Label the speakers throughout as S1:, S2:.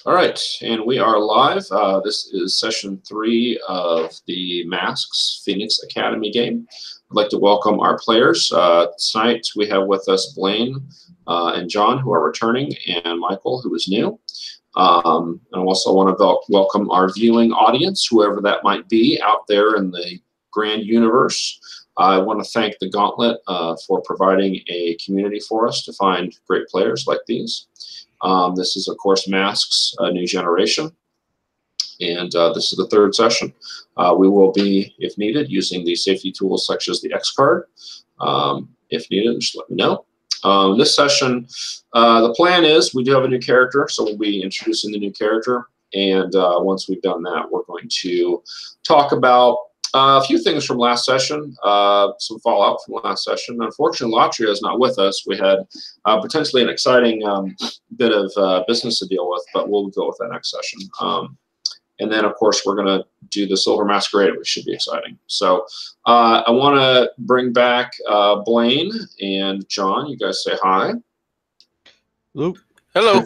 S1: All right, and we are live. This is session 3 of the Masks Phoenix Academy game. I'd like to welcome our players. Tonight we have with us Blaine and John, who are returning, and Michael, who is new. And I also want to welcome our viewing audience, whoever that might be out there in the grand universe. I want to thank the Gauntlet for providing a community for us to find great players like these. This is, of course, Masks, a new generation, and this is the 3rd session. We will be, if needed, using the safety tools such as the X card. If needed, just let me know. This session, the plan is we do have a new character, so we'll be introducing the new character, and once we've done that, we're going to talk about a few things from last session, some fallout from last session. Unfortunately, Latria is not with us. We had potentially an exciting bit of business to deal with, but we'll go with that next session. And then, of course, we're going to do the Silver Masquerade, which should be exciting. So I want to bring back Blaine and John. You guys say hi.
S2: Hello.
S3: Hello.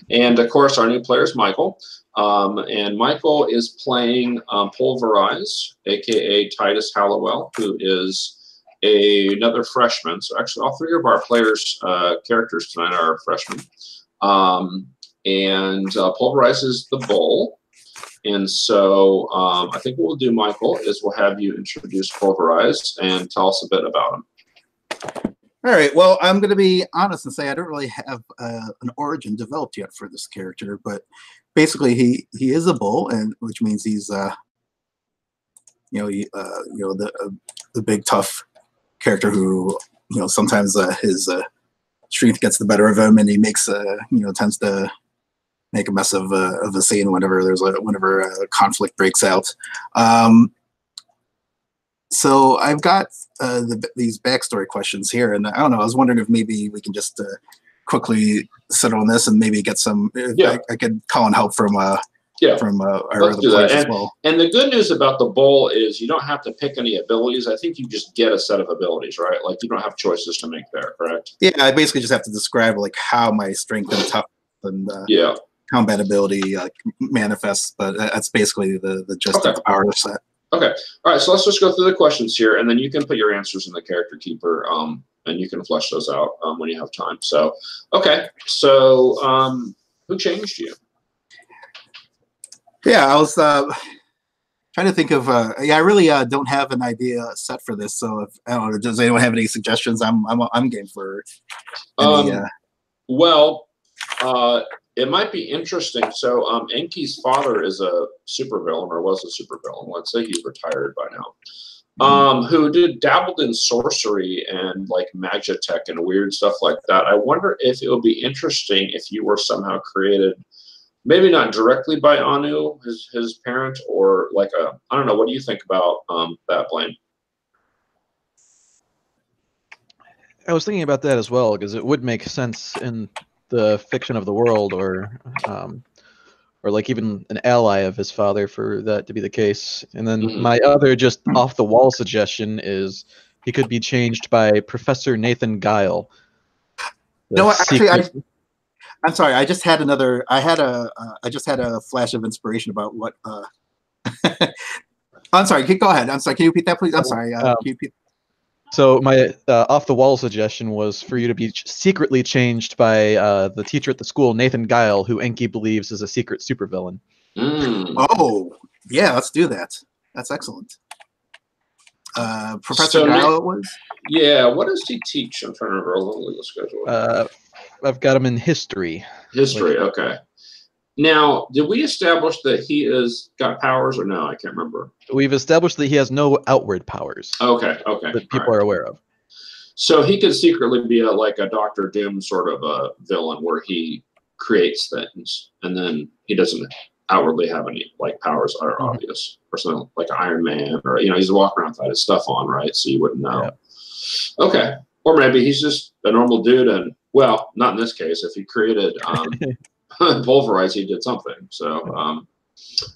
S1: And, of course, our new player is Michael. And Michael is playing Pulverize, a.k.a. Titus Hallowell, who is another freshman. So actually all 3 of our players' characters tonight are freshmen. And Pulverize is the bull. And so I think what we'll do, Michael, is we'll have you introduce Pulverize and tell us a bit about him.
S2: All right. Well, I'm going to be honest and say I don't really have an origin developed yet for this character, but basically he is a bull, and which means he's the big tough character who sometimes his strength gets the better of him, and he makes tends to make a mess of a scene whenever a conflict breaks out. So I've got these backstory questions here, and I don't know. I was wondering if maybe we can just quickly settle on this and maybe get some.
S1: Yeah.
S2: I could call in help from our other players as well.
S1: And the good news about the bull is you don't have to pick any abilities. I think you just get a set of abilities, right? Like you don't have choices to make there, correct?
S2: Yeah, I basically just have to describe like how my strength and tough and combat ability manifests, but that's basically the gist of the power set.
S1: Okay. All right. So let's just go through the questions here, and then you can put your answers in the character keeper, and you can flesh those out when you have time. So, okay. So, who changed you?
S2: Yeah, I was trying to think of. I really don't have an idea set for this. So, if I don't know, does anyone have any suggestions? I'm game for.
S1: It might be interesting. So, Enki's father is a supervillain, or was a supervillain. Let's say he's retired by now. Who dabbled in sorcery and like magitech and weird stuff like that. I wonder if it would be interesting if you were somehow created, maybe not directly by Anu, his parent, or like I don't know. What do you think about that, Blaine?
S3: I was thinking about that as well, because it would make sense in the fiction of the world, or like even an ally of his father for that to be the case. And then my other just off the wall suggestion is he could be changed by Professor Nathan Guile.
S2: No, actually, I'm sorry. I just had I just had a flash of inspiration about what. I'm sorry. Go ahead. I'm sorry. Can you repeat that, please? I'm sorry. Can you repeat?
S3: So my off-the-wall suggestion was for you to be secretly changed by the teacher at the school, Nathan Guile, who Enki believes is a secret supervillain.
S2: Oh, yeah, let's do that. That's excellent. Professor Guile it was?
S1: Yeah, what does he teach? I'm trying to remember a little schedule.
S3: I've got him in history.
S1: History, okay. Now, did we establish that he has got powers or no? I can't remember.
S3: We've established that he has no outward powers.
S1: Okay.
S3: That people are aware of.
S1: So he could secretly be like a Dr. Doom sort of a villain where he creates things and then he doesn't outwardly have any like powers that are obvious, or something like Iron Man, or he's walking around with his stuff on, right? So you wouldn't know. Yeah. Okay. Or maybe he's just a normal dude, and well, not in this case. If he created Pulverize, he did something. So,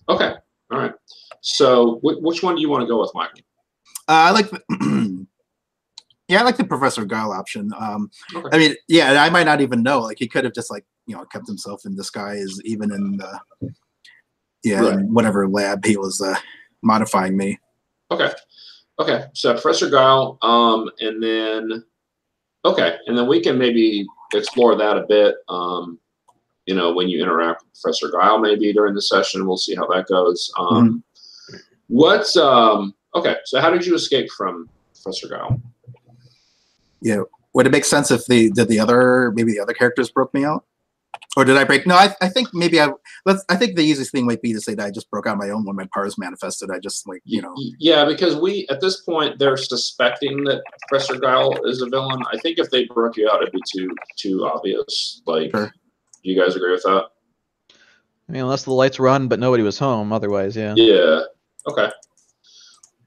S1: okay, all right. So, which one do you want to go with, Michael?
S2: I like Yeah, I like the Professor Guile option.
S1: Okay.
S2: I mean, yeah, and I might not even know. Like, he could have just like kept himself in disguise, even in the in whatever lab he was modifying me.
S1: Okay. Okay. So Professor Guile, and then we can maybe explore that a bit. When you interact with Professor Guile, maybe during the session, we'll see how that goes. What's okay? So how did you escape from Professor Guile?
S2: Yeah, would it make sense if maybe the other characters broke me out, or did I break? No, I think maybe I think the easiest thing might be to say that I just broke out my own when my powers manifested. I just
S1: Yeah, because at this point they're suspecting that Professor Guile is a villain. I think if they broke you out, it'd be too obvious. Like,
S2: Sure.
S1: Do you guys agree with that?
S3: I mean, unless the lights were on, but nobody was home. Otherwise, yeah.
S1: Yeah. Okay.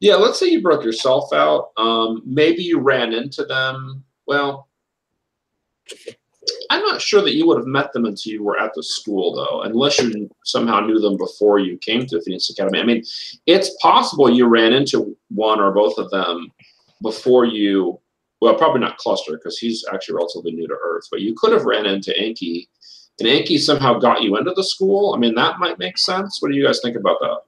S1: Yeah, let's say you broke yourself out. Maybe you ran into them. Well, I'm not sure that you would have met them until you were at the school, though, unless you somehow knew them before you came to Phoenix Academy. I mean, it's possible you ran into one or both of them before you. Well, probably not Cluster, because he's actually relatively new to Earth. But you could have ran into Enki, and Enki somehow got you into the school. I mean, that might make sense. What do you guys think about that?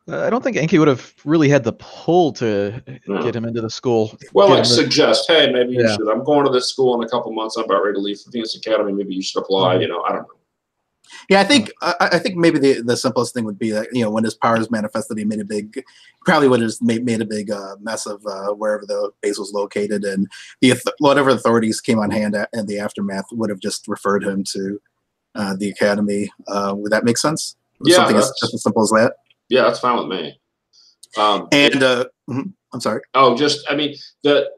S3: I don't think Enki would have really had the pull to get him into the school.
S1: Well, like suggest, hey, maybe you
S3: Yeah.
S1: should. I'm going to this school in a couple months. I'm about ready to leave for Phoenix Academy. Maybe you should apply. I don't know.
S2: Yeah, I think maybe the simplest thing would be that when his powers manifested, he made a big, probably would have just made a big mess of wherever the base was located, and whatever authorities came on hand in the aftermath would have just referred him to the academy. Would that make sense?
S1: Yeah,
S2: something just as simple as that.
S1: Yeah, that's fine with me.
S2: I'm sorry.
S1: Oh, I mean,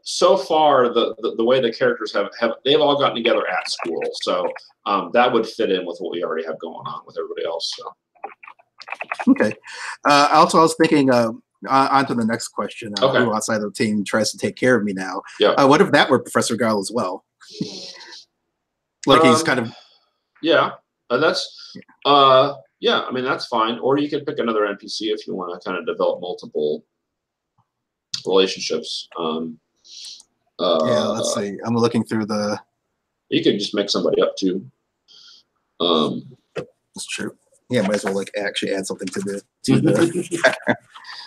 S1: so far the way the characters they've all gotten together at school, so that would fit in with what we already have going on with everybody else. So.
S2: Okay. Also, I was thinking on to the next question.
S1: Okay.
S2: Who outside of the team tries to take care of me now?
S1: Yeah.
S2: What if that were Professor Guile as well? Like he's kind of.
S1: Yeah, that's. Yeah, I mean, that's fine. Or you could pick another NPC if you want to kind of develop multiple relationships.
S2: Yeah, let's see. I'm looking through the.
S1: You could just make somebody up too.
S2: That's true. Yeah, might as well actually add something to the.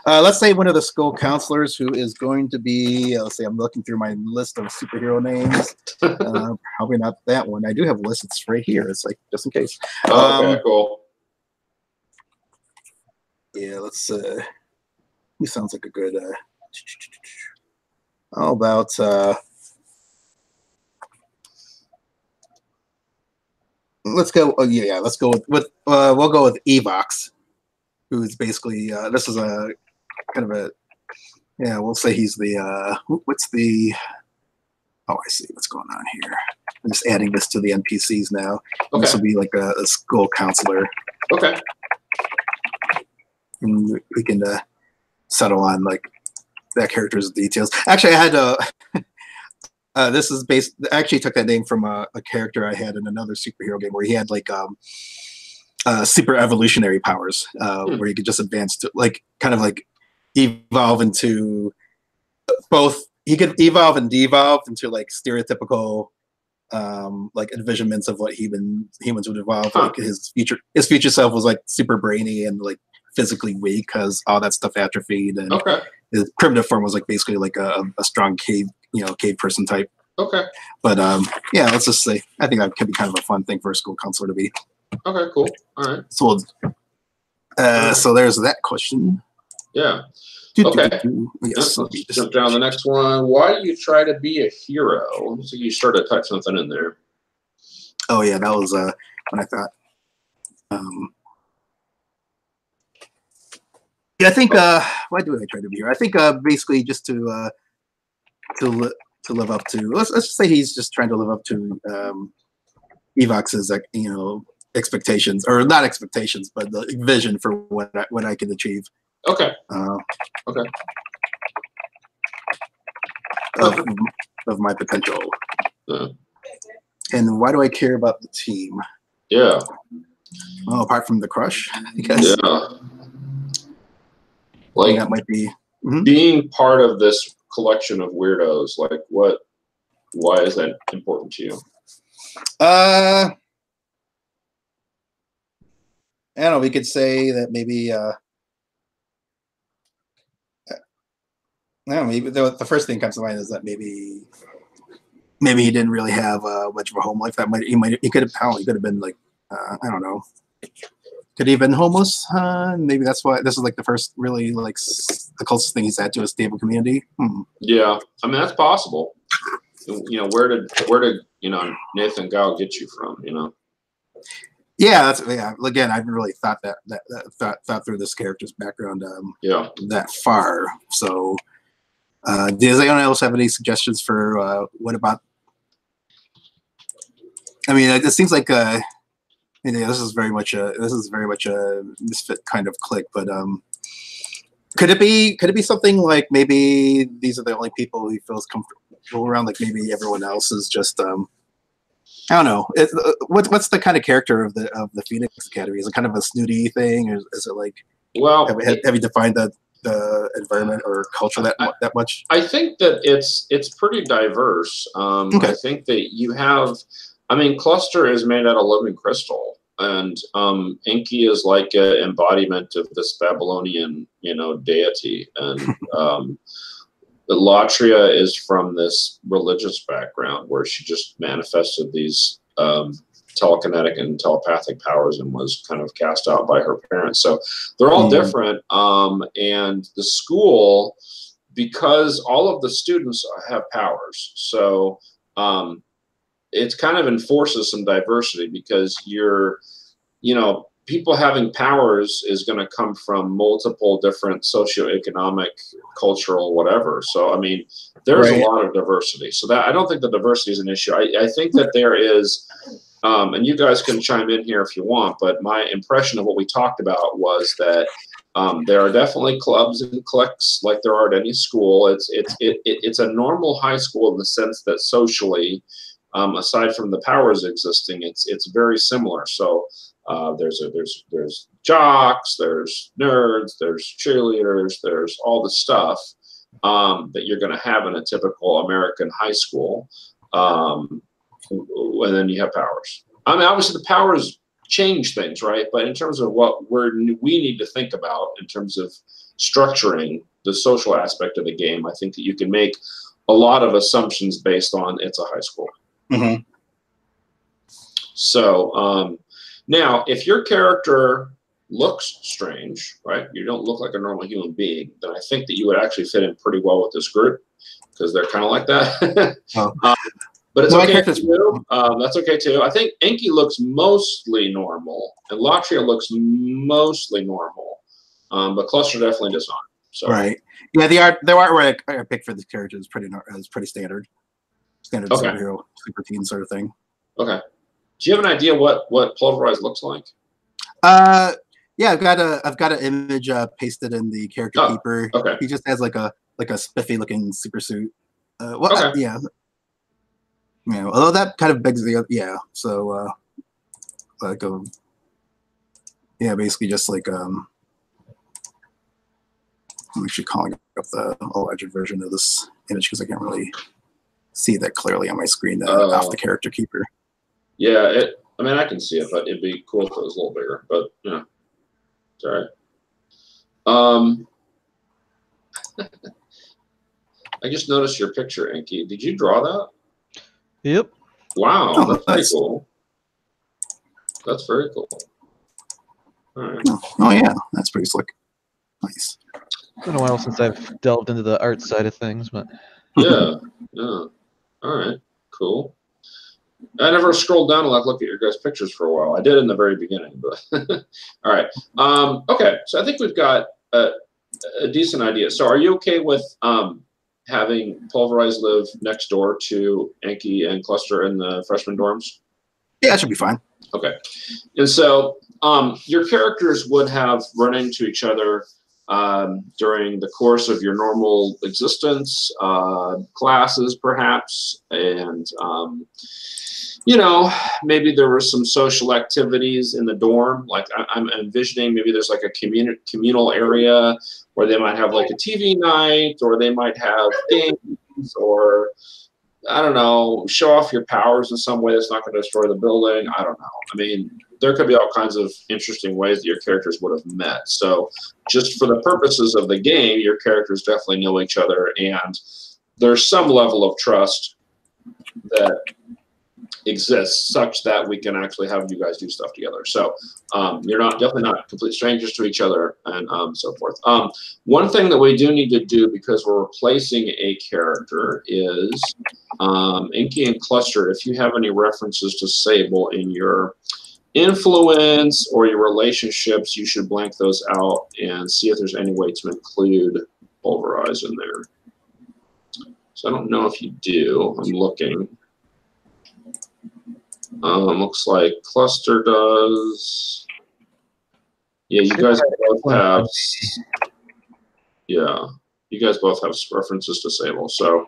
S2: Let's say one of the school counselors who is going to be. Let's see. I'm looking through my list of superhero names. Probably not that one. I do have a list. It's right here. It's like just in case.
S1: Okay, cool.
S2: Yeah, let's. He sounds like a good. How about? Let's go. Oh yeah, let's go with. We'll go with Evox, who's basically. This is a kind of a. Yeah, we'll say he's the. What's the? Oh, I see what's going on here. I'm just adding this to the NPCs now.
S1: Okay.
S2: This will be like a school counselor.
S1: Okay.
S2: And we can settle on like that character's details. Actually, I had this is based. I actually took that name from a character I had in another superhero game where he had like super evolutionary powers, where he could just advance to like kind of like evolve into both. He could evolve and devolve into like stereotypical like envisionments of what humans would evolve. Like his future self was like super brainy and like physically weak because all that stuff atrophied, and his primitive form was like basically like a strong cave person type.
S1: Okay.
S2: But yeah, let's just say I think that could be kind of a fun thing for a school counselor to be.
S1: Okay, cool. All right.
S2: So so there's that question.
S1: Yeah. Okay.
S2: Yes.
S1: Let's jump down to the next one. Why do you try to be a hero? So you sort of type something in there.
S2: Oh yeah, that was when I thought. Yeah, I think. Why do I try to be here? I think basically just to live up to. Let's just say he's just trying to live up to Evox's expectations, or not expectations, but the vision for what I can achieve.
S1: Okay.
S2: Okay. Of my potential.
S1: Yeah.
S2: And why do I care about the team?
S1: Yeah.
S2: Well, apart from the crush, I guess.
S1: Yeah. Like
S2: that might be
S1: being part of this collection of weirdos? Like, why is that important to you?
S2: I don't know. We could say that maybe. I don't know. Maybe the first thing that comes to mind is that maybe he didn't really have much of a home life. He could have been like I don't know. Could he have been homeless? Maybe that's why this is like the first really like the closest thing he's had to a stable community.
S1: Yeah, I mean that's possible. You know, where did Nathan Gow get you from? You know.
S2: Yeah, Again, I haven't really thought thought through this character's background that far. So, does anyone else have any suggestions for what about? I mean, it seems like this is very much a misfit kind of clique, but could it be something like maybe these are the only people he feels comfortable around? Like maybe everyone else is just I don't know. What's the kind of character of the Phoenix Academy? Is it kind of a snooty thing, or is it like?
S1: Well,
S2: have you defined the environment or culture that much?
S1: I think that it's pretty diverse.
S2: Okay.
S1: I think that you have. I mean, Cluster is made out of living crystal, and Enki is like an embodiment of this Babylonian, deity, and Latria is from this religious background where she just manifested these telekinetic and telepathic powers and was kind of cast out by her parents. So they're all different. And the school, because all of the students have powers, so it kind of enforces some diversity because people having powers is going to come from multiple different socioeconomic, cultural, whatever. So, I mean, there's a lot of diversity. So that I don't think the diversity is an issue. I think that there is, and you guys can chime in here if you want, but my impression of what we talked about was that there are definitely clubs and cliques like there are at any school. It's a normal high school in the sense that socially, aside from the powers existing, it's very similar. So there's jocks, there's nerds, there's cheerleaders, there's all the stuff that you're going to have in a typical American high school, and then you have powers. I mean, obviously the powers change things, right? But in terms of what we need to think about in terms of structuring the social aspect of the game, I think that you can make a lot of assumptions based on it's a high school.
S2: Mm-hmm.
S1: So now, if your character looks strange, right? You don't look like a normal human being, then I think that you would actually fit in pretty well with this group because they're kind of like that. But it's okay too. That's okay too. I think Enki looks mostly normal, and Latria looks mostly normal, but Cluster definitely does not. So.
S2: Right. Yeah, the artwork I picked for the character is pretty standard superhero, super teen sort of thing. Okay.
S1: Do you have an idea what Pulverized looks like?
S2: Yeah, I've got an image pasted in the character keeper.
S1: Okay.
S2: He just has like a spiffy looking super suit. Yeah. Although that kind of begs the So basically just like I'm actually calling up the all-edged version of this image because I can't really see that clearly on my screen off the character keeper.
S1: Yeah, I mean, I can see it, but it'd be cool if it was a little bigger. But it's all right. I just noticed your picture, Enki. Did you draw that?
S3: Yep.
S1: Wow, that's pretty cool. That's very cool. All right.
S2: Oh yeah, that's pretty slick. Nice.
S3: It's been a while since I've delved into the art side of things, but
S1: yeah. All right. Cool. I never scrolled down and look at your guys' pictures for a while. I did in the very beginning, but all right. Okay, so I think we've got a decent idea. So are you okay with having Pulverized live next door to Enki and Cluster in the freshman dorms?
S2: Yeah, that should be fine.
S1: Okay. And so your characters would have run into each other during the course of your normal existence, classes perhaps, and you know, maybe there were some social activities in the dorm. Like I'm envisioning maybe there's like a communal area where they might have like a TV night, or they might have games, or I don't know, show off your powers in some way that's not going to destroy the building. I don't know. I mean, there could be all kinds of interesting ways that your characters would have met. So just for the purposes of the game, your characters definitely know each other, and there's some level of trust that exists such that we can actually have you guys do stuff together. So you're definitely not complete strangers to each other, and so forth. One thing that we do need to do, because we're replacing a character, is Inky and Cluster, if you have any references to Sable in your influence or your relationships, you should blank those out and see if there's any way to include Pulverize in there. So I don't know if you do. I'm looking. Looks like Cluster does. Yeah, you guys both have. Yeah, you guys both have references to Sable. So,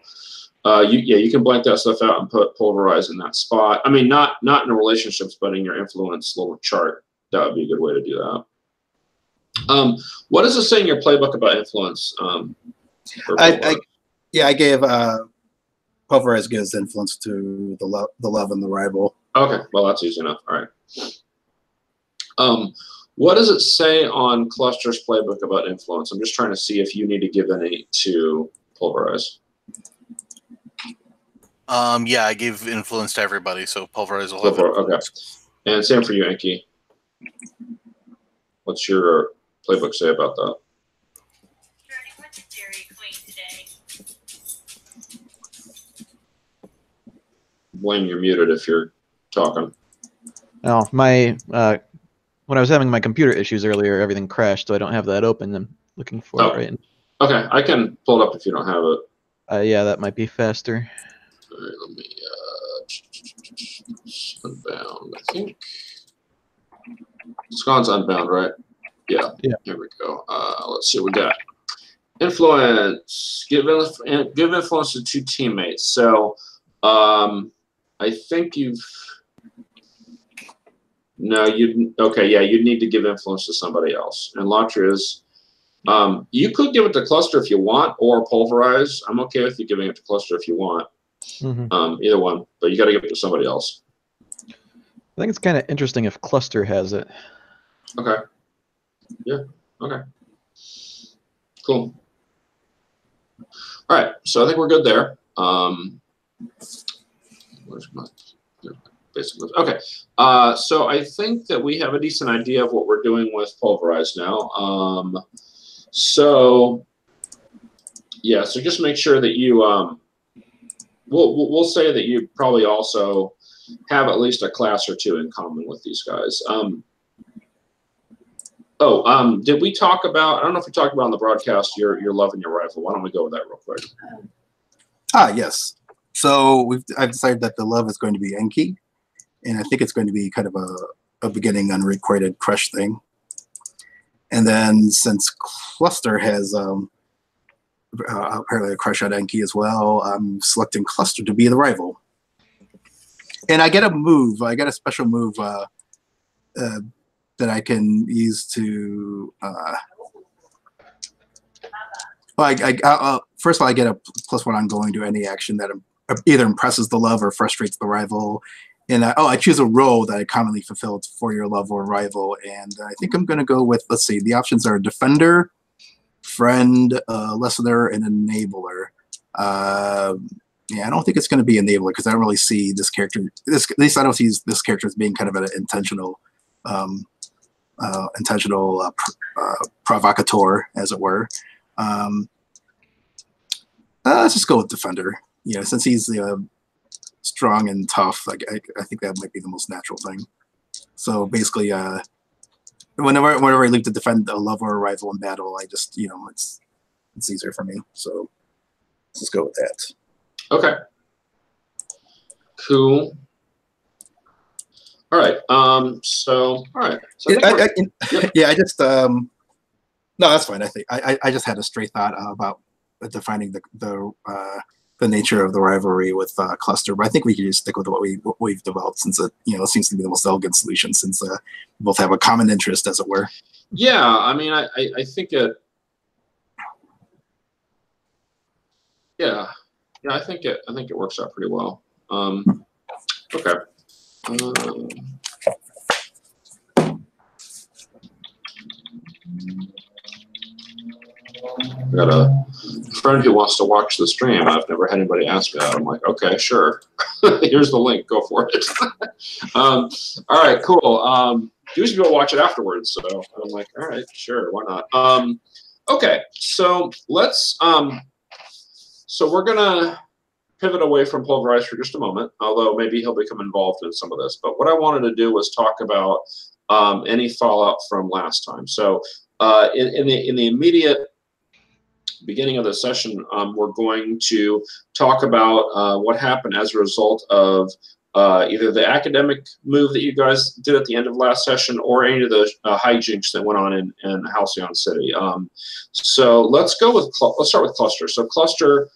S1: you can blank that stuff out and put Pulverize in that spot. I mean, not in the relationships, but in your influence little chart. That would be a good way to do that. What does it say in your playbook about influence?
S2: I gave Pulverize gives influence to the love and the rival.
S1: Okay, well that's easy enough. All right. What does it say on Cluster's playbook about influence? I'm just trying to see if you need to give any to Pulverize.
S4: Yeah, I gave influence to everybody, so Pulverize will have it.
S1: Okay, and same for you, Enki. What's your playbook say about that? Blame, you're muted if you're talking.
S3: Oh, my when I was having my computer issues earlier, everything crashed, so I don't have that open. I'm looking for it right now.
S1: Okay, I can pull it up if you don't have it.
S3: Yeah, that might be faster.
S1: All right, let me Unbound, I think. Scon's Unbound, right? Yeah. Here we go. Let's see what we got. Influence. Give influence to 2 teammates. So I think you've. No, you'd need to give influence to somebody else. And Latria's, you could give it to Cluster if you want, or Pulverize. I'm okay with you giving it to Cluster if you want. Either one, but you got to give it to somebody else.
S3: I think it's kind of interesting if Cluster has it.
S1: Okay. Yeah. Okay. Cool. All right. So I think we're good there. Where's my basic list? Okay. So I think that we have a decent idea of what we're doing with Pulverize now. So yeah. So just make sure that you we'll say that you probably also have at least a class or 2 in common with these guys. Did we talk about, I don't know if we talked about on the broadcast, your love and your rifle. Why don't we go with that real quick?
S2: Yes. So I've decided that the love is going to be Enki, and I think it's going to be kind of a beginning unrequited crush thing. And then since Cluster has apparently a crush on Enki as well, I'm selecting Cluster to be the rival. And I get a move. I get a special move that I can use to. First of all, I get a +1 ongoing to any action that either impresses the love or frustrates the rival. And I choose a role that I commonly fulfilled for your love or rival. And I think I'm going to go with, let's see, the options are defender, friend, listener, and enabler. Yeah, I don't think it's going to be enabler because I don't really see this character. At least I don't see this character as being kind of an intentional provocateur, as it were. Let's just go with defender. You know, since he's strong and tough, I think that might be the most natural thing. So basically, whenever I leave to defend a lover or a rival in battle, I just, you know, it's easier for me. So let's just go with that.
S1: Okay. Cool. All right. So all right. So
S2: I just no, that's fine. I think I just had a straight thought about defining the the nature of the rivalry with Cluster, but I think we can just stick with what we've developed, since it seems to be the most elegant solution, since we both have a common interest, as it were.
S1: Yeah, I mean, I think it. Yeah, I think it works out pretty well. Okay. I got a friend who wants to watch the stream. I've never had anybody ask me that. I'm like, okay, sure. Here's the link. Go for it. All right, cool. Usually people watch it afterwards, so I'm like, all right, sure, why not? Okay, so let's. So we're gonna pivot away from Pulverize for just a moment, although maybe he'll become involved in some of this. But what I wanted to do was talk about any fallout from last time. So in the immediate beginning of the session, we're going to talk about what happened as a result of either the academic move that you guys did at the end of last session, or any of the hijinks that went on in Halcyon City. So let's start with Cluster. So Cluster,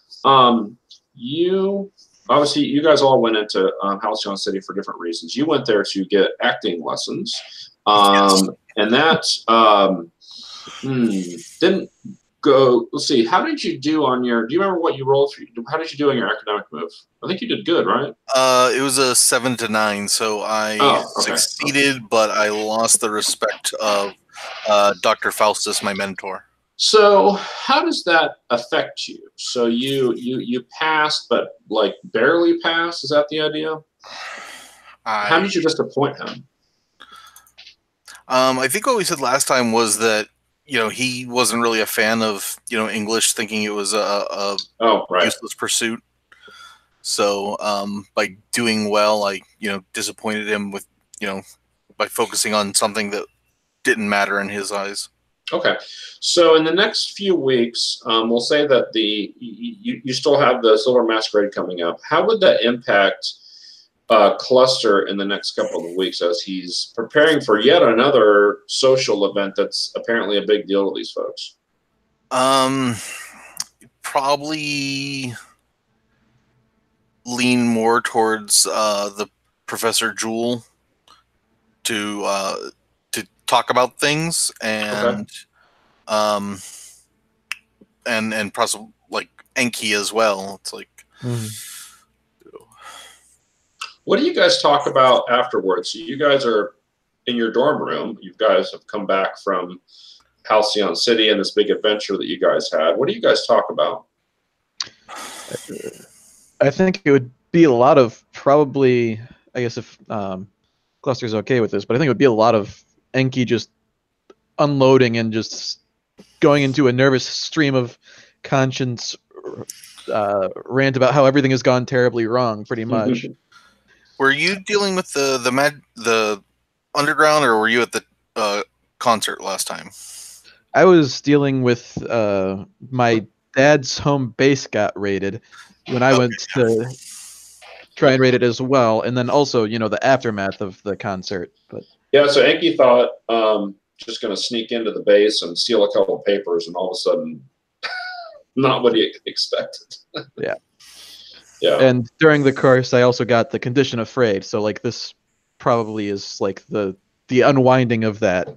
S1: you guys all went into Halcyon City for different reasons. You went there to get acting lessons,
S4: Yes.
S1: and that didn't go. Let's see. How did you do on your? Do you remember what you rolled for? How did you do on your academic move? I think you did good, right?
S4: It was a 7 to 9, so I succeeded, but I lost the respect of Dr. Faustus, my mentor.
S1: So how does that affect you? So you passed, but like barely passed. Is that the idea? How did you disappoint him?
S4: I think what we said last time was that he wasn't really a fan of English, thinking it was a useless pursuit. So by doing well, I disappointed him with by focusing on something that didn't matter in his eyes.
S1: Okay, so in the next few weeks, we'll say that you still have the Silver Masquerade coming up. How would that impact Cluster in the next couple of weeks as he's preparing for yet another social event that's apparently a big deal to these folks?
S4: Probably lean more towards the Professor Jewel to talk about things, and and possibly like Enki as well. It's like.
S1: What do you guys talk about afterwards? So you guys are in your dorm room. You guys have come back from Halcyon City and this big adventure that you guys had. What do you guys talk about?
S3: I think it would be a lot of probably, I guess if Cluster's okay with this, but I think it would be a lot of Enki just unloading and just going into a nervous stream of conscience rant about how everything has gone terribly wrong, pretty much.
S4: Were you dealing with the underground, or were you at the concert last time?
S3: I was dealing with my dad's home base got raided when I went to try and raid it as well, and then also the aftermath of the concert. But
S1: yeah, so Enki thought just going to sneak into the base and steal a couple of papers, and all of a sudden, not what he expected.
S3: Yeah.
S1: Yeah.
S3: And during the course, I also got the condition afraid. So like this probably is like the unwinding of that.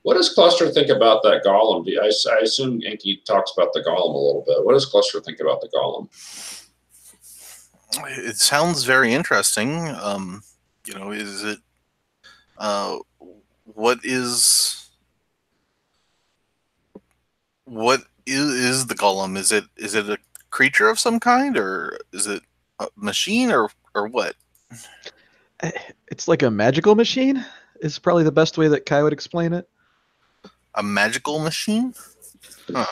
S1: What does Cluster think about that golem? I assume Enki talks about the golem a little bit. What does Cluster think about the golem?
S4: It sounds very interesting. Is it what is the golem? Is it a creature of some kind, or is it a machine, or what?
S3: It's like a magical machine is probably the best way that Kai would explain it.
S4: A magical machine? Huh.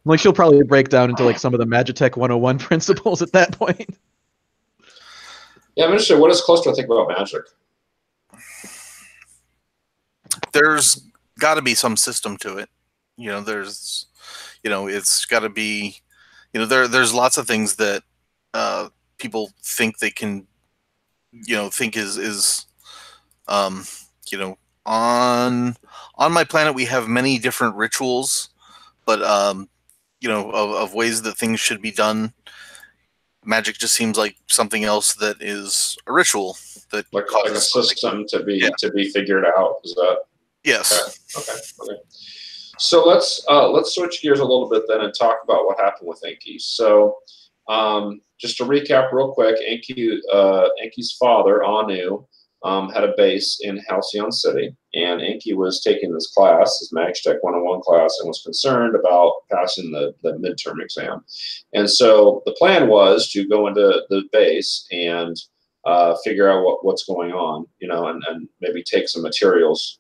S3: Like she'll probably break down into like some of the Magitech 101 principles at that point.
S1: Yeah, I'm interested. What does Cluster think about magic?
S4: There's got to be some system to it. There's, it's got to be, there's lots of things that people think they can, think is on my planet we have many different rituals, but of ways that things should be done. Magic just seems like something else that is a ritual that
S1: like a system to be figured out. Is that?
S4: Yes.
S1: Okay. So let's switch gears a little bit then and talk about what happened with Enki. So just to recap real quick, Enki's father, Anu, had a base in Halcyon City, and Enki was taking this class, his Magtech 101 class, and was concerned about passing the midterm exam. And so the plan was to go into the base and figure out what's going on, and maybe take some materials.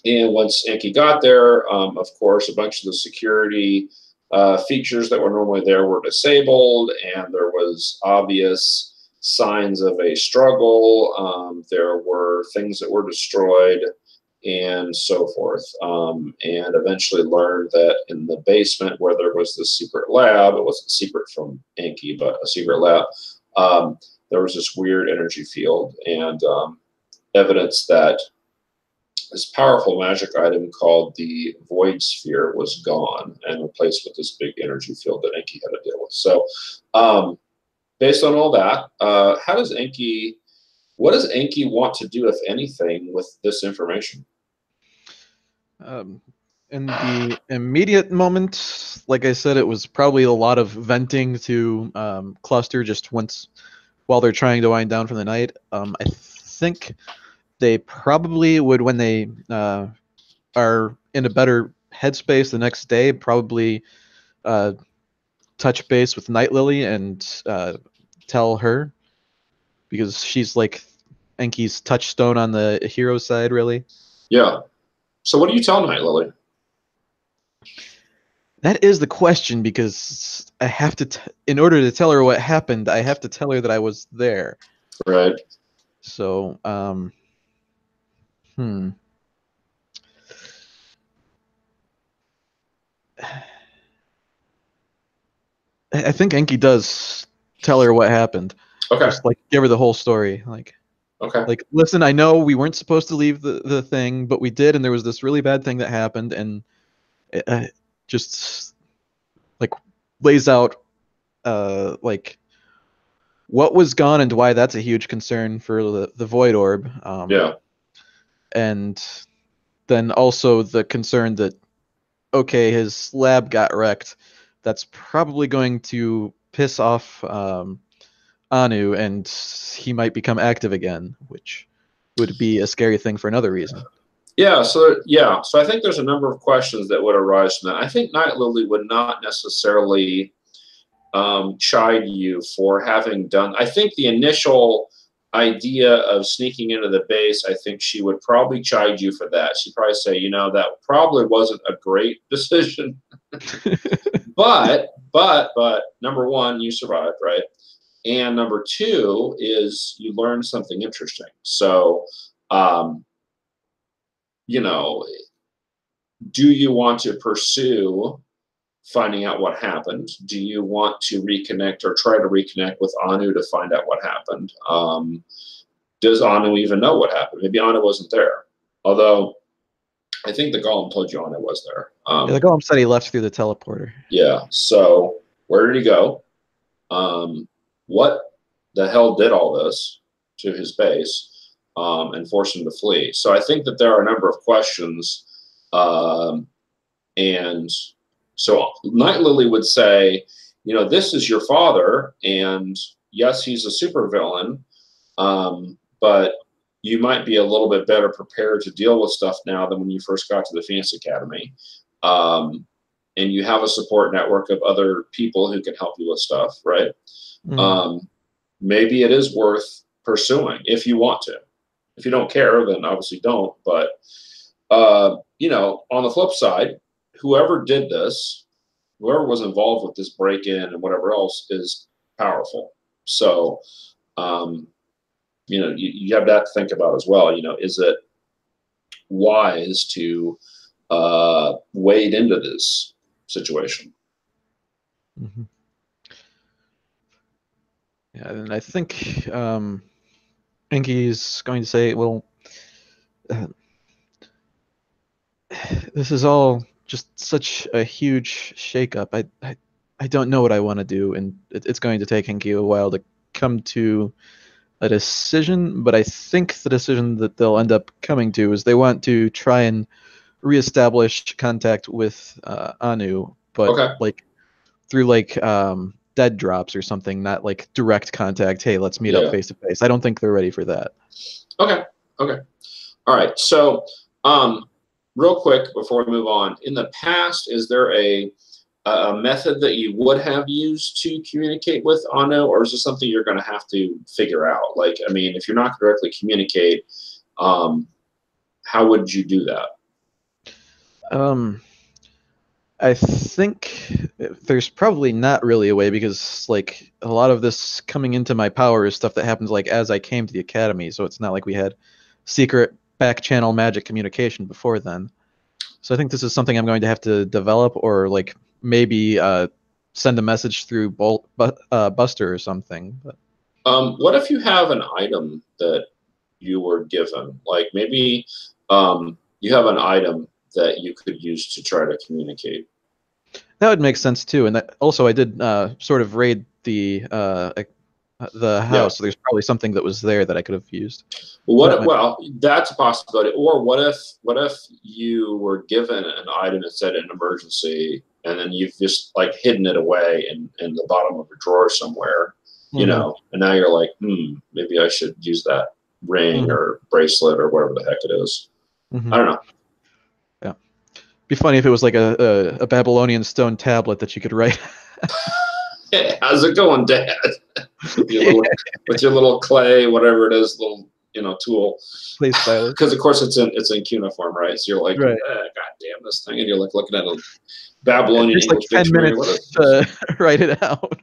S1: And once Enki got there, of course, a bunch of the security features that were normally there were disabled, and there was obvious signs of a struggle. There were things that were destroyed and so forth. And eventually learned that in the basement where there was this secret lab, it wasn't secret from Enki, but a secret lab, there was this weird energy field and evidence that this powerful magic item called the Void Sphere was gone and replaced with this big energy field that Enki had to deal with. So based on all that, what does Enki want to do, if anything, with this information?
S3: In the immediate moment, like I said, it was probably a lot of venting to Cluster just while they're trying to wind down from the night. I think they probably would, when they are in a better headspace the next day, probably touch base with Night Lily and tell her, because she's like Enki's touchstone on the hero side, really.
S1: Yeah. So what do you tell Night Lily?
S3: That is the question, because I have to, in order to tell her what happened, I have to tell her that I was there.
S1: Right.
S3: So, I think Enki does tell her what happened.
S1: Okay.
S3: Just like give her the whole story.
S1: Okay.
S3: Like, listen, I know we weren't supposed to leave the thing, but we did, and there was this really bad thing that happened, and it, just like lays out like what was gone and why that's a huge concern for the Void Orb.
S1: Yeah.
S3: And then also the concern that, okay, his lab got wrecked. That's probably going to piss off Anu, and he might become active again, which would be a scary thing for another reason.
S1: Yeah, so I think there's a number of questions that would arise from that. I think Night Lily would not necessarily chide you for having done. I think the initial idea of sneaking into the base, I think she would probably chide you for that. She'd probably say, that probably wasn't a great decision. but number one, you survived, right? And number two is you learned something interesting. So, do you want to pursue finding out what happened? Do you want to reconnect or try to reconnect with Anu to find out what happened? Does Anu even know what happened? Maybe Anu wasn't there. Although, I think the golem told you Anu was there.
S3: The golem said he left through the teleporter.
S1: Yeah. So where did he go? What the hell did all this to his base and forced him to flee? So I think that there are a number of questions. And so Night Lily would say, this is your father, and yes, he's a supervillain, but you might be a little bit better prepared to deal with stuff now than when you first got to the Phoenix Academy. And you have a support network of other people who can help you with stuff, right? Maybe it is worth pursuing if you want to. If you don't care, then obviously don't. But, on the flip side, whoever did this, whoever was involved with this break-in and whatever else is powerful. So, you have that to think about as well. Is it wise to wade into this situation?
S3: Mm-hmm. Yeah, and I think Enki's going to say, well, this is all just such a huge shakeup. I don't know what I want to do, and it's going to take Hinky a while to come to a decision. But I think the decision that they'll end up coming to is they want to try and reestablish contact with Anu, but like through like dead drops or something, not like direct contact. Hey, let's meet up face to face. I don't think they're ready for that.
S1: Okay. All right. So, real quick before we move on, in the past, is there a method that you would have used to communicate with Anu, or is this something you're going to have to figure out? Like, I mean, if you're not directly communicate, how would you do that?
S3: I think there's probably not really a way, because like a lot of this coming into my power is stuff that happens like as I came to the academy, so it's not like we had secret back channel magic communication before then. So I think this is something I'm going to have to develop, or like maybe send a message through Buster or something. But
S1: what if you have an item that you were given, like maybe you have an item that you could use to try to communicate?
S3: That would make sense too. And that, also, I did sort of raid the house, so there's probably something that was there that I could have used.
S1: Well, that's a possibility. Or what if you were given an item that said an emergency, and then you've just like hidden it away in the bottom of a drawer somewhere, you know, and now you're like, maybe I should use that ring or bracelet or whatever the heck it is. I don't know.
S3: Be funny if it was like a Babylonian stone tablet that you could write.
S1: Hey, how's it going, Dad? with your little clay, whatever it is, little tool.
S3: Please, stylus.
S1: Because of course it's in cuneiform, right? So you're like, God damn this thing, and you're like looking at a Babylonian English
S3: like 10
S1: dictionary.
S3: minutes to write it out.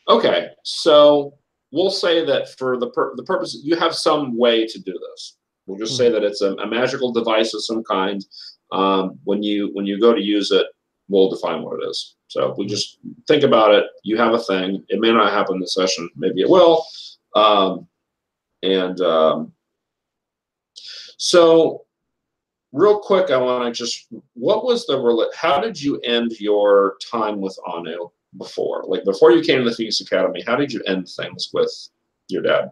S1: Okay, so we'll say that for the purpose, you have some way to do this. We'll just say that it's a magical device of some kind. When you go to use it, we'll define what it is. So we just think about it. You have a thing. It may not happen this session. Maybe it will. So real quick, I want to just, how did you end your time with Anu before? Like before you came to the Phoenix Academy, how did you end things with your dad?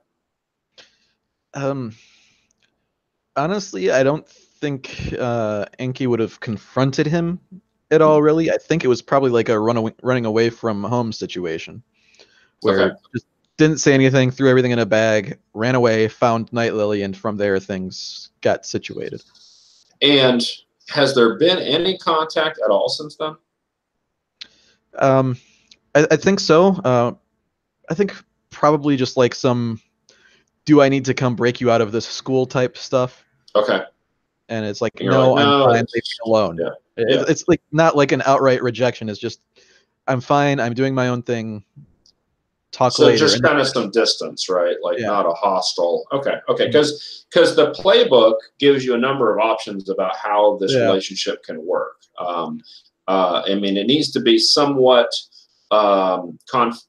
S3: Honestly, I don't think Enki would have confronted him at all, really. I think it was probably like a running away from home situation, where just didn't say anything, threw everything in a bag, ran away, found Night Lily, and from there things got situated. And
S1: has there been any contact at all since then?
S3: I think so. I think probably just like some, do I need to come break you out of this school type stuff?
S1: Okay.
S3: And it's like, no, I'm fine, leave me alone.
S1: Yeah.
S3: It's like not like an outright rejection. It's just, I'm fine, I'm doing my own thing. Talk later.
S1: So just kind of some distance, right? Like not a hostile. Okay. Because the playbook gives you a number of options about how this relationship can work. I mean, it needs to be somewhat not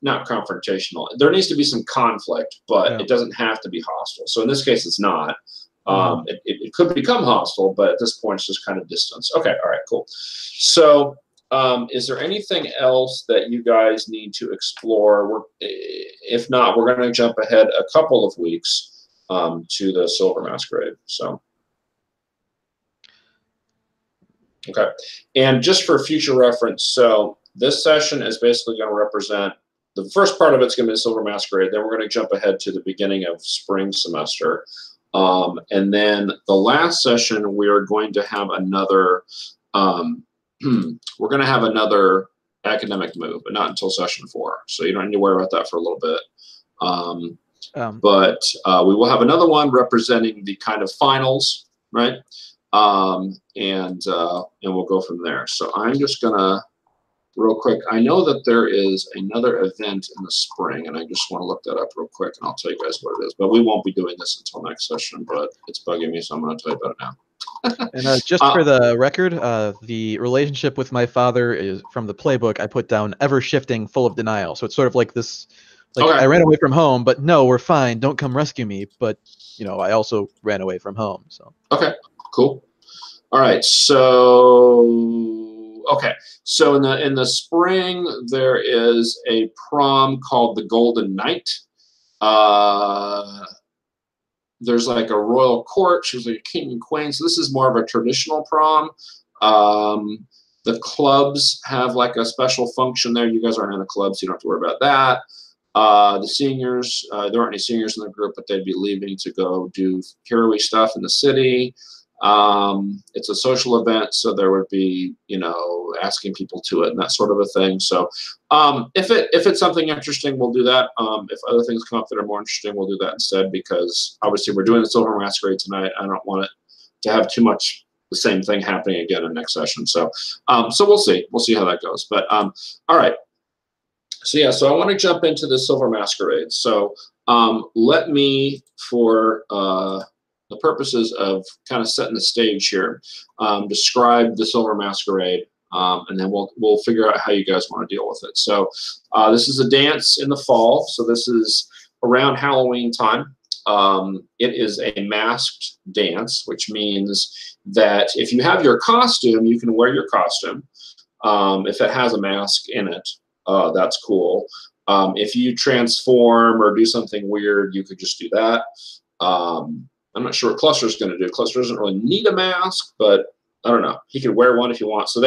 S1: confrontational. There needs to be some conflict, but it doesn't have to be hostile. So in this case, it's not. It could become hostile, but at this point, it's just kind of distance. Okay, all right, cool. So is there anything else that you guys need to explore? If not, we're going to jump ahead a couple of weeks to the Silver Masquerade. So, okay. And just for future reference, so this session is basically going to represent, the first part of it's going to be the Silver Masquerade. Then we're going to jump ahead to the beginning of spring semester. And then the last session, we're going to have another, we're going to have another academic move, but not until session 4. So you don't need to worry about that for a little bit. But we will have another one representing the kind of finals, right? And we'll go from there. So I'm just gonna, real quick, I know that there is another event in the spring, and I just want to look that up real quick, and I'll tell you guys what it is. But we won't be doing this until next session, but it's bugging me, so I'm going to tell you about it now.
S3: And just for the record, the relationship with my father is from the playbook. I put down ever shifting, full of denial. So it's sort of like this, like I ran away from home, but no, we're fine. Don't come rescue me. But I also ran away from home. So
S1: okay, cool. All right, so okay, so in the spring there is a prom called the Golden Knight. There's like a royal court. She's like a king and queen. So this is more of a traditional prom. The clubs have like a special function there. You guys aren't in the club, so you don't have to worry about that. The seniors, there aren't any seniors in the group, but they'd be leaving to go do hero-y stuff in the city. It's a social event, so there would be, you know, asking people to it and that sort of a thing. So if it's something interesting, we'll do that. If other things come up that are more interesting, we'll do that instead, because obviously we're doing the Silver Masquerade tonight. I don't want it to have too much the same thing happening again in next session. So so we'll see how that goes. But all right. So yeah, so I want to jump into the Silver Masquerade. So let me, for the purposes of kind of setting the stage here, describe the Silver Masquerade, and then we'll figure out how you guys want to deal with it. So this is a dance in the fall. So this is around Halloween time. It is a masked dance, which means that if you have your costume, you can wear your costume. If it has a mask in it, that's cool. If you transform or do something weird, you could just do that. I'm not sure what Cluster's going to do. Cluster doesn't really need a mask, but I don't know. He could wear one if you want. So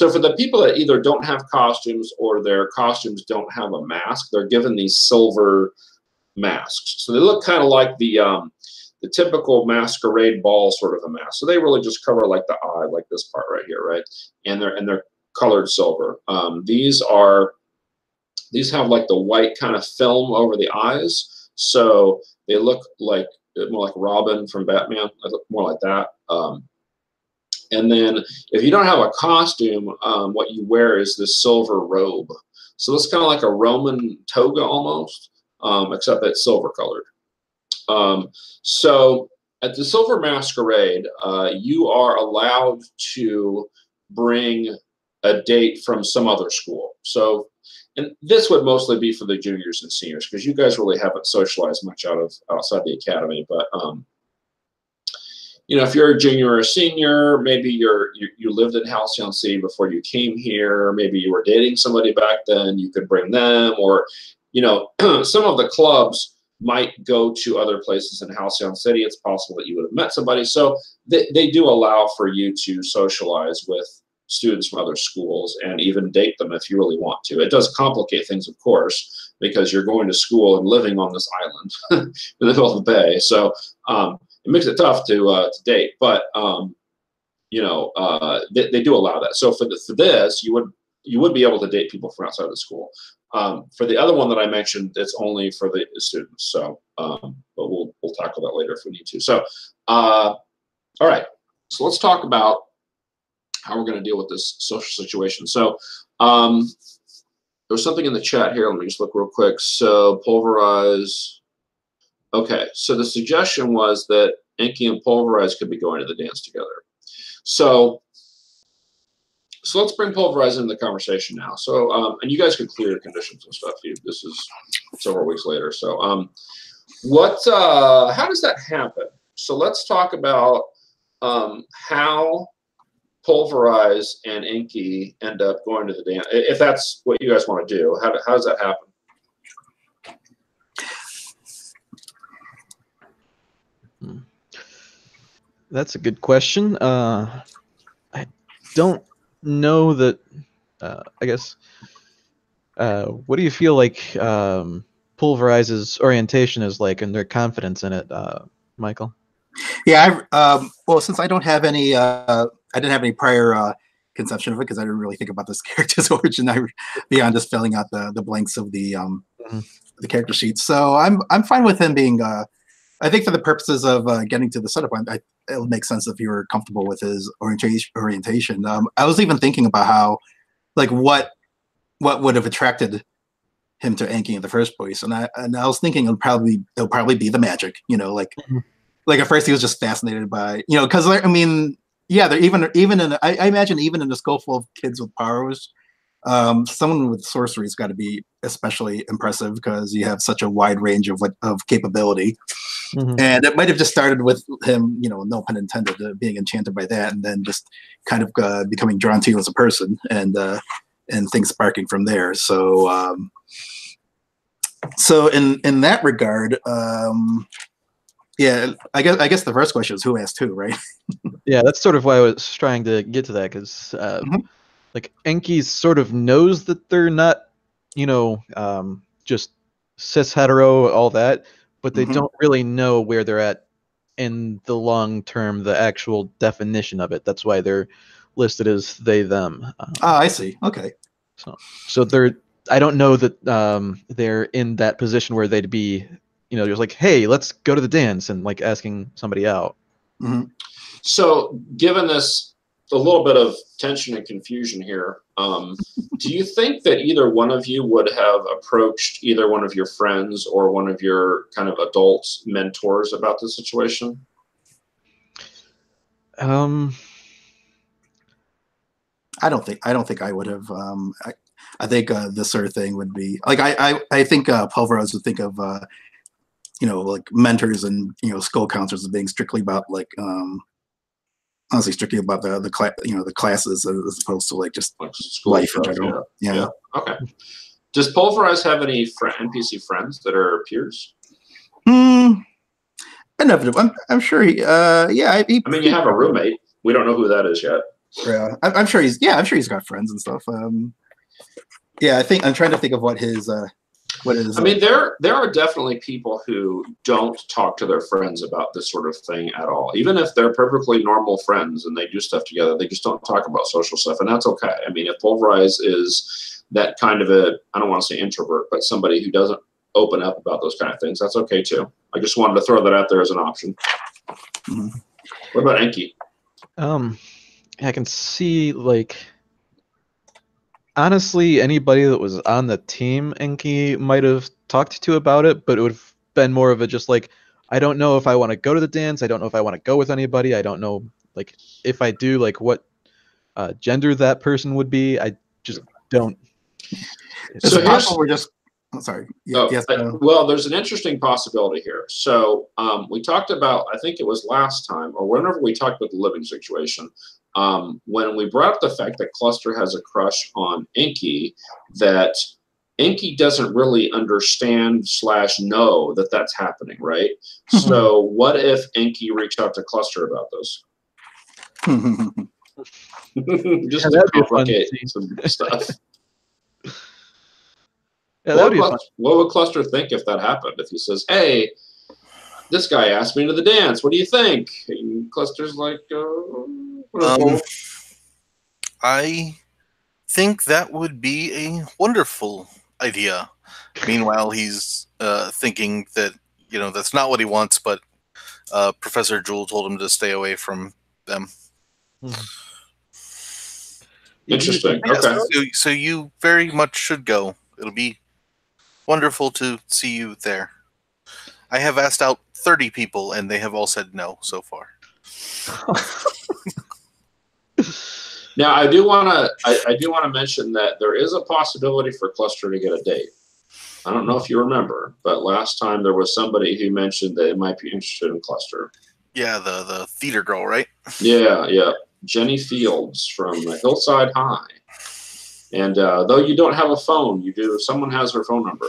S1: for the people that either don't have costumes or their costumes don't have a mask, they're given these silver masks. So they look kind of like the typical masquerade ball sort of a mask. So they really just cover like the eye, like this part right here, right? And they're colored silver. These have like the white kind of film over the eyes, so they look like more like Robin from Batman. They look more like that. And then if you don't have a costume, what you wear is this silver robe. So it's kind of like a Roman toga almost, except it's silver colored. So at the Silver Masquerade, you are allowed to bring a date from some other school. So, and this would mostly be for the juniors and seniors, because you guys really haven't socialized much outside the academy. But you know, if you're a junior or a senior, maybe you lived in Halcyon City before you came here. Maybe you were dating somebody back then. You could bring them, or you know, some of the clubs might go to other places in Halcyon City. It's possible that you would have met somebody. So they do allow for you to socialize with students from other schools and even date them if you really want to. It does complicate things, of course, because you're going to school and living on this island in the middle of the bay. So it makes it tough to date, but you know, they do allow that. So for this, you would be able to date people from outside of the school. For the other one that I mentioned, it's only for the students. So, but we'll tackle that later if we need to. So, all right. So let's talk about how we're going to deal with this social situation. So there's something in the chat here. Let me just look real quick. So pulverize. Okay, so the suggestion was that Enki and Pulverize could be going to the dance together. So let's bring Pulverize into the conversation now. So and you guys can clear the conditions and stuff. This is several weeks later. So how does that happen? So let's talk about how Pulverize and Enki end up going to the dance, if that's what you guys want to do. How does that happen?
S3: That's a good question. I don't know that. I guess. What do you feel like Pulverize's orientation is like, and their confidence in it, Michael?
S2: Yeah, well, since I don't have any, I didn't have any prior conception of it because I didn't really think about this character's origin beyond just filling out the blanks of the character sheet. So I'm fine with him being. I think for the purposes of getting to the setup, it would make sense if you were comfortable with his orientation. I was even thinking about how, like, what would have attracted him to Enki in the first place, and I was thinking it'll probably be the magic, you know, like. Like at first he was just fascinated by, you know, because I mean, yeah, they're even in I imagine even in a school full of kids with powers, someone with sorcery's got to be especially impressive because you have such a wide range of capability. And it might have just started with him, no pun intended, being enchanted by that, and then just kind of becoming drawn to you as a person, and things sparking from there. So, in that regard, yeah, I guess the first question is who asked who, right?
S3: Yeah, that's sort of why I was trying to get to that, because like Enki sort of knows that they're not, just cis hetero, all that, but they don't really know where they're at in the long term, the actual definition of it. That's why they're listed as they them.
S2: I see. Okay.
S3: So they're. I don't know that they're in that position where they'd be, just like, hey, let's go to the dance, and like asking somebody out.
S1: So, given this a little bit of tension and confusion here, do you think that either one of you would have approached either one of your friends or one of your kind of adult mentors about the situation?
S2: I don't think I would have. I think this sort of thing would be like I think Pulverized would think of like mentors and school counselors as being strictly about like honestly strictly about the classes as opposed to like just like life in general. Yeah.
S1: Okay. Does Pulverize have any NPC friends that are peers?
S2: Inevitable. I'm sure he. Yeah.
S1: I mean, you have a roommate. We don't know who that is yet.
S2: Yeah, I'm sure he's. Yeah, I'm sure he's got friends and stuff. Yeah, I think I'm trying to think of what his. What is?
S1: I mean, there are definitely people who don't talk to their friends about this sort of thing at all. Even if they're perfectly normal friends and they do stuff together, they just don't talk about social stuff, and that's okay. I mean, if Pulverize is that kind of I don't want to say introvert, but somebody who doesn't open up about those kind of things, that's okay too. I just wanted to throw that out there as an option. What about Enki?
S3: I can see, like, honestly, anybody that was on the team Enki might have talked to about it, but it would have been more of a just like, I don't know if I want to go to the dance. I don't know if I want to go with anybody. I don't know, like, if I do, like, what gender that person would be. I just don't.
S2: So we're just. I'm sorry. Yes.
S1: Well, there's an interesting possibility here. So we talked about, I think it was last time, or whenever we talked about the living situation, when we brought up the fact that Cluster has a crush on Enki, that Enki doesn't really understand / know that that's happening, right? So what if Enki reached out to Cluster about this? Just to complicate some stuff.
S3: Yeah,
S1: what would Cluster think if that happened? If he says, "Hey, this guy asked me to the dance. What do you think?" And Cluster's like,
S4: I think that would be a wonderful idea. Meanwhile, he's thinking that that's not what he wants, but Professor Jewel told him to stay away from them.
S1: Interesting. Okay.
S4: So you very much should go. It'll be wonderful to see you there. I have asked out 30 people, and they have all said no so far.
S1: Now, I do want to mention that there is a possibility for Cluster to get a date. I don't know if you remember, but last time there was somebody who mentioned that it might be interested in Cluster.
S4: Yeah, the theater girl, right?
S1: Yeah. Jenny Fields from Hillside High. And though you don't have a phone, you do. Someone has her phone number.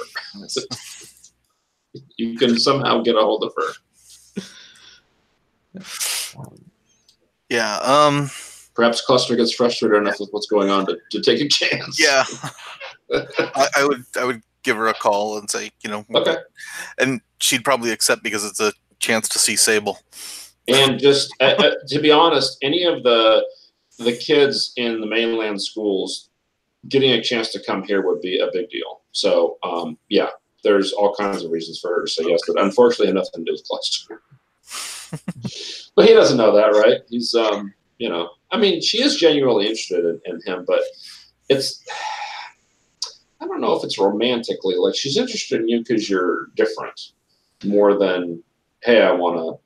S1: You can somehow get a hold of her.
S4: Yeah.
S1: Perhaps Cluster gets frustrated enough with what's going on to take a chance.
S4: Yeah. I would give her a call and say,
S1: okay.
S4: And she'd probably accept because it's a chance to see Sable.
S1: And just to be honest, any of the kids in the mainland schools getting a chance to come here would be a big deal. So, yeah, there's all kinds of reasons for her to say yes, but unfortunately, it has nothing to do with Cluster. But he doesn't know that, right? He's, I mean, she is genuinely interested in him, but I don't know if it's romantically. Like, she's interested in you because you're different more than, hey, I want to,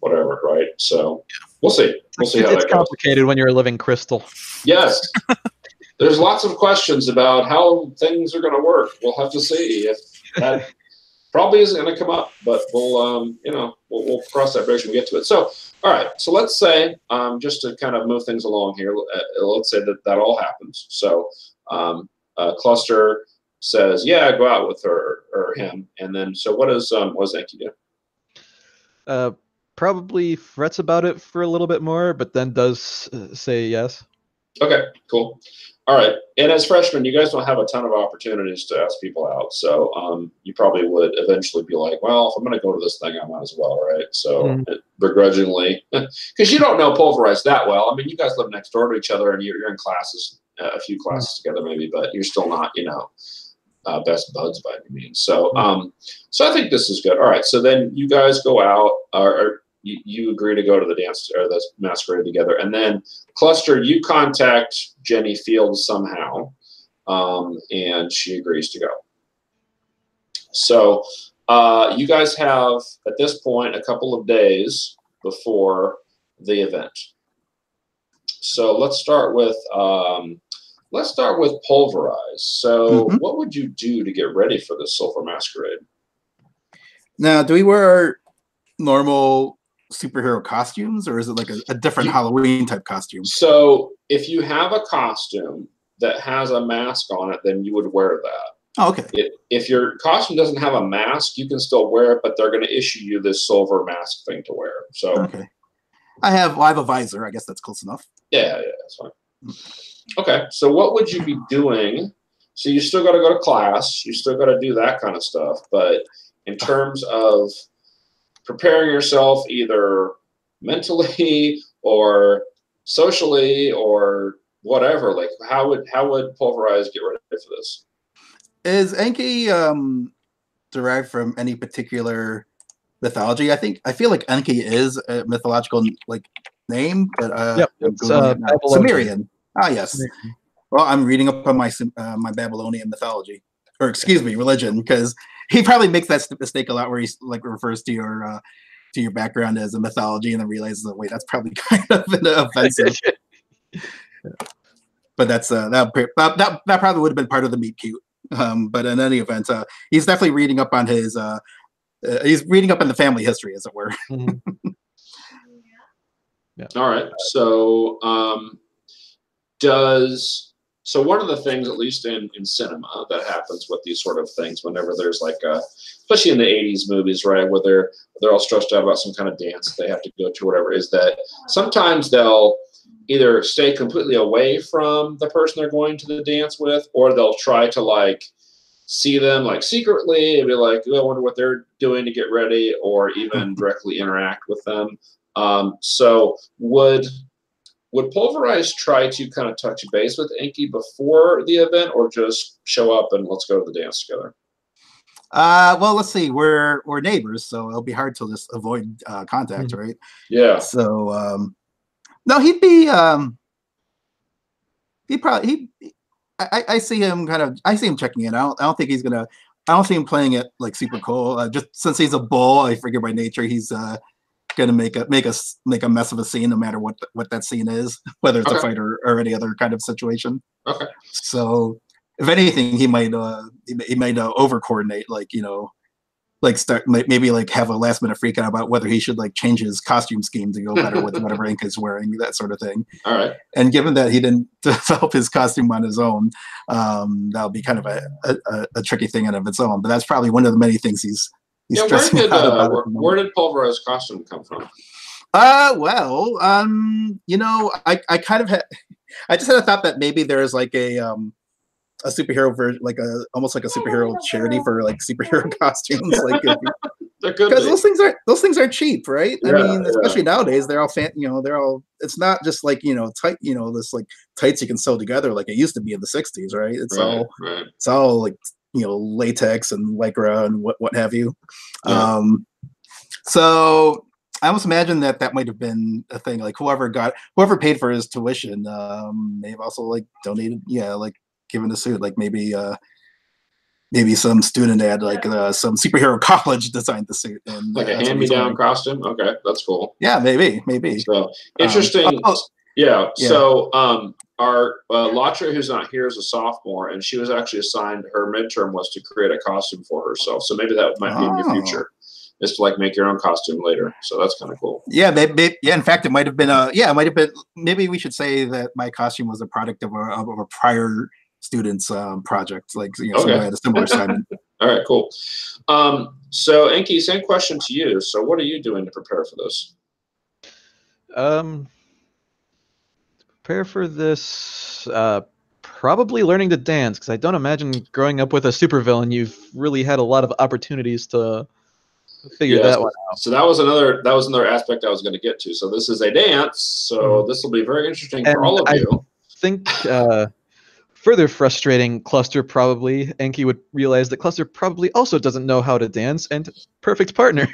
S1: whatever, right? So we'll see. We'll see how that goes.
S3: It's complicated when you're a living crystal.
S1: Yes. There's lots of questions about how things are going to work. We'll have to see if that probably isn't going to come up, but we'll we'll cross that bridge when we get to it. So, all right. So let's say just to kind of move things along here, let's say that all happens. So Cluster says, "Yeah, go out with her or him," and then so what does Enki do?
S3: Probably frets about it for a little bit more, but then does say yes.
S1: Okay, cool. All right. And as freshmen, you guys don't have a ton of opportunities to ask people out. So you probably would eventually be like, well, if I'm going to go to this thing, I might as well, right? So begrudgingly, because you don't know Pulverize that well. I mean, you guys live next door to each other and you're in classes, a few classes together maybe, but you're still not, best buds by any means. So so I think this is good. All right. So then you guys go out or you agree to go to the dance or the masquerade together. And then Cluster, you contact Jenny Fields somehow, and she agrees to go. So you guys have, at this point, a couple of days before the event. So let's start with Pulverize. So what would you do to get ready for the Silver Masquerade?
S2: Now, do we wear normal superhero costumes, or is it like a different Halloween type costume?
S1: So if you have a costume that has a mask on it, then you would wear that.
S2: Oh, okay.
S1: If your costume doesn't have a mask, you can still wear it, but they're going to issue you this silver mask thing to wear. So
S2: okay, I have a visor. I guess that's close enough.
S1: Yeah, that's fine. Okay, so what would you be doing? So you still got to go to class, you still got to do that kind of stuff, but in terms of preparing yourself either mentally or socially or whatever, like how would Pulverize get ready for this?
S2: Is Enki derived from any particular mythology? I feel like Enki is a mythological name, but
S3: yep, it's
S2: Sumerian. Ah, yes. Well, I'm reading up on my Babylonian mythology, or excuse me, religion, because he probably makes that mistake a lot, where he refers to your background as a mythology, and then realizes that wait, that's probably kind of offensive. But that's that probably would have been part of the meet cute. But in any event, he's definitely reading up on his he's reading up on the family history, as it were.
S1: Yeah. All right. So so one of the things, at least in cinema, that happens with these sort of things, whenever there's especially in the 80s movies, right, where they're all stressed out about some kind of dance that they have to go to, whatever, is that sometimes they'll either stay completely away from the person they're going to the dance with, or they'll try to see them secretly and be like, oh, I wonder what they're doing to get ready, or even directly interact with them. So would Pulverize try to kind of touch base with Enki before the event, or just show up and let's go to the dance together?
S2: Well, let's see. We're neighbors, so it'll be hard to just avoid contact, right?
S1: Yeah.
S2: So no, he'd be I see him checking it out. I don't think he's gonna. I don't see him playing it super cool. Just since he's a bull, I figure by nature he's gonna make a mess of a scene, no matter what that scene is, whether it's a fight or any other kind of situation.
S1: Okay.
S2: So if anything, he might over coordinate, start maybe have a last minute freak out about whether he should change his costume scheme to go better with whatever Enki's wearing, that sort of thing.
S1: All right.
S2: And given that he didn't develop his costume on his own, that'll be kind of a tricky thing in of its own. But that's probably one of the many things he's stressing out about.
S1: Where did Pulverize's costume come from?
S2: Well, I kind of I just had a thought that maybe there's a superhero version, almost like a superhero charity for superhero costumes, because those things are cheap, right?
S1: Yeah,
S2: I mean, especially nowadays, they're all they're all. It's not just tight, this tights you can sew together like it used to be in the '60s, right? It's all latex and lycra and what have you. Yeah. So I almost imagine that might have been a thing. Whoever paid for his tuition, may have also donated, given the suit, maybe some student had some superhero college designed the suit, and
S1: a hand-me-down costume. Okay, that's cool.
S2: Yeah, maybe.
S1: So interesting. Yeah. So Latra, who's not here, is a sophomore, and she was actually assigned, her midterm was to create a costume for herself. So maybe that might be in your future, is to like make your own costume later. So that's kind of cool.
S2: Yeah, yeah. In fact, it might have been maybe we should say that my costume was a product of a prior student's project. Like, somebody had a similar assignment.
S1: All right, cool. So Enki, same question to you. So what are you doing to prepare for this?
S3: Prepare for this, probably learning to dance, because I don't imagine growing up with a supervillain you've really had a lot of opportunities to figure that one out.
S1: So that was another aspect I was going to get to. So this is a dance, so this will be very interesting for all of you.
S3: I think further frustrating Cluster probably, Enki would realize that Cluster probably also doesn't know how to dance, and perfect partner.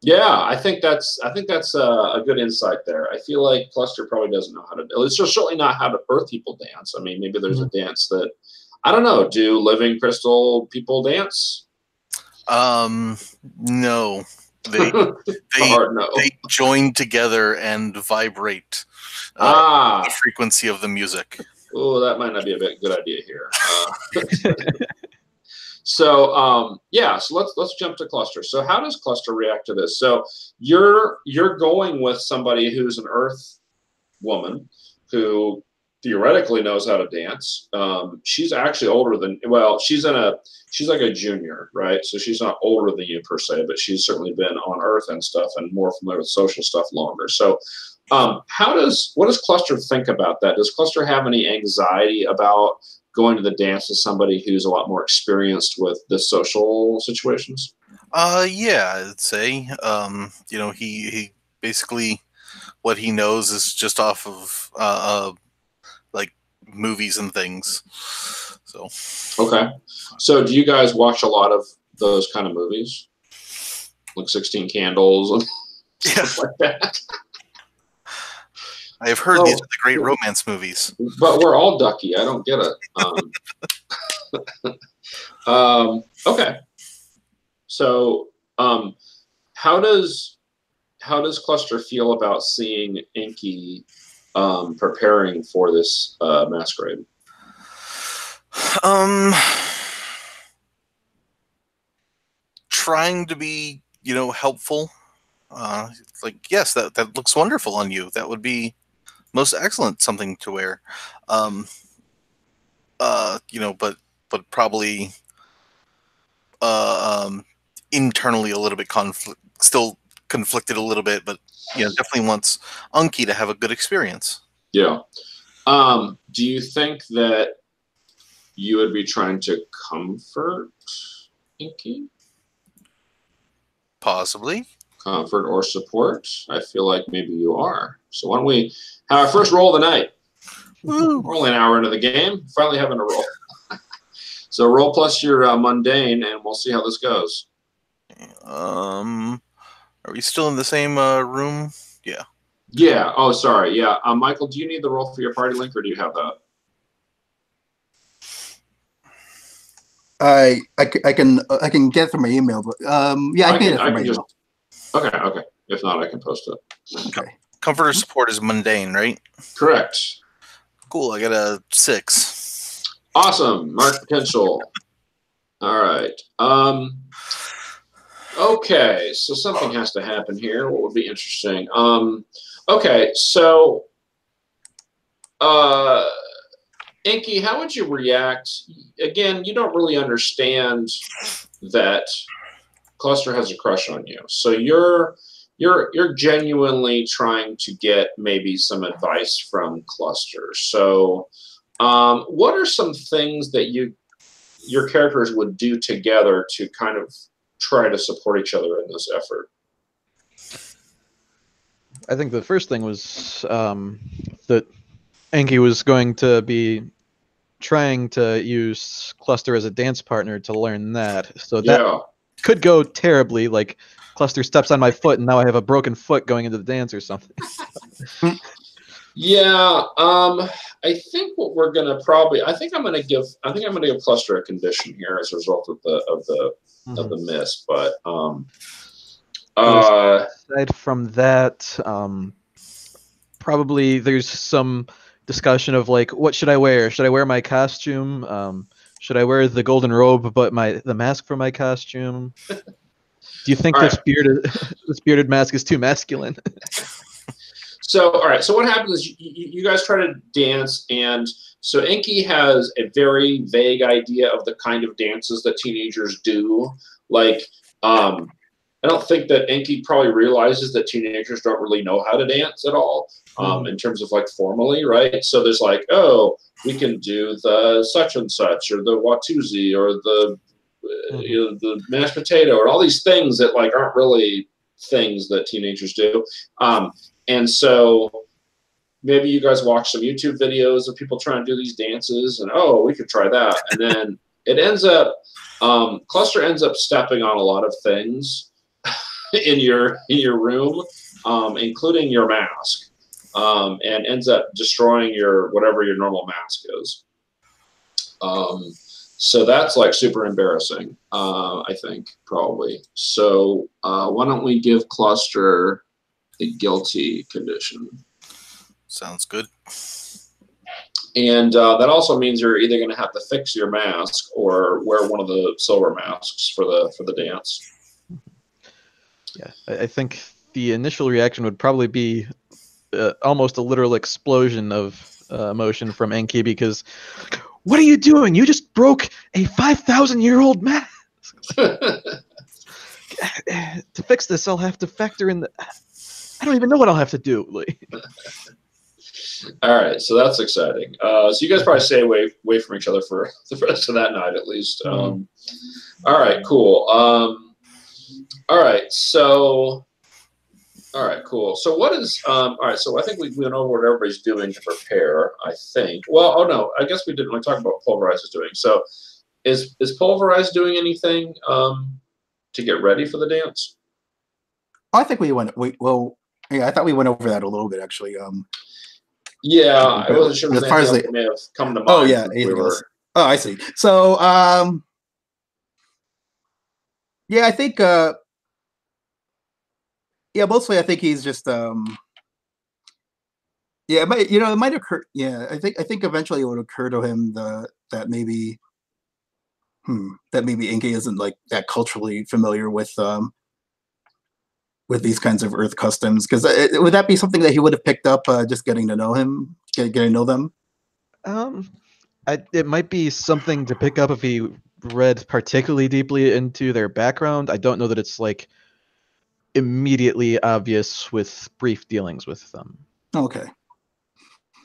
S1: Yeah, I think that's a good insight there. I feel like Cluster probably doesn't know how to. It's certainly not how to Earth people dance. I mean, maybe there's a dance that, I don't know. Do living crystal people dance?
S4: No. They join together and vibrate the frequency of the music.
S1: Oh, that might not be a good idea here. So let's jump to Cluster. So how does Cluster react to this? So you're going with somebody who's an Earth woman who theoretically knows how to dance. She's actually older than, well, she's like a junior, right? So she's not older than you per se, but she's certainly been on Earth and stuff and more familiar with social stuff longer. So what does Cluster think about that? Does Cluster have any anxiety about going to the dance with somebody who's a lot more experienced with the social situations?
S4: Yeah, I'd say. He basically, what he knows is just off of like movies and things. So. Okay.
S1: So do you guys watch a lot of those kind of movies? Like 16 Candles and stuff like that?
S4: I have heard these are the great romance movies.
S1: But we're all ducky. I don't get it. Okay. So how does Cluster feel about seeing Enki preparing for this masquerade?
S4: Trying to be, helpful. Like, yes, that looks wonderful on you. That would be most excellent something to wear. But probably internally a little bit still conflicted a little bit, but definitely wants Unki to have a good experience.
S1: Yeah. Do you think that you would be trying to comfort Enki?
S4: Possibly.
S1: Comfort or support? I feel like maybe you are. So why don't we have our first roll of the night? Woo. We're only an hour into the game. Finally having a roll. So roll plus your mundane, and we'll see how this goes.
S4: Are we still in the same room? Yeah.
S1: Yeah. Oh, sorry. Yeah. Michael, do you need the roll for your party link, or do you have that?
S2: I can get it from my email, but yeah, I can get it from my email.
S1: Okay. If not, I can post it.
S2: Okay.
S4: Comfort or support is mundane, right?
S1: Correct.
S4: Cool. I got a 6.
S1: Awesome. Mark potential. All right. Okay. So something has to happen here. What would be interesting? Okay. So, Enki, how would you react? Again, you don't really understand that Cluster has a crush on you, so you're genuinely trying to get maybe some advice from Cluster. So, what are some things that your characters would do together to kind of try to support each other in this effort?
S3: I think the first thing was that Enki was going to be trying to use Cluster as a dance partner to learn that. So that could go terribly, like Cluster steps on my foot and now I have a broken foot going into the dance or something.
S1: Yeah, I think what we're gonna I think I'm gonna give Cluster a condition here as a result of the miss. But
S3: aside from that, probably there's some discussion of like, what should I wear? Should I wear my costume? Should I wear the golden robe, but the mask for my costume? Do you think this bearded mask is too masculine?
S1: So, all right. So what happens is you guys try to dance, and so Enki has a very vague idea of the kind of dances that teenagers do. Like, I don't think that Enki probably realizes that teenagers don't really know how to dance at all, in terms of like formally, right? So there's like, oh, we can do the such and such, or the Watusi, or the the mashed potato, or all these things that like aren't really things that teenagers do. And so maybe you guys watch some YouTube videos of people trying to do these dances, and oh, we could try that. And then it ends up, Cluster ends up stepping on a lot of things in your room, including your mask, and ends up destroying whatever your normal mask is. So that's like super embarrassing, I think, probably. So why don't we give Cluster the guilty condition?
S4: Sounds good.
S1: And that also means you're either going to have to fix your mask or wear one of the silver masks for the dance.
S3: Yeah, I think the initial reaction would probably be almost a literal explosion of emotion from Enki, because what are you doing? You just broke a 5,000-year-old mask. To fix this, I'll have to factor in I don't even know what I'll have to do.
S1: All right, so that's exciting. So you guys probably stay away from each other for the rest of that night, at least. All right, cool. All right, cool. So what is all right? So I think we went over what everybody's doing to prepare. I think. Well, oh no, I guess we didn't. We talked about what Pulverize is doing. So is Pulverize doing anything to get ready for the dance?
S2: I think yeah, I thought we went over that a little bit actually.
S1: Yeah, I wasn't sure
S2: as far as they
S1: may have come to mind.
S2: Oh yeah, oh I see. So yeah, I think yeah, mostly I think he's just yeah, it might occur. Yeah, I think eventually it would occur to him that maybe Enki isn't like that culturally familiar with these kinds of Earth customs, because would that be something that he would have picked up just getting to know him, getting to know them?
S3: It might be something to pick up if he read particularly deeply into their background. I don't know that it's like immediately obvious with brief dealings with them.
S2: Okay.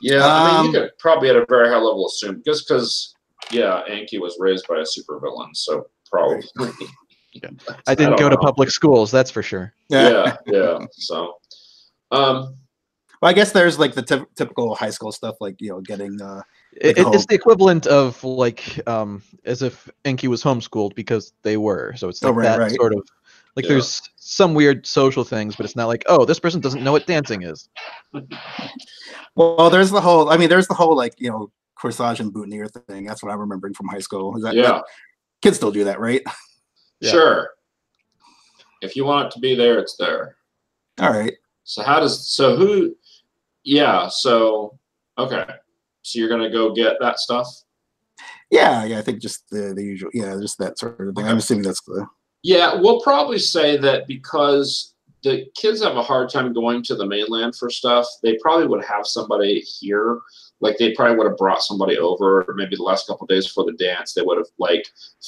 S1: Yeah, I mean, you could probably at a very high level assume, just because, yeah, Enki was raised by a supervillain, so probably.
S3: Yeah. I didn't go to public schools, that's for sure.
S1: Yeah. So,
S2: well, I guess there's like the typical high school stuff, like getting.
S3: It's the equivalent of like as if Enki was homeschooled, because they were. So it's like that sort of like there's some weird social things, but it's not like, oh, this person doesn't know what dancing is.
S2: Well, there's the whole like corsage and boutonniere thing. That's what I'm remembering from high school. Is that kids still do that, right?
S1: Yeah. Sure. If you want it to be there, it's there.
S2: All right.
S1: So okay. So you're gonna go get that stuff?
S2: Yeah. I think just the usual. Yeah, just that sort of thing. Okay. I'm assuming that's the.
S1: Yeah, we'll probably say that because the kids have a hard time going to the mainland for stuff, they probably would have somebody here. Like they probably would have brought somebody over, maybe the last couple of days before the dance. They would have like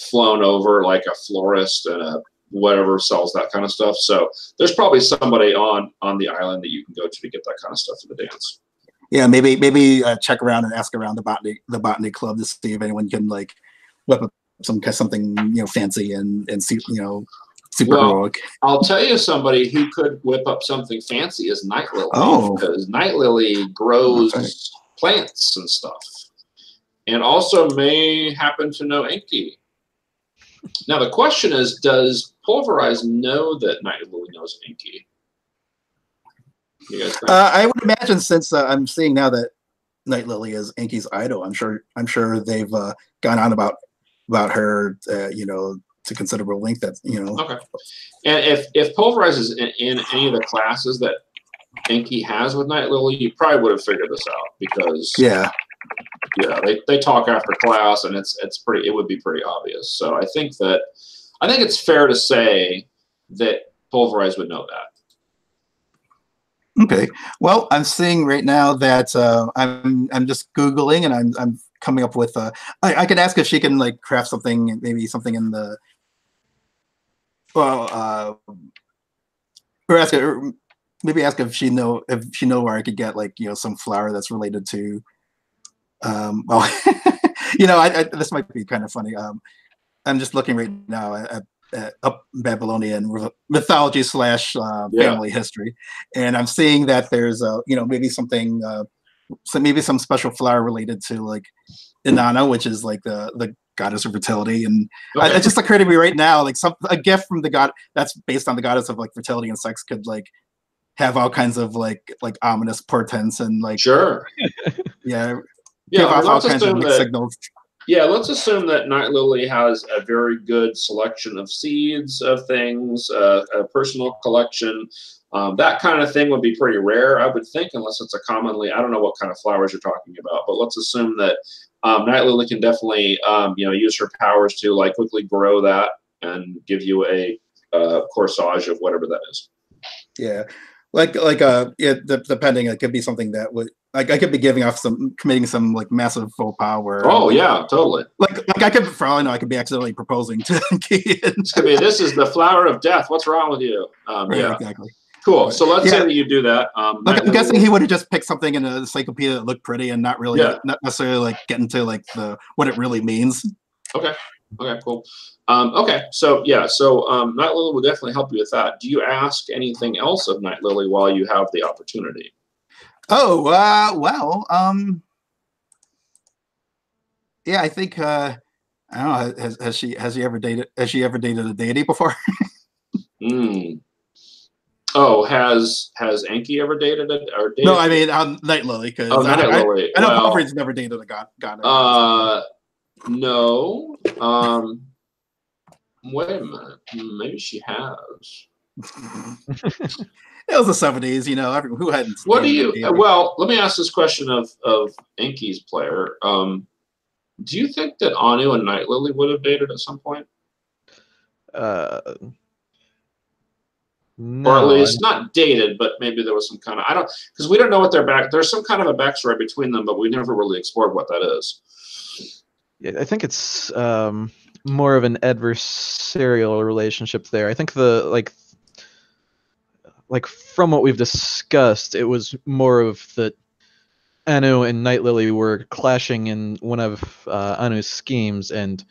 S1: flown over like a florist and a whatever sells that kind of stuff. So there's probably somebody on the island that you can go to get that kind of stuff for the dance.
S2: Yeah, maybe check around and ask around the botany club to see if anyone can like whip up something fancy and see super heroic.
S1: I'll tell you somebody who could whip up something fancy is Night Lily.
S2: Oh,
S1: because Night Lily grows plants and stuff, and also may happen to know Enki. Now the question is, does Pulverize know that Night Lily knows Enki? You guys think?
S2: I would imagine, since I'm seeing now that Night Lily is Enki's idol, I'm sure they've gone on about her to considerable length. That
S1: Okay. And if Pulverize is in any of the classes that Enki has with Night Lily, you probably would have figured this out because
S2: yeah,
S1: they talk after class, and it would be pretty obvious. So I think it's fair to say that Pulverize would know that.
S2: Okay. Well, I'm seeing right now that I'm just Googling, and I'm coming up with I could ask if she can like craft something, maybe something in the or ask her, or maybe ask if she know where I could get like some flour that's related to well this might be kind of funny. I'm just looking right now at up Babylonian mythology / family history, and I'm seeing that there's maybe something maybe some special flower related to like Inanna, which is like the goddess of fertility, and it just occurred to me right now like a gift from the god that's based on the goddess of like fertility and sex could like have all kinds of like ominous portents and like
S1: sure
S2: give off all kinds of like signals.
S1: Yeah, let's assume that Night Lily has a very good selection of seeds of things, a personal collection. That kind of thing would be pretty rare, I would think, unless it's a commonly, I don't know what kind of flowers you're talking about, but let's assume that Night Lily can definitely, use her powers to like quickly grow that and give you a corsage of whatever that is.
S2: Yeah. Depending, it could be something that would I could be committing some like massive faux power.
S1: Oh yeah, totally.
S2: Like I could, for all I know, I could be accidentally proposing to Kean.
S1: This is the flower of death. What's wrong with you?
S2: Right, exactly.
S1: Cool. So let's say that you do that.
S2: I'm guessing he would have just picked something in a encyclopedia that looked pretty and not really, not necessarily like get into like what it really means.
S1: Okay. Okay. Cool. Okay. So Night Lily will definitely help you with that. Do you ask anything else of Night Lily while you have the opportunity?
S2: Oh yeah, I think I don't know. Has she ever dated a deity before?
S1: Oh, has Enki ever dated it? Or dated?
S2: No, I mean Night Lily. Because
S1: Night Lily.
S2: I know Alfred's never dated a god.
S1: No. Wait a minute. Maybe she has.
S2: It was the 70s, who hadn't.
S1: What do you? Well, let me ask this question of Enki's player. Do you think that Anu and Night Lily would have dated at some point?
S3: No,
S1: or at least not dated, but maybe there was some kind of because we don't know what there's some kind of a backstory between them, but we never really explored what that is.
S3: Yeah, I think it's more of an adversarial relationship there. I think like from what we've discussed, it was more of that Anu and Night Lily were clashing in one of Anu's schemes, and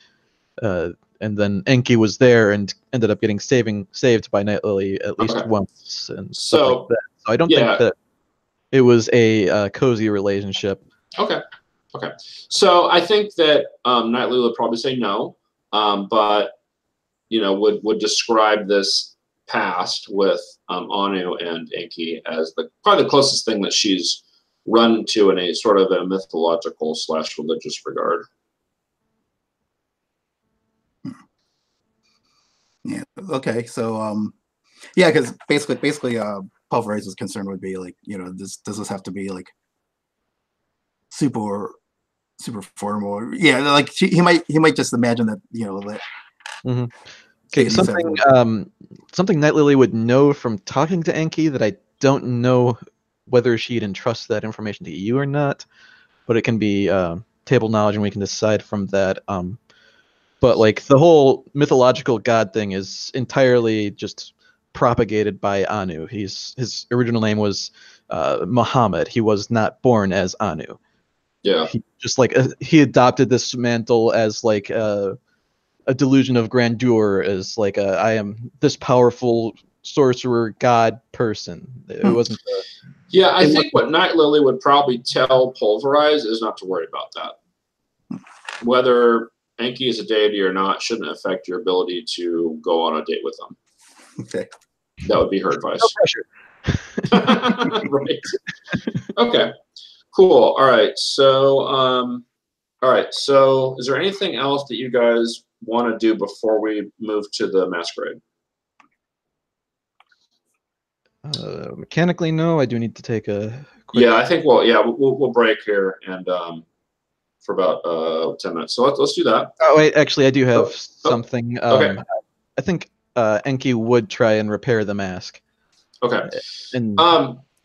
S3: then Enki was there and ended up getting saved by Night Lily at least once, and stuff like that. So I don't think that it was a cozy relationship.
S1: Okay. So I think that Night Lily would probably say no, but would describe this past with Anu and Enki as probably the closest thing that she's run to in a sort of a mythological / religious regard.
S2: Yeah. Okay. So because basically Pulverize's concern would be like, does this have to be like super formal? Yeah, like he might just imagine that, that.
S3: Mm-hmm. Okay, something Night Lily would know from talking to Enki that I don't know whether she'd entrust that information to you or not, but it can be table knowledge, and we can decide from that. But like the whole mythological god thing is entirely just propagated by Anu. His original name was Muhammad. He was not born as Anu.
S1: Yeah.
S3: He adopted this mantle as like a delusion of grandeur, as like I am this powerful sorcerer god person. It wasn't.
S1: I think what Night Lily would probably tell Pulverize is not to worry about that. Whether Enki is a deity or not shouldn't affect your ability to go on a date with them.
S2: Okay.
S1: That would be her advice.
S3: No pressure.
S1: Right. Okay. Cool. All right. So, is there anything else that you guys want to do before we move to the masquerade?
S3: Mechanically, no. I do need to take a quick...
S1: Yeah, I think we'll break here and for about 10 minutes. So let's do that.
S3: Oh wait, actually, I do have something.
S1: Okay.
S3: I think Enki would try and repair the mask.
S1: Okay.
S3: And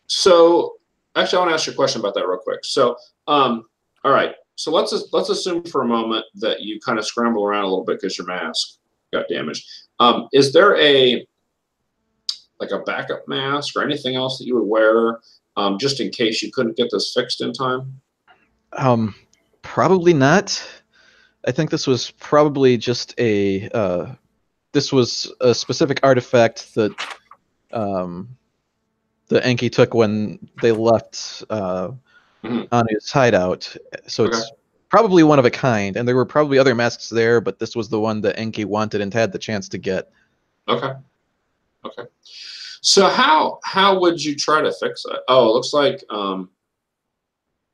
S1: so actually, I want to ask you a question about that real quick. So all right. So let's assume for a moment that you kind of scramble around a little bit because your mask got damaged. Is there a backup mask or anything else that you would wear just in case you couldn't get this fixed in time?
S3: Probably not. I think this was probably just a this was a specific artifact that the Enki took when they left Anu's hideout. So it's probably one of a kind, and there were probably other masks there, but this was the one that Enki wanted and had the chance to get.
S1: Okay. So how would you try to fix it? Oh, it looks like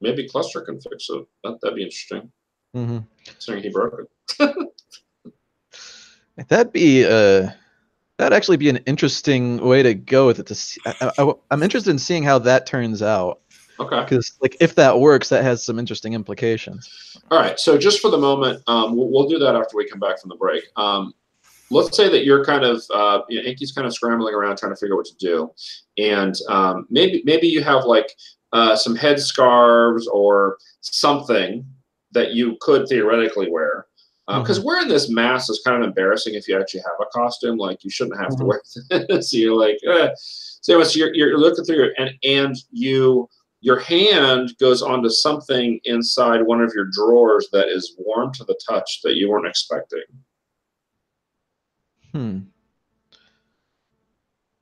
S1: maybe Cluster can fix it. That'd be interesting. Considering he broke it.
S3: That'd actually be an interesting way to go with it. I'm interested in seeing how that turns out.
S1: Okay.
S3: Because if that works, that has some interesting implications.
S1: All right. So just for the moment, we'll do that after we come back from the break. Let's say that you're kind of Enki's kind of scrambling around trying to figure out what to do, and maybe you have some headscarves or something that you could theoretically wear. Because wearing this mask is kind of embarrassing if you actually have a costume. Like, you shouldn't have to wear this. So you're like, So you're looking through it, and your hand goes onto something inside one of your drawers that is warm to the touch that you weren't expecting.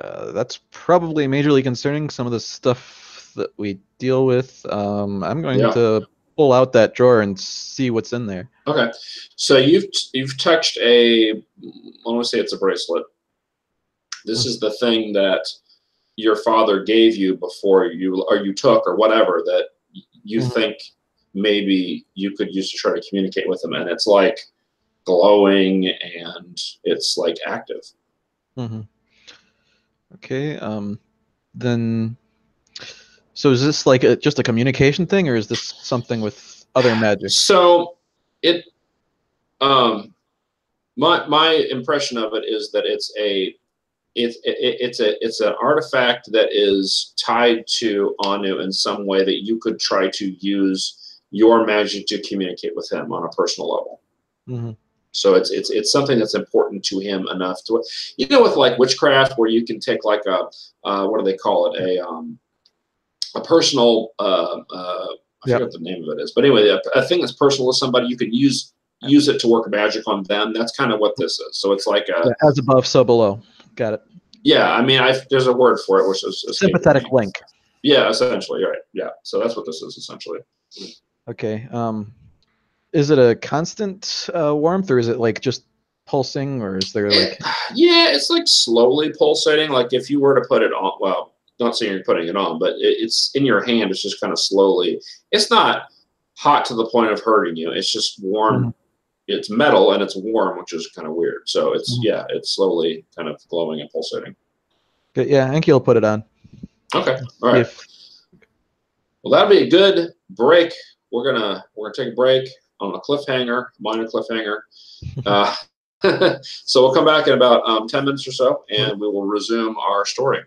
S3: That's probably majorly concerning some of the stuff that we deal with. I'm going to pull out that drawer and see what's in there.
S1: Okay, so you've touched I want to say it's a bracelet. This is the thing that your father gave you before you took or whatever that you think maybe you could use to try to communicate with him, and it's like glowing and it's like active.
S3: Okay, then, so is this like just a communication thing, or is this something with other magic?
S1: So my impression of it is that it's an artifact that is tied to Anu in some way that you could try to use your magic to communicate with him on a personal level. So it's something that's important to him enough to, with like witchcraft, where you can take like a what do they call it, a personal I forget what the name of it is, but anyway, a thing that's personal to somebody, you can use it to work magic on them. That's kind of what this is. So it's like
S3: as above, so below. Got it.
S1: Yeah, I mean, there's a word for it, which is
S3: sympathetic link.
S1: Yeah, essentially, right. Yeah, so that's what this is essentially.
S3: Okay. Is it a constant warmth, or is it like just pulsing, or is there like?
S1: Yeah, it's like slowly pulsating. Like if you were to put it on, well, not saying you're putting it on, but it's in your hand. It's just kind of slowly. It's not hot to the point of hurting you. It's just warm. It's metal and it's warm, which is kind of weird. So it's it's slowly kind of glowing and pulsating.
S3: Good. Yeah, Enki will put it on.
S1: Okay. All right. Well, that'll be a good break. We're gonna take a break on a cliffhanger, minor cliffhanger. So we'll come back in about 10 minutes or so, and we will resume our story.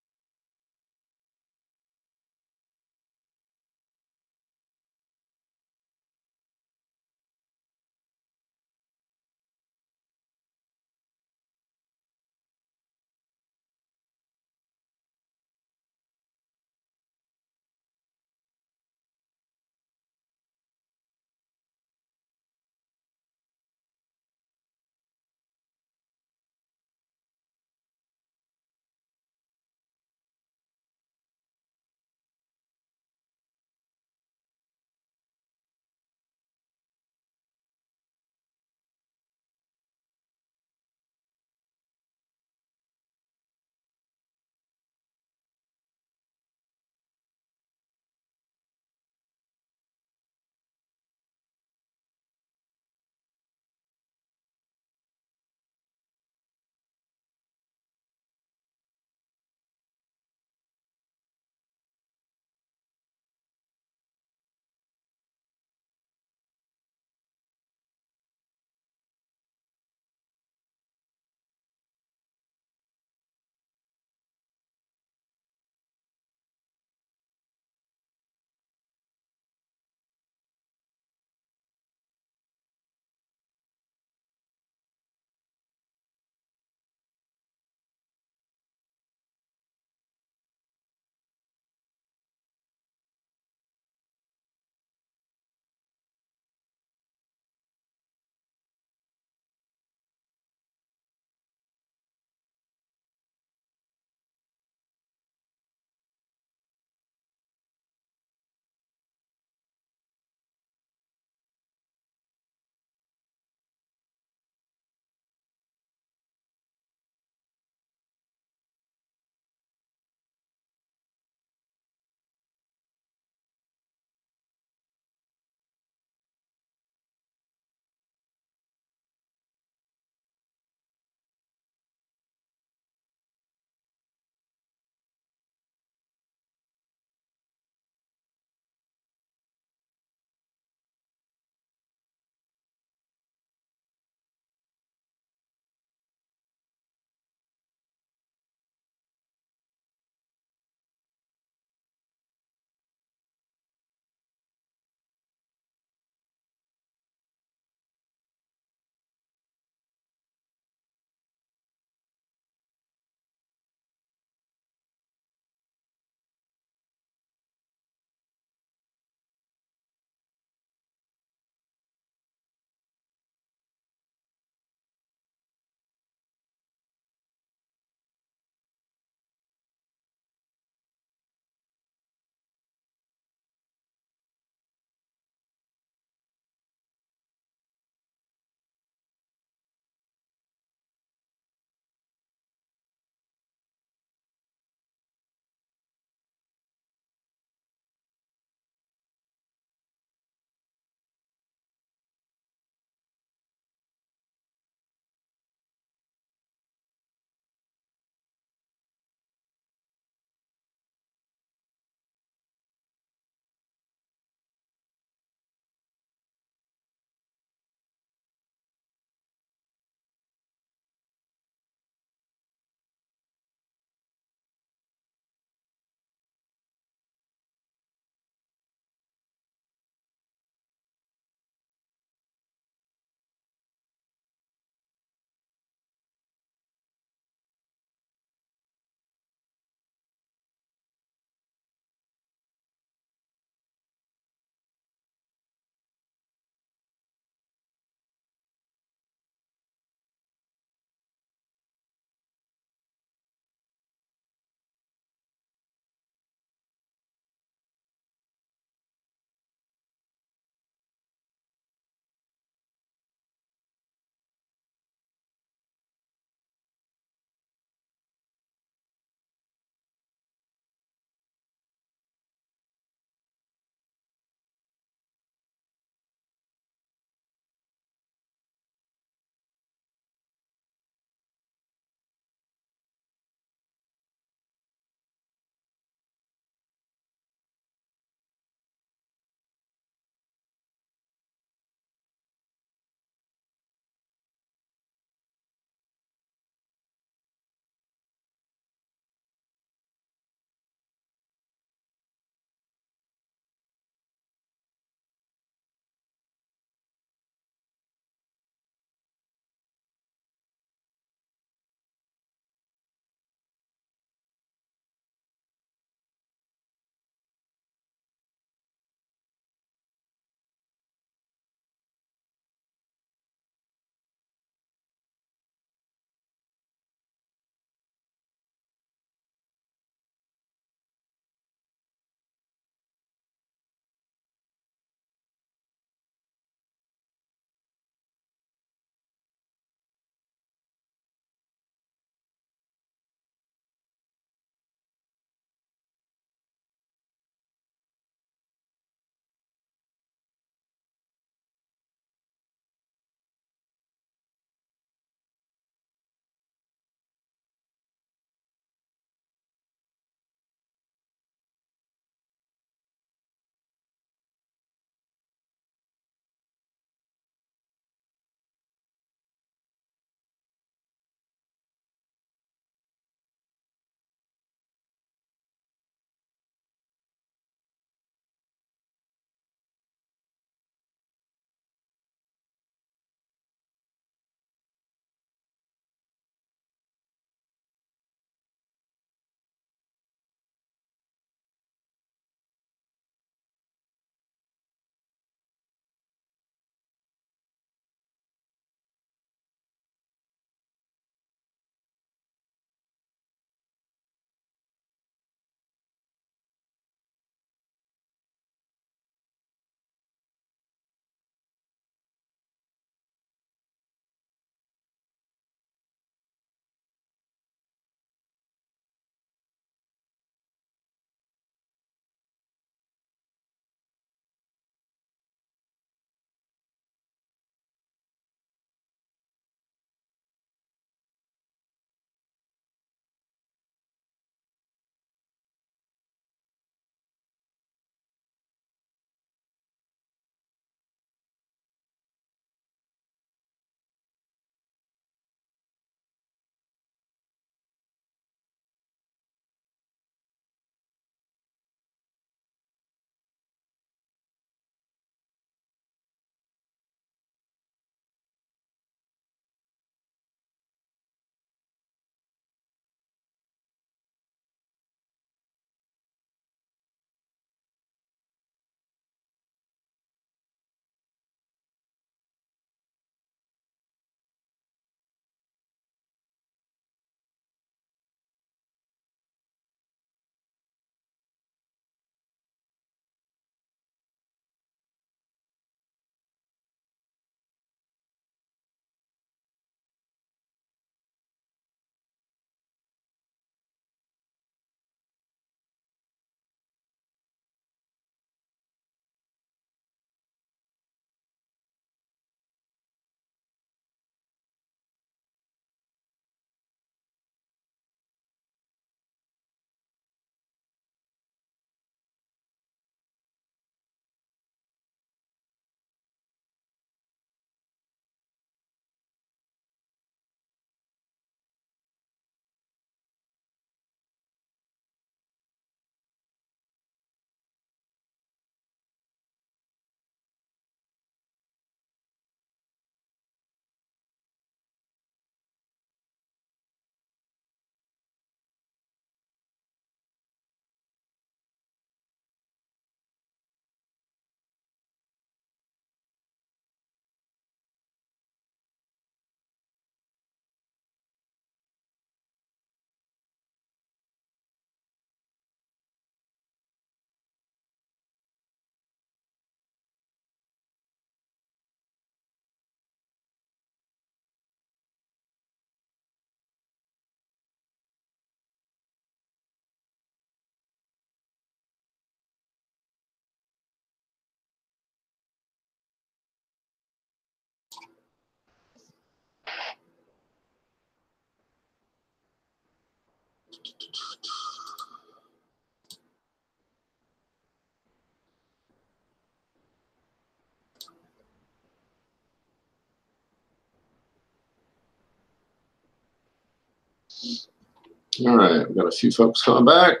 S1: All right, we've got a few folks coming back.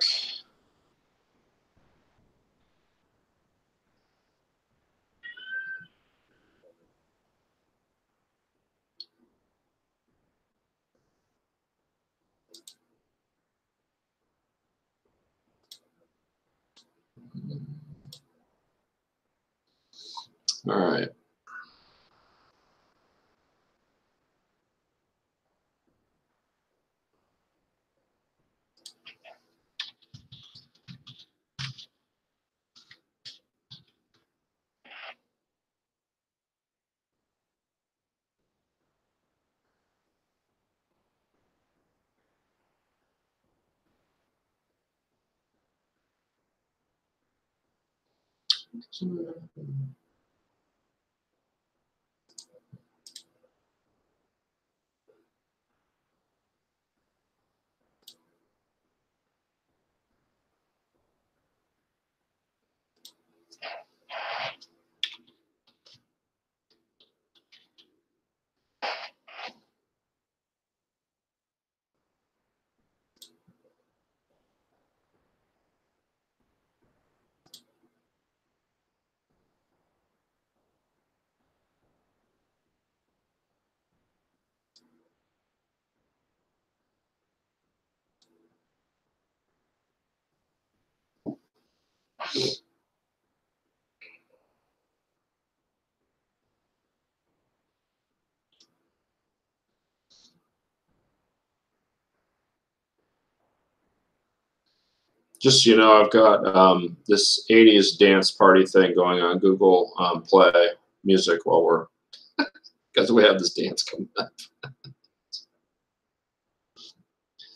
S1: All right. Just so you know, I've got this 80s dance party thing going on Google Play Music while we're, because we have this dance coming up.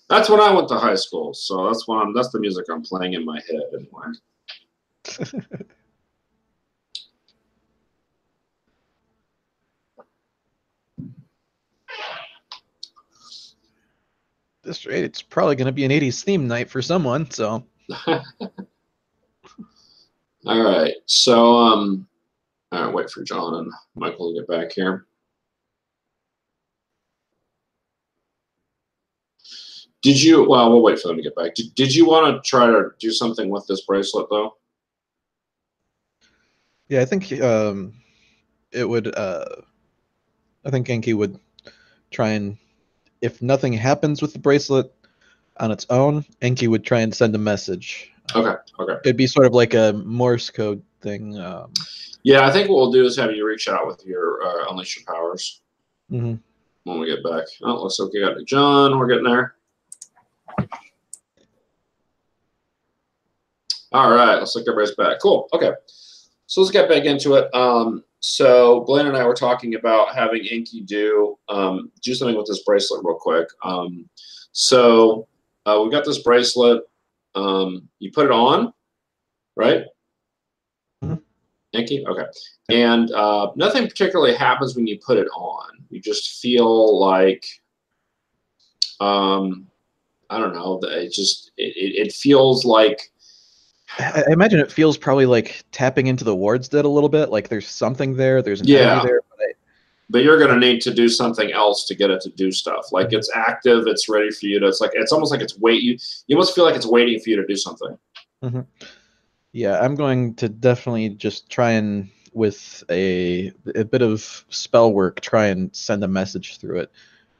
S1: That's when I went to high school, so that's the music I'm playing in my head anyway.
S3: This rate, it's probably going to be an 80s theme night for someone, so.
S1: All right, so all right, wait for John and Michael to get back here. Did you? Well, we'll wait for them to get back. Did you want to try to do something with this bracelet though?
S3: Yeah, I think it would. I think Genki would try and, if nothing happens with the bracelet on its own, Enki would try and send a message.
S1: Okay, okay.
S3: It'd be sort of like a Morse code thing.
S1: Yeah, I think what we'll do is have you reach out with your Unleash Your Powers when we get back. Oh, looks like we got John. We're getting there. All right, looks like everybody's back. Cool. Okay, so let's get back into it. So Blaine and I were talking about having Enki do something with this bracelet real quick. So we've got this bracelet. You put it on, right? Enki? Okay. And nothing particularly happens when you put it on. You just feel like, I don't know, it feels like,
S3: I imagine it feels probably like tapping into the wards did a little bit. Like there's something there. There's an energy there.
S1: But you're going to need to do something else to get it to do stuff. Like it's active. It's ready for you to. It's almost like it's wait. You almost feel like it's waiting for you to do something.
S3: Yeah, I'm going to definitely just try and, with a bit of spell work, try and send a message through it.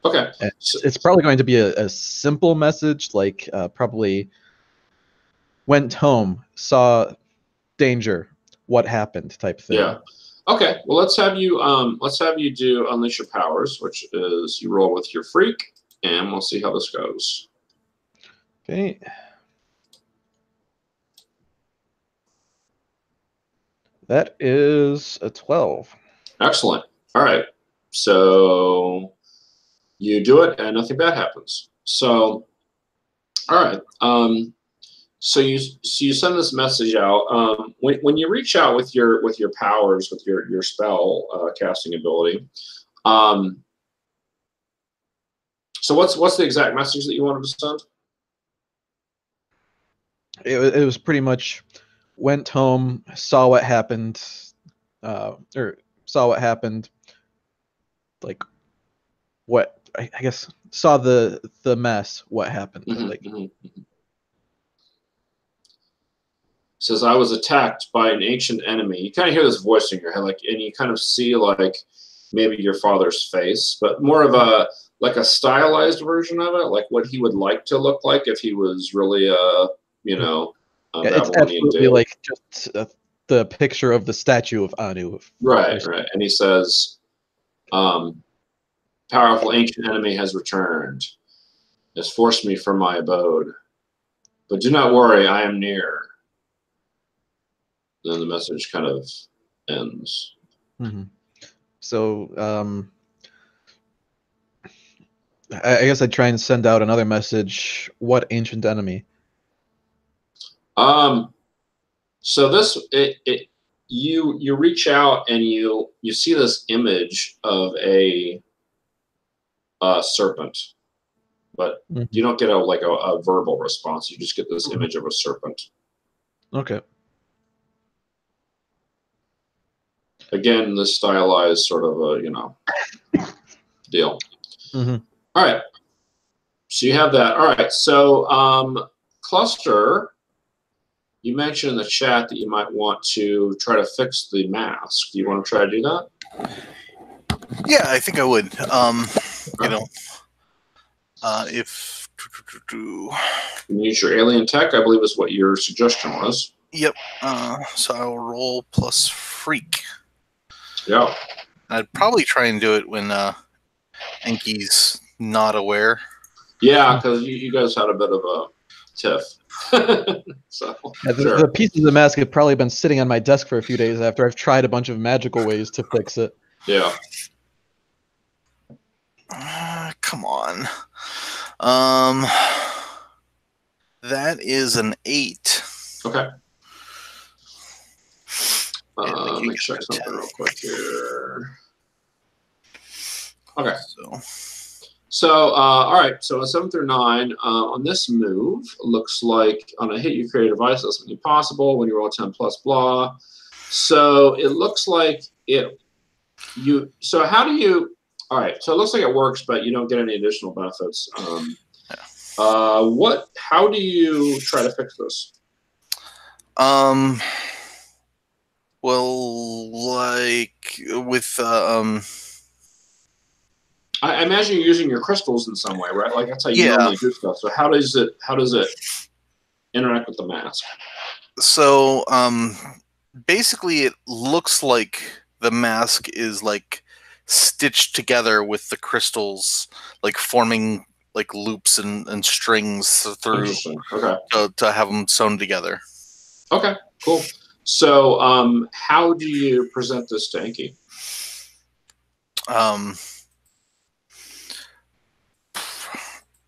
S1: Okay.
S3: It's probably going to be a simple message, like probably went home, saw danger, what happened type thing.
S1: Yeah. Okay. Well, let's have you do Unleash Your Powers, which is you roll with your freak, and we'll see how this goes.
S3: Okay. That is a 12.
S1: Excellent. All right. So you do it, and nothing bad happens. So, all right. So you send this message out. When you reach out with your powers, with your spell casting ability. So what's the exact message that you wanted to send?
S3: It was pretty much went home, saw what happened, like what I guess saw the mess, what happened? Like,
S1: says, I was attacked by an ancient enemy. You kind of hear this voice in your head, like, and you kind of see like maybe your father's face, but more of a like a stylized version of it, like what he would like to look like if he was really a
S3: it's absolutely
S1: dude.
S3: like just the picture of the statue of Anu.
S1: Right. And he says, powerful ancient enemy has returned, has forced me from my abode, but do not worry, I am near. Then the message kind of ends.
S3: So I guess I'd try and send out another message. What ancient enemy?
S1: So this you reach out and you see this image of a serpent, but you don't get a verbal response. You just get this image of a serpent.
S3: Okay.
S1: Again, this stylized sort of a deal. All right. So you have that. All right. So Cluster, you mentioned in the chat that you might want to try to fix the mask. Do you want to try to do that?
S4: Yeah, I think I would. If
S1: you use your alien tech, I believe is what your suggestion was.
S4: Yep. So I'll roll plus freak.
S1: Yeah.
S4: I'd probably try and do it when Enki's not aware.
S1: Yeah, because you guys had a bit of a tiff. So
S3: the pieces of the mask have probably been sitting on my desk for a few days after I've tried a bunch of magical ways to fix it.
S1: Yeah.
S4: Come on. That is an 8.
S1: Okay. Let me check something real quick here. Okay. So all right. So a 7 through 9 on this move looks like on a hit you create a device that's impossible when you roll 10 plus blah. So it looks like So how do you? All right. So it looks like it works, but you don't get any additional benefits. How do you try to fix this?
S4: Well, like with
S1: I imagine you're using your crystals in some way, right? Like that's how you normally do stuff. So how does it interact with the mask?
S4: So basically it looks like the mask is like stitched together with the crystals, like forming like loops and strings through to have them sewn together.
S1: Okay, cool. So how do you present this to Enki?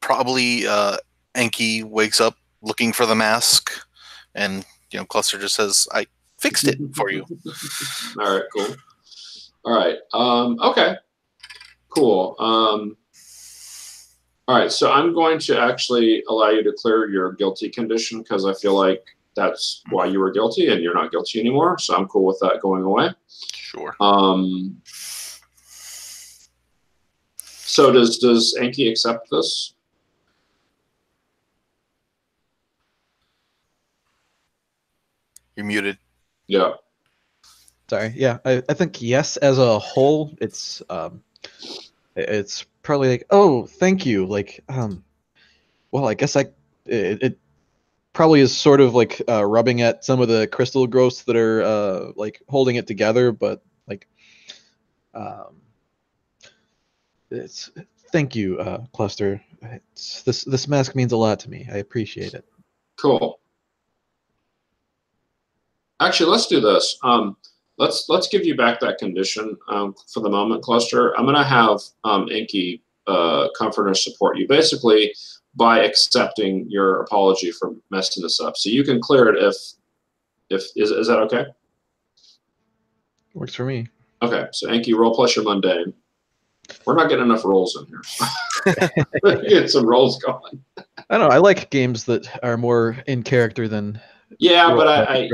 S4: Probably Enki wakes up looking for the mask, and Cluster just says, "I fixed it for you."
S1: All right, cool. All right, okay, cool. All right, so I'm going to actually allow you to clear your guilty condition because I feel like that's why you were guilty, and you're not guilty anymore. So I'm cool with that going away.
S4: Sure.
S1: So does Enki accept this?
S4: You're muted.
S1: Yeah.
S3: Sorry. Yeah, I think yes. As a whole, it's probably like, oh, thank you. Like, well, I guess it probably is sort of like rubbing at some of the crystal growths that are like holding it together, but like, it's thank you, Cluster. This mask means a lot to me. I appreciate it.
S1: Cool. Actually, let's do this. Let's give you back that condition for the moment, Cluster. I'm going to have Enki comfort or support you basically by accepting your apology for messing this up. So you can clear it if is that okay?
S3: Works for me.
S1: Okay, so Enki, roll plus your mundane. We're not getting enough rolls in here. Get some rolls going.
S3: I don't know. I like games that are more in character than.
S1: Yeah, but I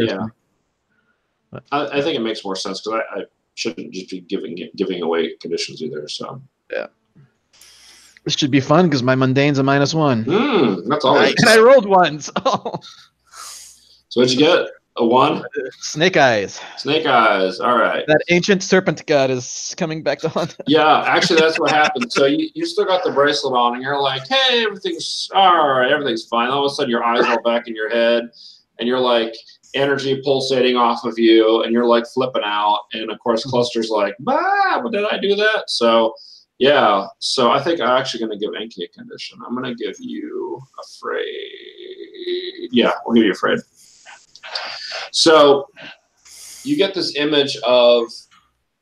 S1: think it makes more sense because I shouldn't just be giving away conditions either. So
S3: yeah. This should be fun because my mundane's a -1.
S1: That's all.
S3: And I rolled ones. Oh.
S1: So what'd you get? A 1?
S3: Snake eyes.
S1: Snake eyes. All right.
S3: That ancient serpent god is coming back to haunt.
S1: Yeah, actually, that's what happened. So you still got the bracelet on, and you're like, hey, everything's all right, everything's fine. All of a sudden, your eyes roll back in your head, and you're like, energy pulsating off of you, and you're like flipping out. And of course, Cluster's like, bah, but did I do that? So, yeah. So I think I'm actually going to give Enki a condition. I'm going to give you afraid. Yeah, we'll give you afraid. So you get this image of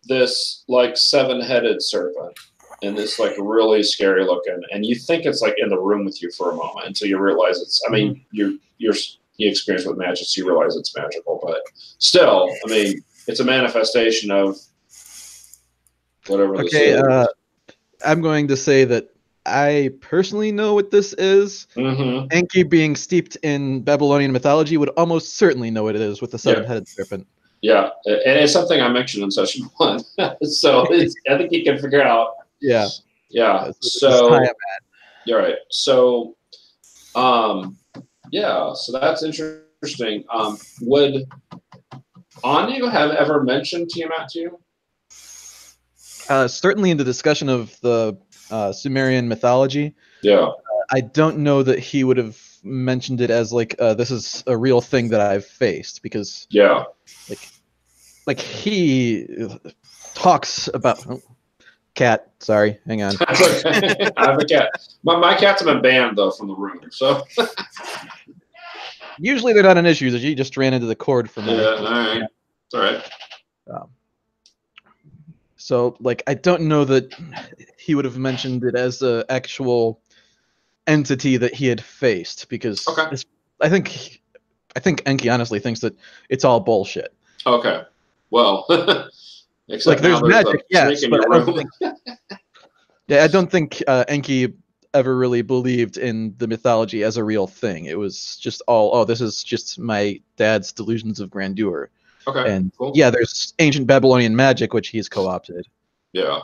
S1: this like 7-headed serpent, and this like really scary looking, and you think it's like in the room with you for a moment until you realize it's. I mean, you experience with magic, so you realize it's magical, but still, I mean, it's a manifestation of whatever.
S3: Okay, I'm going to say that I personally know what this is. Enki, being steeped in Babylonian mythology, would almost certainly know what it is with the 7-headed serpent.
S1: Yeah, and it's something I mentioned in session 1, so I think you can figure out. Yeah. So you're right. So, yeah. So that's interesting. Would Anu have ever mentioned Tiamat to you?
S3: Certainly in the discussion of the Sumerian mythology.
S1: Yeah.
S3: I don't know that he would have mentioned it as like this is a real thing that I've faced, because like he talks about cat. Sorry, hang on.
S1: I have a cat. My cats have been banned though from the room. So
S3: usually they're not an issue. He just ran into the cord for me.
S1: Yeah, all right. It's all right.
S3: So like I don't know that he would have mentioned it as an actual entity that he had faced, because I think Enki honestly thinks that it's all bullshit.
S1: Okay. Well,
S3: like there's magic, yes, but I don't think Enki ever really believed in the mythology as a real thing. It was just all, this is just my dad's delusions of grandeur.
S1: Okay.
S3: And
S1: cool.
S3: Yeah, there's ancient Babylonian magic which he's co-opted.
S1: Yeah.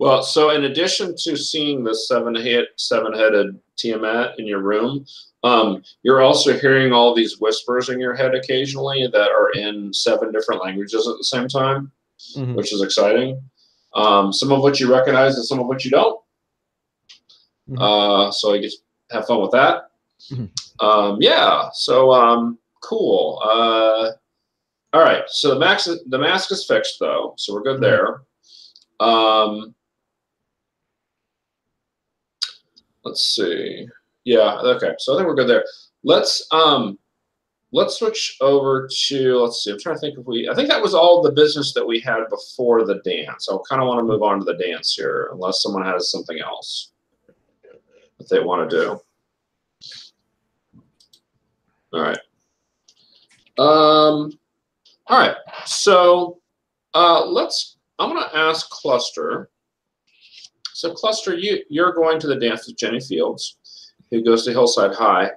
S1: Well, so in addition to seeing the 7-headed Tiamat in your room, you're also hearing all these whispers in your head occasionally that are in 7 different languages at the same time, which is exciting. Some of which you recognize and some of which you don't. So I just have fun with that. Yeah. So cool. All right. So the mask is fixed though, so we're good there. Let's see. Yeah, okay. So I think we're good there. Let's switch over to, let's see, I'm trying to think I think that was all the business that we had before the dance. I kind of want to move on to the dance here, unless someone has something else that they want to do. All right. All right. So I'm going to ask Cluster. So Cluster, you're going to the dance with Jenny Fields, who goes to Hillside High.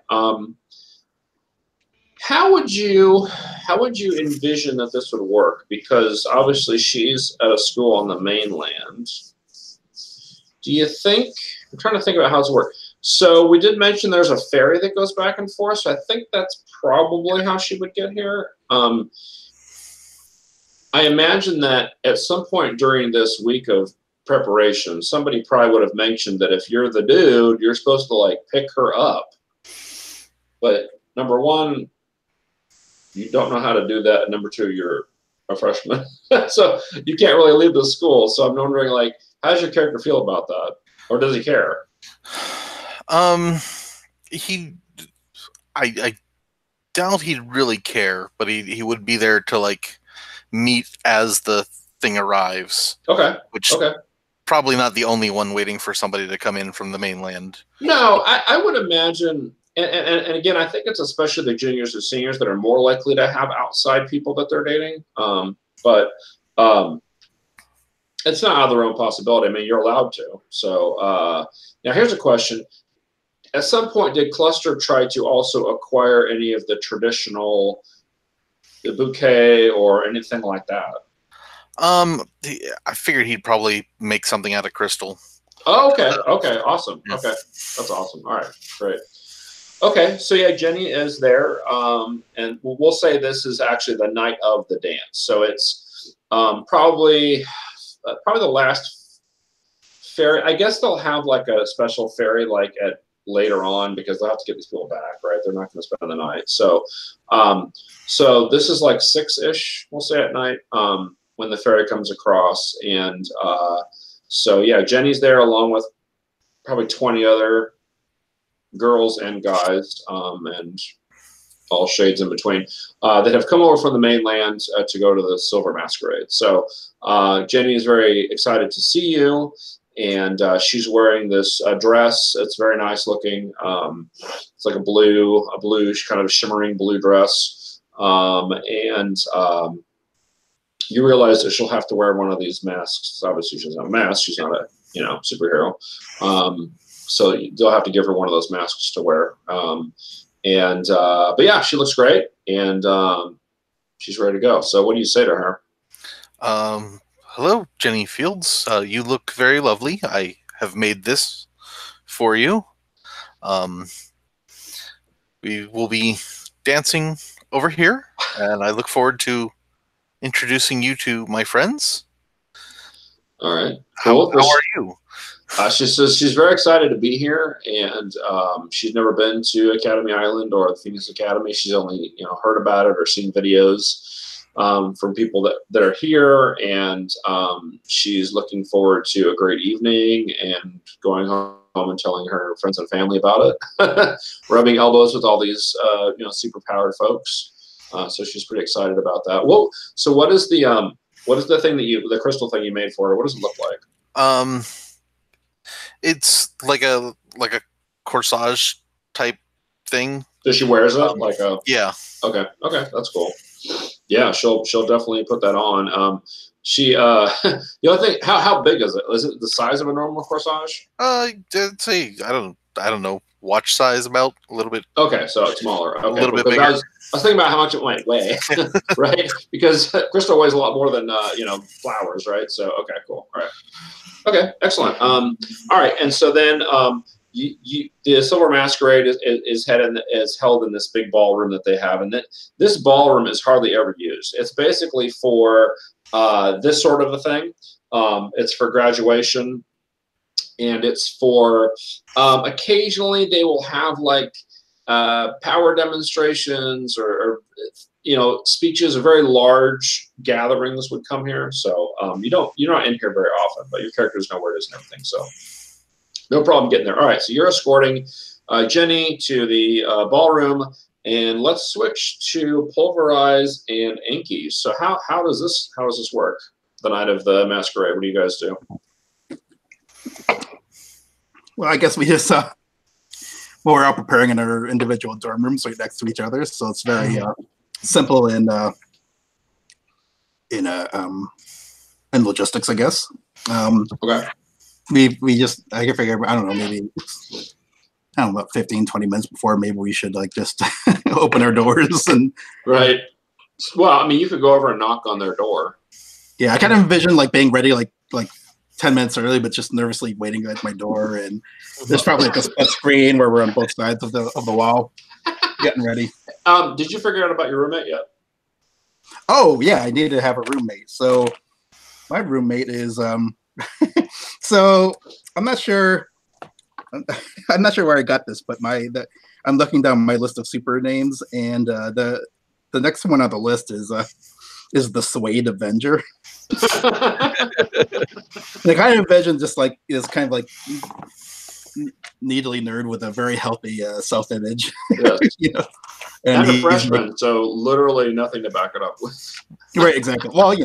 S1: How would you envision that this would work? Because obviously she's at a school on the mainland. Do you think? I'm trying to think about how this works. So we did mention there's a ferry that goes back and forth. So I think that's probably how she would get here. I imagine that at some point during this week of preparation, somebody probably would have mentioned that if you're the dude, you're supposed to like pick her up. But number one, you don't know how to do that. And number two, you're a freshman. So you can't really leave the school. So I'm wondering, like, how does your character feel about that? Or does he care?
S4: I doubt he'd really care, but he would be there to like meet as the thing arrives.
S1: Okay.
S4: Which probably not the only one waiting for somebody to come in from the mainland.
S1: No, I would imagine, and again, I think it's especially the juniors and seniors that are more likely to have outside people that they're dating. But it's not out of the realm possibility. I mean, you're allowed to. So now here's a question. At some point, did Cluster try to also acquire any of the traditional bouquet or anything like that?
S4: I figured he'd probably make something out of crystal.
S1: Oh, okay. Okay. Awesome. Okay. That's awesome. All right. Great. Okay. So yeah, Jenny is there. And we'll say this is actually the night of the dance. So it's probably the last ferry. I guess they'll have like a special ferry like at later on because they'll have to get these people back, right? They're not going to spend the night. So, so this is like 6-ish, we'll say at night, when the ferry comes across. And so yeah, Jenny's there along with probably 20 other girls and guys, and all shades in between, that have come over from the mainland to go to the Silver Masquerade. So Jenny is very excited to see you, and she's wearing this dress. It's very nice looking. It's like a blue kind of shimmering blue dress, and you realize that she'll have to wear one of these masks. Obviously, she doesn't have a mask. She's not a superhero. So they'll have to give her one of those masks to wear. But yeah, she looks great, and she's ready to go. So what do you say to her?
S4: Hello, Jenny Fields. You look very lovely. I have made this for you. We will be dancing over here, and I look forward to introducing you to my friends.
S1: All right. Cool.
S4: How are you?
S1: She says she's very excited to be here, and she's never been to Academy Island or the Phoenix Academy. She's only heard about it or seen videos from people that are here, and she's looking forward to a great evening and going home and telling her friends and family about it, rubbing elbows with all these super powered folks. So she's pretty excited about that. Well, so what is the thing the crystal thing you made for her? What does it look like?
S4: It's like a corsage type thing.
S1: So she wears it
S4: yeah.
S1: Okay, that's cool. Yeah, she'll definitely put that on. She the other thing, how big is it? Is it the size of a normal corsage?
S4: I'd say I don't know, watch size, about a little bit.
S1: Okay, so it's smaller. Okay,
S4: a little bit bigger.
S1: I was thinking about how much it might weigh, right? Because crystal weighs a lot more than flowers, right? So okay, cool. All right. Okay, excellent. All right, and so then the Silver Masquerade is held in this big ballroom that they have, and this ballroom is hardly ever used. It's basically for this sort of a thing. It's for graduation, and it's for occasionally they will have like power demonstrations or speeches. Or very large gatherings would come here. So you're not in here very often, but your characters know where it is and everything. So no problem getting there. All right, so you're escorting Jenny to the ballroom, and let's switch to Pulverize and Inky. So how does this work? The night of the masquerade. What do you guys do?
S2: Well, I guess we just we're out preparing in our individual dorm rooms right next to each other, so it's very simple in logistics, I guess.
S1: Okay.
S2: We just, I can figure, I don't know, maybe about 15, 20 minutes before, maybe we should like just open our doors and.
S1: Right. Well, I mean, you could go over and knock on their door.
S2: Yeah, I kind of envision like being ready like 10 minutes early, but just nervously waiting at my door. And there's probably like a screen where we're on both sides of the wall, getting ready.
S1: Did you figure out about your roommate yet?
S2: Oh yeah, I need to have a roommate. So my roommate is so I'm not sure where I got this, but I'm looking down my list of super names, and the next one on the list is the Suede Avenger. Like I envision just like is kind of like needly nerd with a very healthy self-image.
S1: Yes. And a freshman, so literally nothing to back it up with.
S2: Right, exactly. Well,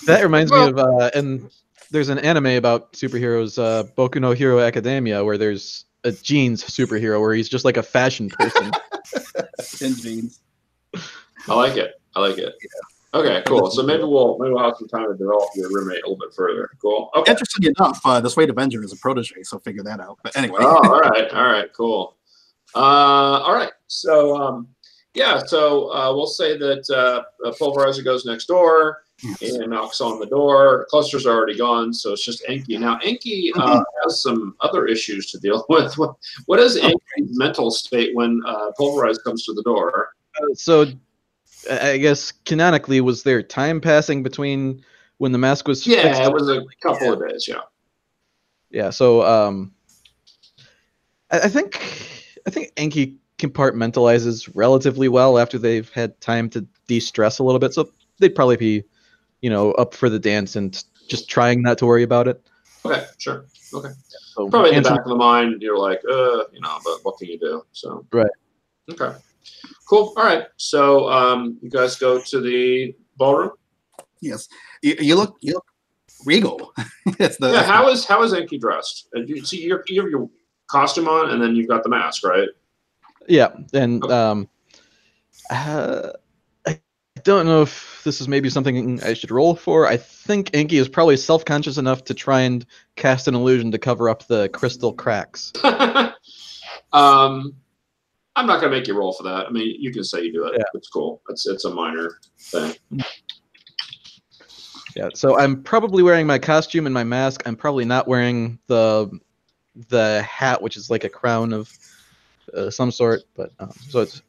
S3: that reminds me of and there's an anime about superheroes, Boku no Hero Academia, where there's a jeans superhero where he's just like a fashion person.
S2: In jeans.
S1: I like it. Yeah. Okay, cool. So maybe we'll have some time to develop your roommate a little bit further. Cool. Okay.
S2: Interesting enough, the Suede Avenger is a protege, so figure that out. But anyway.
S1: Oh, all right, cool. All right. So Yeah, so we'll say that Pulverizer goes next door and knocks on the door. Clusters are already gone, so it's just Enki. Now, Enki has some other issues to deal with. What is Enki's mental state when Pulverize comes to the door?
S3: So I guess canonically, was there time passing between when the mask was fixed?
S1: Yeah, it was a couple of days, yeah.
S3: Yeah, so I think Enki compartmentalizes relatively well after they've had time to de-stress a little bit, so they'd probably be, up for the dance and just trying not to worry about it.
S1: Okay, sure. Okay.
S3: So
S1: probably in the back of the mind, you're like, but what can you do? So
S3: right.
S1: Okay. Cool. All right. So you guys go to the ballroom.
S2: Yes. You look regal.
S1: Yeah. How is Enki dressed? You see, you have your costume on, and then you've got the mask, right?
S3: Yeah, and I don't know if this is maybe something I should roll for. I think Enki is probably self-conscious enough to try and cast an illusion to cover up the crystal cracks.
S1: I'm not going to make you roll for that. I mean, you can say you do it. Yeah. It's cool. It's a minor thing.
S3: Yeah, so I'm probably wearing my costume and my mask. I'm probably not wearing the hat, which is like a crown of some sort. But so it's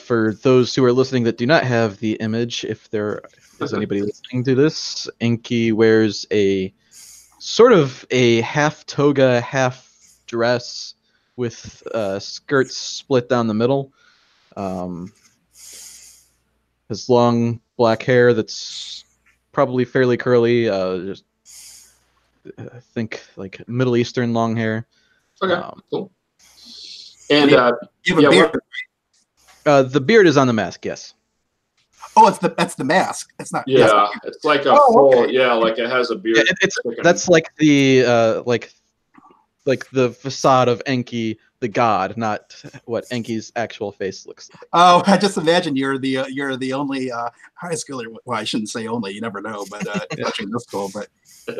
S3: for those who are listening that do not have the image, if there is anybody listening to this, Enki wears a sort of a half toga, half dress with skirts split down the middle. His long black hair that's probably fairly curly. Just I think like Middle Eastern long hair.
S1: Okay, cool. And
S2: you have a beard.
S3: The beard is on the mask. Yes.
S2: Oh, that's the mask. It's not.
S1: Yeah, it's like a full. Okay. Yeah, like it has a beard.
S3: Yeah, that's like the like the facade of Enki, the god, not what Enki's actual face looks like.
S2: Oh, I just imagine you're the only high schooler. Well, I shouldn't say only. You never know, but touching this school. But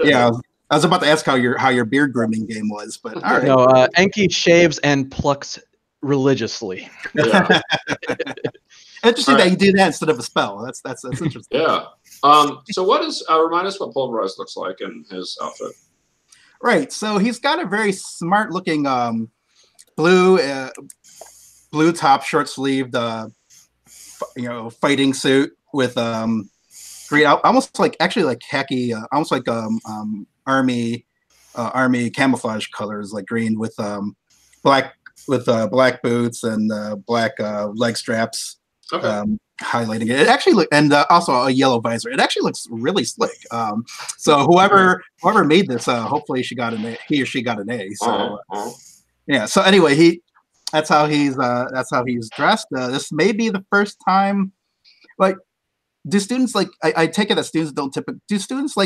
S2: yeah, I was about to ask how your beard grooming game was, but all right.
S3: No, Enki shaves and plucks religiously.
S1: Yeah.
S2: Interesting that you do that instead of a spell. That's interesting.
S1: Yeah. So what is remind us what Pulverize looks like in his outfit?
S2: Right. So he's got a very smart looking blue top, short sleeved fighting suit with green, almost like khaki, almost like army camouflage colors, like green with black boots and black leg straps.
S1: Okay.
S2: Highlighting it. It actually and also a yellow visor. It actually looks really slick. So whoever made this, hopefully he or she got an A. So yeah. So anyway, that's how he's dressed. This may be the first time. Like, do students I take it that students don't do students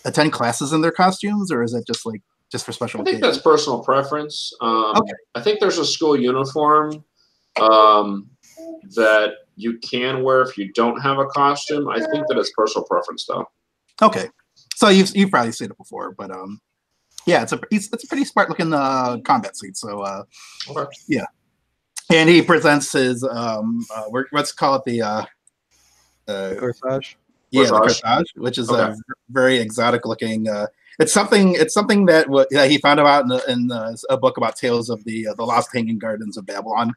S2: attend classes in their costumes, or is it just for special occasions?
S1: I think that's personal preference.
S2: Okay.
S1: I think there's a school uniform that you can wear if you don't have a costume. I think that it's personal preference, though.
S2: Okay, so you've probably seen it before, but yeah, it's a pretty smart looking combat suit. So
S1: okay.
S2: Yeah, and he presents his let's call it the
S3: corsage.
S2: Yeah, the corsage, which is a very exotic looking. It's something that he found about in a book about tales of the lost hanging gardens of Babylon.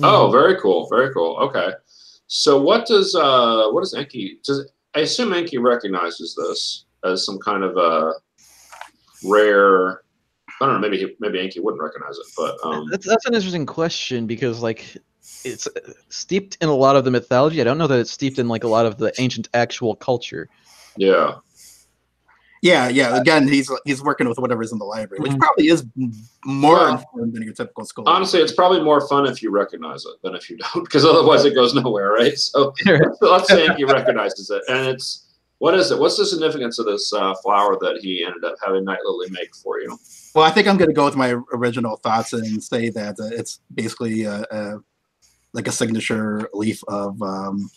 S1: Oh, very cool, very cool. Okay, so what does Enki? I assume Enki recognizes this as some kind of a rare. I don't know. Maybe Enki wouldn't recognize it, but
S3: that's an interesting question because it's steeped in a lot of the mythology. I don't know that it's steeped in a lot of the ancient actual culture.
S1: Yeah.
S2: Yeah. Again, he's working with whatever's in the library, which probably is more informed than your typical school.
S1: Honestly, it's probably more fun if you recognize it than if you don't, because otherwise it goes nowhere, right? So let's say he recognizes it, and what is it? What's the significance of this flower that he ended up having Night Lily make for you?
S2: Well, I think I'm going to go with my original thoughts and say that it's basically like a signature leaf of the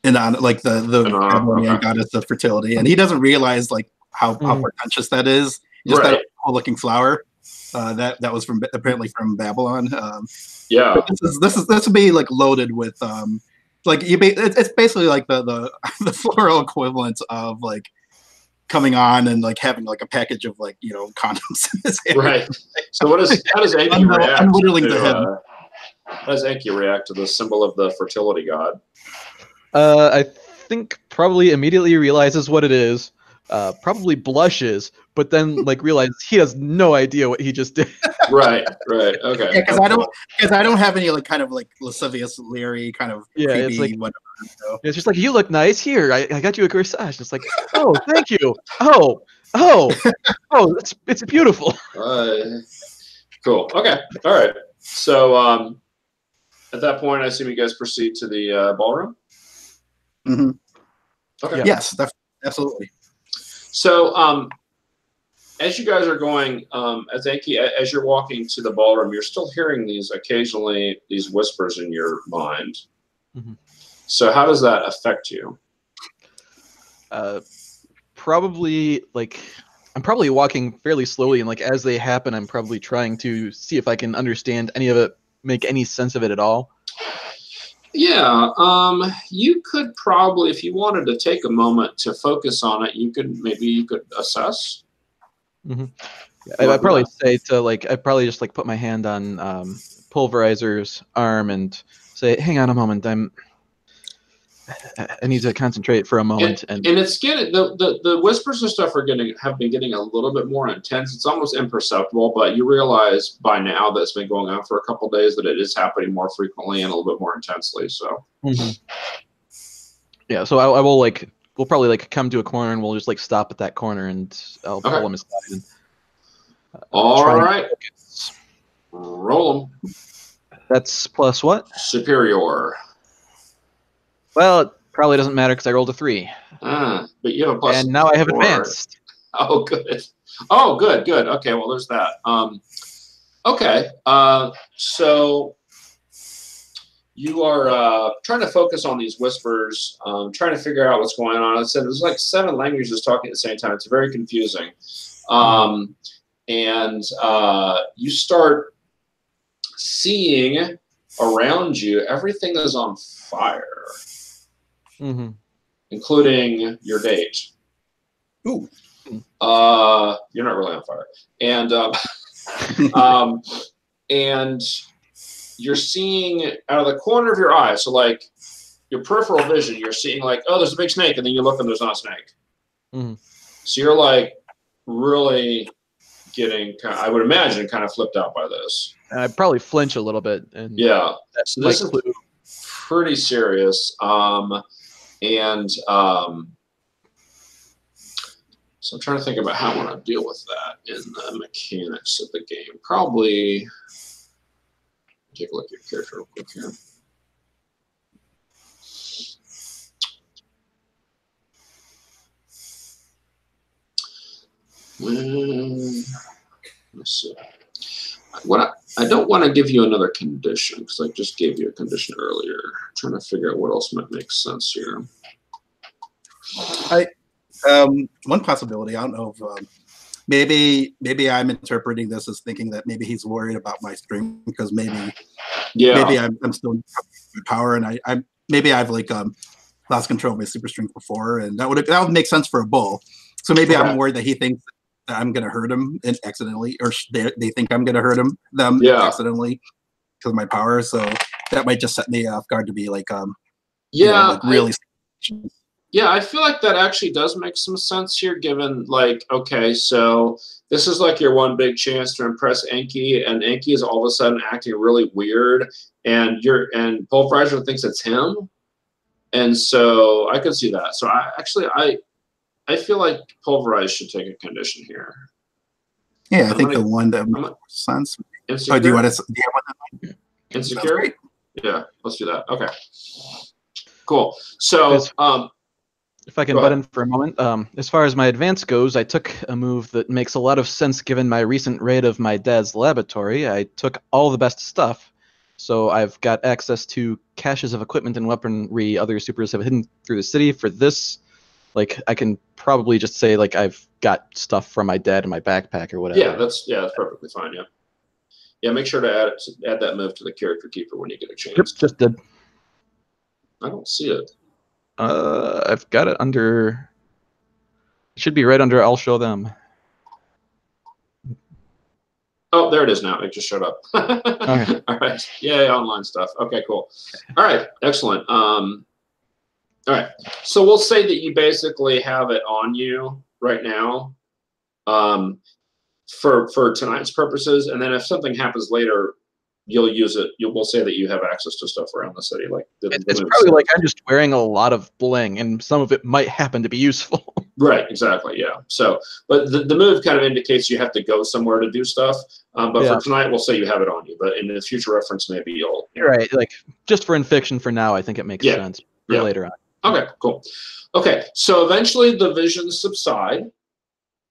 S2: Babylonian goddess of fertility, and he doesn't realize how pretentious that is. Just that cool looking flower. that was apparently from Babylon.
S1: Yeah,
S2: this would be like loaded with it's basically like the the floral equivalent of like coming on and like having like a package of like condoms in his hand.
S1: Right. So how does Enki react to how does Enki react to the symbol of the fertility god?
S3: I think probably immediately realizes what it is. Probably blushes, but then like realizes he has no idea what he just did.
S1: Right. Okay.
S2: Yeah, because I don't have any like kind of like lascivious, leery kind of creepy
S3: it's like,
S2: whatever. So.
S3: It's just like, you look nice. Here, I got you a corsage. It's like, oh, thank you. Oh, it's beautiful.
S1: Cool. Okay. All right. So at that point, I assume you guys proceed to the ballroom.
S2: Mm-hmm.
S1: Okay.
S2: Yeah. Yes, absolutely.
S1: So, as you guys are going, as you're walking to the ballroom, you're still hearing these whispers in your mind.
S3: Mm-hmm.
S1: So, how does that affect you?
S3: Probably like I'm probably walking fairly slowly, and like as they happen, I'm probably trying to see if I can understand any of it, make any sense of it at all.
S1: Yeah, you could probably, if you wanted to take a moment to focus on it, you could assess.
S3: Mm-hmm. I'd probably say I'd probably just like put my hand on Pulverizer's arm and say, "Hang on a moment, I need to concentrate for a moment."
S1: And it's getting the whispers and stuff have been getting a little bit more intense. It's almost imperceptible, but you realize by now that it's been going on for a couple of days that it is happening more frequently and a little bit more intensely. So
S3: yeah, so we'll probably come to a corner and we'll just stop at that corner and I'll pull him aside. And,
S1: all right, roll them.
S3: That's plus what?
S1: Superior.
S3: Well, it probably doesn't matter because I rolled a 3.
S1: But you have a plus.
S3: And now I have
S1: 4.
S3: advanced.
S1: Oh, good. Oh, good. Okay, well, there's that. Okay. So you are trying to focus on these whispers, trying to figure out what's going on. I said there's like 7 languages talking at the same time. It's very confusing. And you start seeing around you everything is on fire.
S3: Mm-hmm.
S1: Including your date.
S2: Ooh.
S1: You're not really on fire. And and you're seeing out of the corner of your eye, so like your peripheral vision, you're seeing like, oh, there's a big snake, and then you look and there's not a snake.
S3: Mm-hmm.
S1: So you're like really getting, I would imagine, kind of flipped out by this.
S3: And I'd probably flinch a little bit. And
S1: yeah. So this is pretty serious. So I'm trying to think about how I want to deal with that in the mechanics of the game. Probably take a look at your character real quick here. Let's see. I don't want to give you another condition because I just gave you a condition earlier. I'm trying to figure out what else might make sense here.
S2: One possibility, I don't know if maybe I'm interpreting this as thinking that maybe he's worried about my strength because maybe I'm still in power and I've lost control of my super strength before, and that would make sense for a bull. So maybe I'm worried that he thinks that I'm going to hurt him accidentally, or they think I'm going to hurt them accidentally because of my power. So that might just set me off guard to be really.
S1: Yeah, I feel like that actually does make some sense here, given okay, so this is like your one big chance to impress Enki, and Enki is all of a sudden acting really weird, and Pulverizer thinks it's him, and so I could see that. So I feel like Pulverize should take a condition here.
S2: Yeah, I think the one that makes sense.
S1: Insecure?
S2: Oh, do you want to?
S1: Insecure? Yeah, let's do that. Okay. Cool. So,
S3: if I can butt in for a moment, as far as my advance goes, I took a move that makes a lot of sense given my recent raid of my dad's laboratory. I took all the best stuff, so I've got access to caches of equipment and weaponry other supers have hidden through the city for this Like, I can probably just say, like, I've got stuff from my dad in my backpack or whatever.
S1: Yeah, that's perfectly fine. Yeah. Yeah, make sure to add that move to the character keeper when you get a chance.
S3: Yep, just did.
S1: I don't see it.
S3: I've got it under. It should be right under. I'll show them.
S1: Oh, there it is now. It just showed up.
S3: Okay.
S1: All right. Yeah, online stuff. Okay, cool. All right, excellent. All right. So we'll say that you basically have it on you right now, for tonight's purposes, and then if something happens later, you'll use it. We'll say that you have access to stuff around the city. Like
S3: it's probably like I'm just wearing a lot of bling, and some of it might happen to be useful.
S1: Right, exactly, yeah. So, but the move kind of indicates you have to go somewhere to do stuff. But for tonight, we'll say you have it on you. But in the future reference, maybe you'll.
S3: Right, like just for in fiction for now, I think it makes sense for later on.
S1: Okay, cool. Okay, so eventually the visions subside,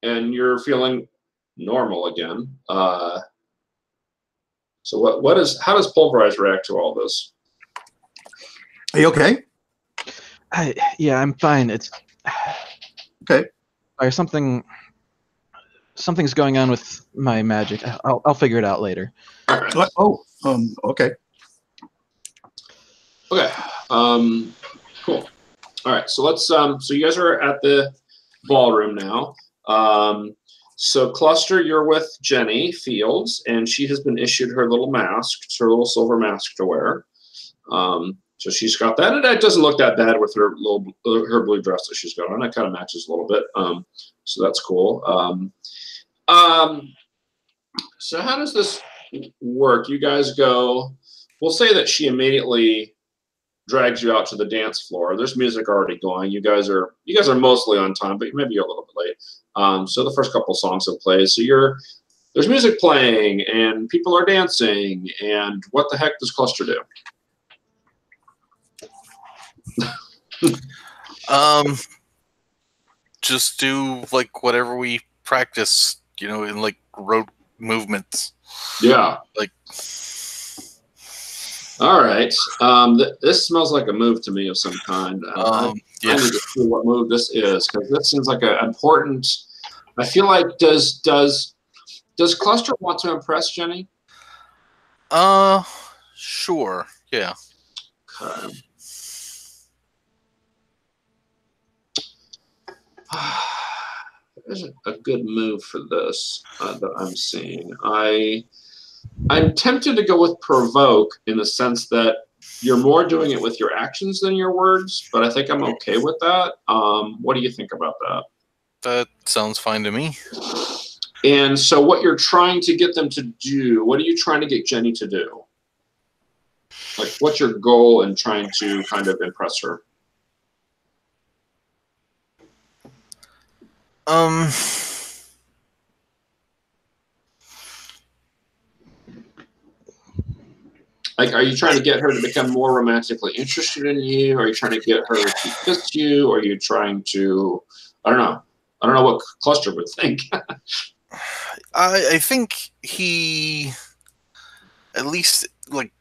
S1: and you're feeling normal again. So how does Pulverize react to all this?
S2: Are you okay?
S3: Yeah, I'm fine. It's
S2: okay.
S3: Or something's going on with my magic. I'll figure it out later.
S1: All right.
S2: Okay.
S1: Okay. Cool. All right. So let's. So you guys are at the ballroom now. So Cluster, you're with Jenny Fields, and she has been issued her little mask, her little silver mask to wear. So she's got that, and it doesn't look that bad with her blue dress that she's got on. It kind of matches a little bit, so that's cool. So how does this work? You guys go. We'll say that she immediately drags you out to the dance floor. There's music already going. You guys are mostly on time, but maybe you're a little bit late. So the first couple songs have played. So there's music playing and people are dancing. And what the heck does Cluster do?
S4: Just do like whatever we practice, in like rote movements.
S1: Yeah.
S4: Like.
S1: All right. This smells like a move to me of some kind. I need to see what move this is, because this seems like an important. I feel like does Cluster want to impress Jenny?
S4: Sure. Yeah.
S1: Okay. There isn't a good move for this that I'm seeing. I'm tempted to go with provoke in the sense that you're more doing it with your actions than your words, but I think I'm okay with that. What do you think about that?
S4: That sounds fine to me.
S1: And so what you're trying to get them to do, what are you trying to get Jenny to do? Like, what's your goal in trying to kind of impress her? Like, are you trying to get her to become more romantically interested in you? Are you trying to get her to kiss you? Or are you trying to, I don't know what Cluster would think.
S4: I think he at least like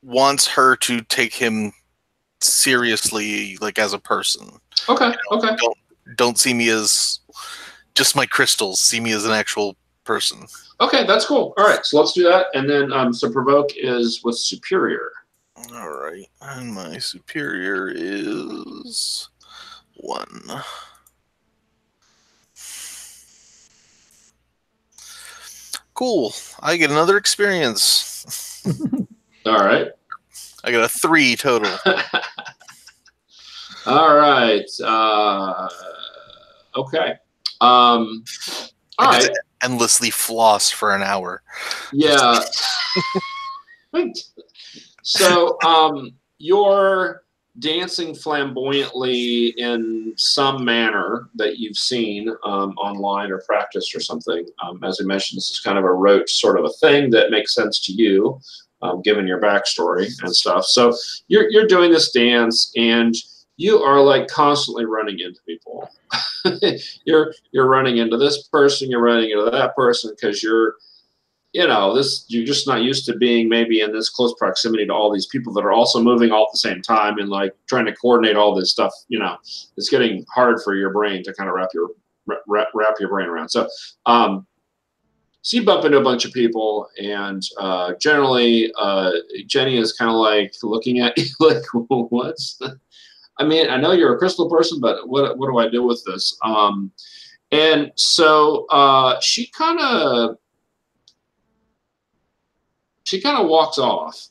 S4: wants her to take him seriously, like as a person.
S1: Okay. Okay.
S4: Don't see me as just my crystals. See me as an actual person.
S1: Okay, that's cool. All right, so let's do that. And then, so provoke is with superior.
S4: All right, and my superior is 1. Cool. I get another experience.
S1: All right.
S4: I got a 3 total.
S1: All right. Okay. All right.
S4: Endlessly floss for an hour.
S1: Yeah. So you're dancing flamboyantly in some manner that you've seen online or practiced or something. As I mentioned, this is kind of a rote sort of a thing that makes sense to you, given your backstory and stuff. So you're doing this dance, and you are like constantly running into people. You're running into this person, you're running into that person, because you're you're just not used to being maybe in this close proximity to all these people that are also moving all at the same time and like trying to coordinate all this stuff. It's getting hard for your brain to kind of wrap your brain around. So, so you bump into a bunch of people, and generally, Jenny is kind of like looking at you like, what's? I mean, I know you're a crystal person, but what do I do with this? And so she kind of walks off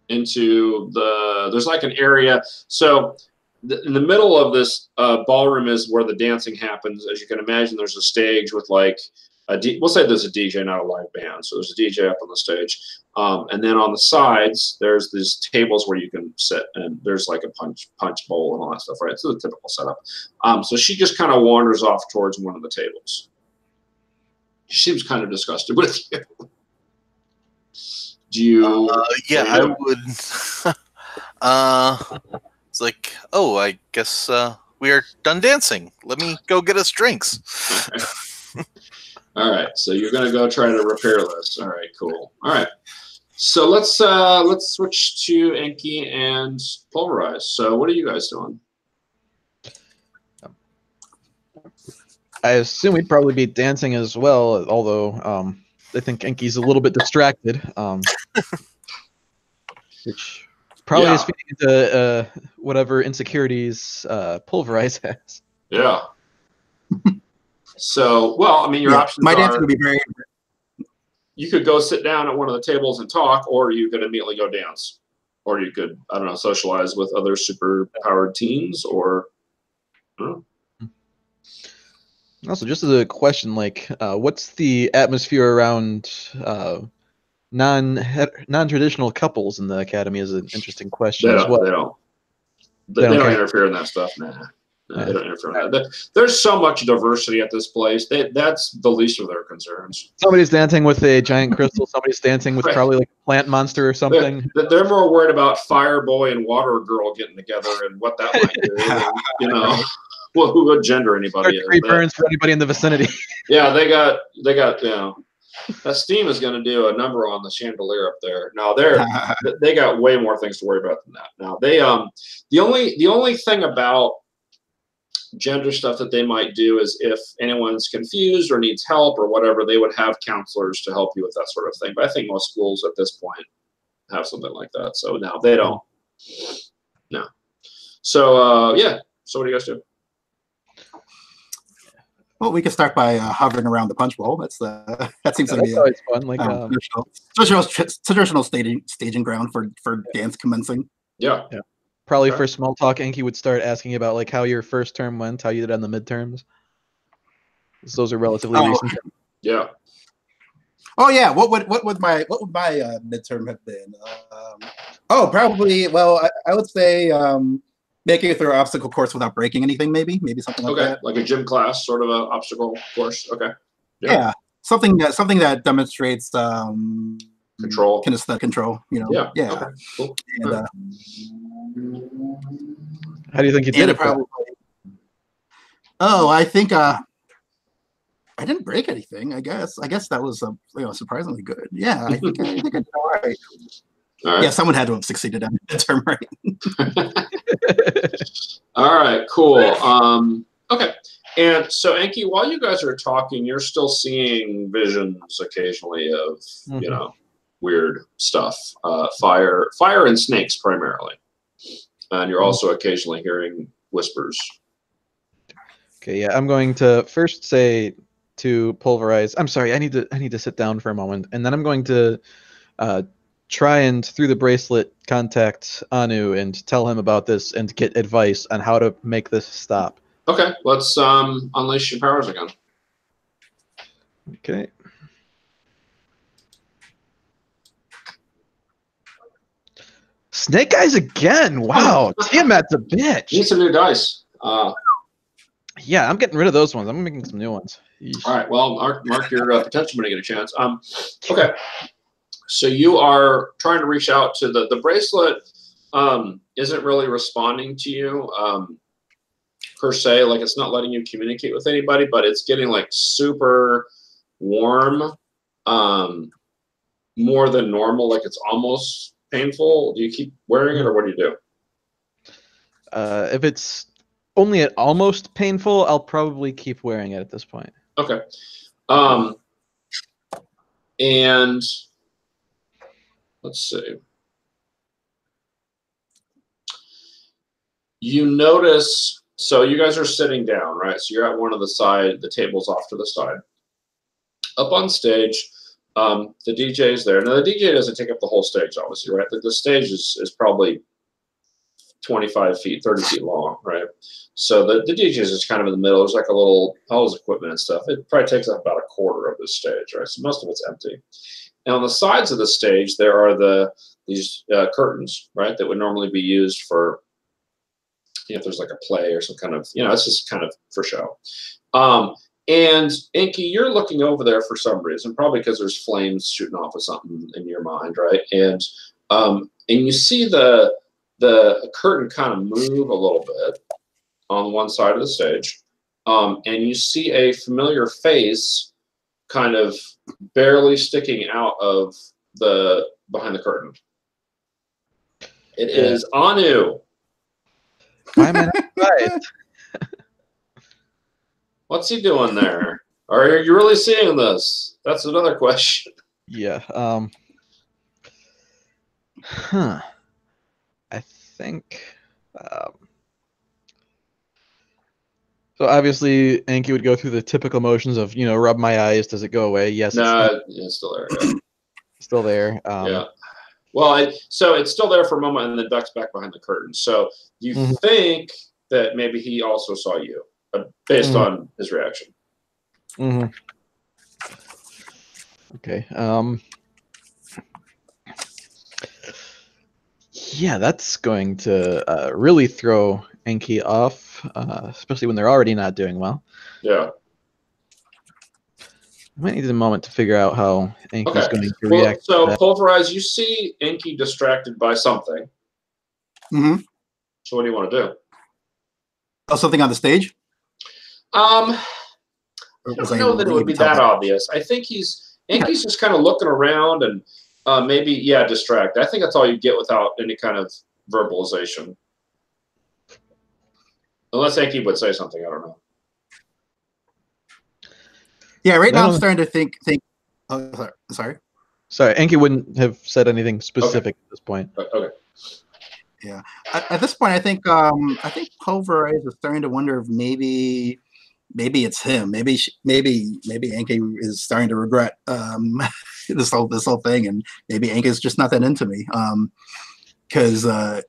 S1: into there's like an area. So in the middle of this ballroom is where the dancing happens. As you can imagine, there's a stage with like we'll say there's a DJ, not a live band. So there's a DJ up on the stage. And then on the sides, there's these tables where you can sit, and there's like a punch bowl and all that stuff, right? So the typical setup. So she just kind of wanders off towards one of the tables. She seems kind of disgusted with you. Do you?
S4: Yeah, I would. It's like, oh, I guess we are done dancing. Let me go get us drinks.
S1: All right, so you're gonna go try to repair this. All right, cool. All right, so let's switch to Enki and Pulverize. So what are you guys doing?
S3: I assume we'd probably be dancing as well, although I think Enki's a little bit distracted, which probably is feeding into whatever insecurities Pulverize has.
S1: Yeah. So, well, I mean, your options
S2: my
S1: are...
S2: dancing would be very...
S1: You could go sit down at one of the tables and talk, or you could immediately go dance. Or you could, I don't know, socialize with other super-powered teens, or... I don't know.
S3: Also, just as a question, like, what's the atmosphere around non-traditional couples in the academy? Is an interesting question as well.
S1: They don't interfere in that stuff. Nah. They don't interfere in that. There's so much diversity at this place. That's the least of their concerns.
S3: Somebody's dancing with a giant crystal. Somebody's dancing with probably like a plant monster or something.
S1: They're more worried about Fire Boy and Water Girl getting together and what that might do. And, well, what gender anybody is.
S3: Burns for anybody in the vicinity.
S1: Yeah, they got that steam is going to do a number on the chandelier up there. Now they got way more things to worry about than that. Now the only thing about gender stuff that they might do is if anyone's confused or needs help or whatever, they would have counselors to help you with that sort of thing. But I think most schools at this point have something like that. So no, they don't. No. So yeah. So what do you guys do?
S2: Well, we can start by hovering around the punch bowl. That seems to be
S3: always fun. Like
S2: traditional staging ground for dance commencing.
S1: Yeah.
S3: Probably for small talk, Enki would start asking about like how your first term went, how you did on the midterms. Those are relatively recent.
S1: Yeah.
S2: Oh yeah. What would my midterm have been? Probably. Well, I would say making it through an obstacle course without breaking anything. Maybe something like that.
S1: Like a gym class, sort of an obstacle course. Okay.
S2: Yeah. Something that demonstrates
S1: control.
S2: Kinesthetic control. Yeah.
S1: Okay. Cool.
S2: And,
S3: how do you think you did it?
S2: Probably. Oh, I think I didn't break anything. I guess that was surprisingly good. Yeah, I think I did all right.
S1: All right.
S2: Yeah, someone had to have succeeded on that term, right?
S1: All right, cool. Okay, and so Enki, while you guys are talking, you're still seeing visions occasionally of weird stuff, fire and snakes primarily. And you're also occasionally hearing whispers.
S3: Okay, yeah, I'm going to first say to Pulverize, I'm sorry, I need to sit down for a moment, and then I'm going to try and through the bracelet contact Anu and tell him about this and get advice on how to make this stop.
S1: Okay, let's unleash your powers again.
S3: Okay. Snake Eyes again. Wow. Tiamat's a bitch.
S1: Need some new dice.
S3: Yeah, I'm getting rid of those ones. I'm making some new ones.
S1: Yeesh. All right. Well, mark your potential when you get a chance. Okay. So you are trying to reach out to the bracelet. Isn't really responding to you per se. Like it's not letting you communicate with anybody, but it's getting like super warm more than normal, like it's almost painful, do you keep wearing it, or what do you do?
S3: If it's only at almost painful, I'll probably keep wearing it at this point.
S1: Okay. And let's see. You notice, so you guys are sitting down, right? So you're at one of the tables off to the side. Up on stage, the DJ is there. Now, the DJ doesn't take up the whole stage, obviously, right? The stage is probably 25 feet, 30 feet long, right? So the DJ is just kind of in the middle. There's like a little, all his equipment and stuff. It probably takes up about a quarter of the stage, right? So most of it's empty. And on the sides of the stage, there are these curtains, right, that would normally be used for, if there's like a play or some kind of, it's just kind of for show. And Inky, you're looking over there for some reason, probably because there's flames shooting off of something in your mind, right? And you see the curtain kind of move a little bit on one side of the stage, and you see a familiar face kind of barely sticking out of behind the curtain. It is Anu.
S3: I'm right.
S1: What's he doing there? Are you really seeing this? That's another question.
S3: Yeah. I think. So obviously, Anki would go through the typical motions of, rub my eyes. Does it go away? Yes.
S1: No, it's still there. Yeah.
S3: Still there.
S1: Yeah. Well, so it's still there for a moment and then ducks back behind the curtain. So you think that maybe he also saw you based on his reaction.
S3: Okay. Yeah, that's going to really throw Enki off, especially when they're already not doing well.
S1: Yeah.
S3: I might need a moment to figure out how Enki's going to react.
S1: So, Pulverize, you see Enki distracted by something.
S2: Mm-hmm.
S1: So what do you want to do?
S2: Oh, something on the stage?
S1: I don't know that it would be that obvious. I think Enki's just kind of looking around and maybe, distract. I think that's all you get without any kind of verbalization. Unless Enki would say something, I don't know.
S2: Yeah, right now I'm starting to think. Oh, sorry.
S3: Sorry, Enki wouldn't have said anything specific at this point.
S1: Okay.
S2: Yeah, at this point, I think Pulverize is starting to wonder if maybe it's him. Maybe Enki is starting to regret this whole thing, and maybe Enki is just not that into me. Because or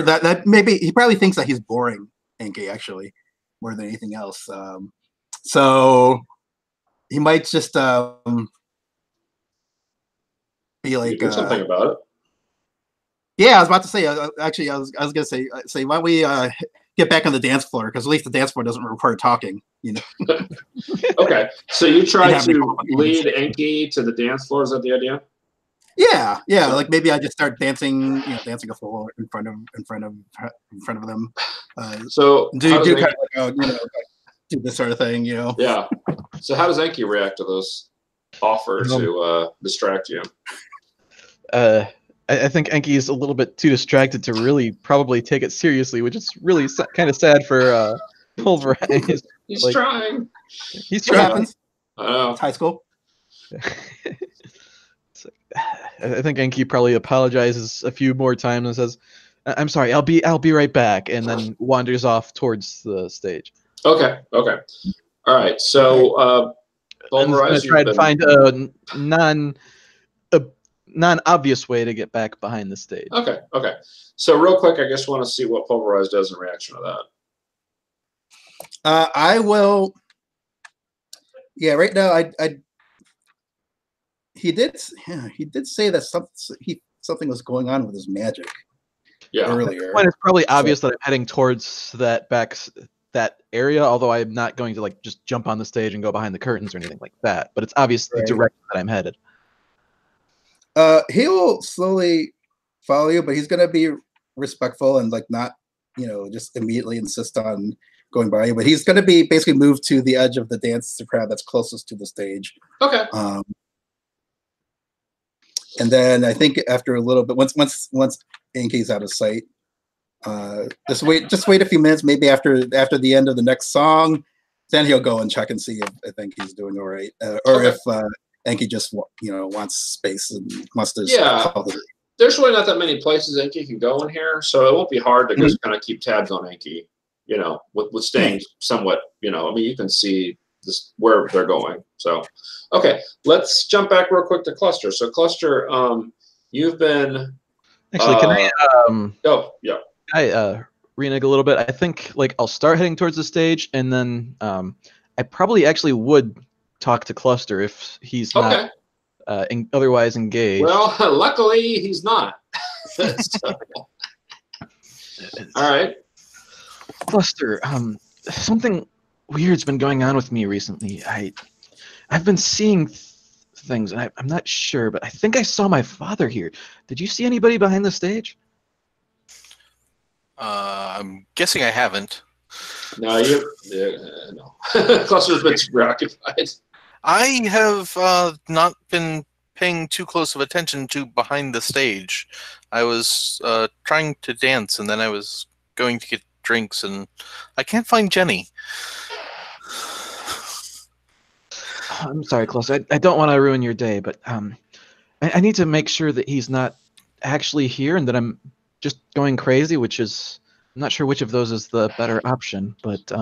S2: that maybe he probably thinks that he's boring Enki actually more than anything else. So he might just be like
S1: do something about it.
S2: Yeah, I was about to say. Actually, I was gonna say why don't we get back on the dance floor, because at least the dance floor doesn't require talking.
S1: Okay, so you try to lead Enki to the dance floor. Is that the idea?
S2: Yeah. So, like maybe I just start dancing, dancing a floor in front of them.
S1: So
S2: do this sort of thing,
S1: Yeah. So how does Enki react to those offers to distract you?
S3: I think Enki is a little bit too distracted to really probably take it seriously, which is really kind of sad for Pulverize.
S1: He's trying.
S3: He's trying.
S2: It's high school.
S3: I think Enki probably apologizes a few more times and says, "I'm sorry, I'll be right back," and then wanders off towards the stage.
S1: Okay. All right. So Pulverize,
S3: try to find a non-obvious way to get back behind the stage.
S1: Okay. So real quick, I just want to see what Pulverize does in reaction to that.
S2: I will. Yeah, right now, he did say that something was going on with his magic.
S1: Yeah.
S2: Earlier.
S3: When it's probably obvious that I'm heading towards that area, although I'm not going to just jump on the stage and go behind the curtains or anything like that. But it's obvious the direction that I'm headed.
S2: He will slowly follow you, but he's gonna be respectful and not, just immediately insist on going by you. But he's gonna be basically moved to the edge of the dance crowd that's closest to the stage.
S1: Okay.
S2: And then I think after a little bit, once Anki's out of sight, just wait a few minutes. Maybe after the end of the next song, then he'll go and check and see if Anki's doing all right, or if Anki just wants space and wants to.
S1: Yeah, there's really not that many places Anki can go in here, so it won't be hard to just kind of keep tabs on Anki. With staying somewhat. I mean, you can see this where they're going. So, okay, let's jump back real quick to Cluster. So, Cluster, you've been
S3: actually. Can I?
S1: Oh, yeah.
S3: I renege a little bit. I think I'll start heading towards the stage, and then I probably actually would talk to Cluster if he's not otherwise engaged.
S1: Well, luckily he's not. All right,
S3: Cluster. Something weird's been going on with me recently. I've been seeing things, and I'm not sure, but I think I saw my father here. Did you see anybody behind the stage?
S4: I'm guessing I haven't.
S1: No, no. Cluster's been preoccupied.
S4: I have not been paying too close of attention to behind the stage. I was trying to dance, and then I was going to get drinks, and I can't find Jenny.
S3: I'm sorry, Cluster. I don't want to ruin your day, but I need to make sure that he's not actually here and that I'm just going crazy, which is, I'm not sure which of those is the better option, but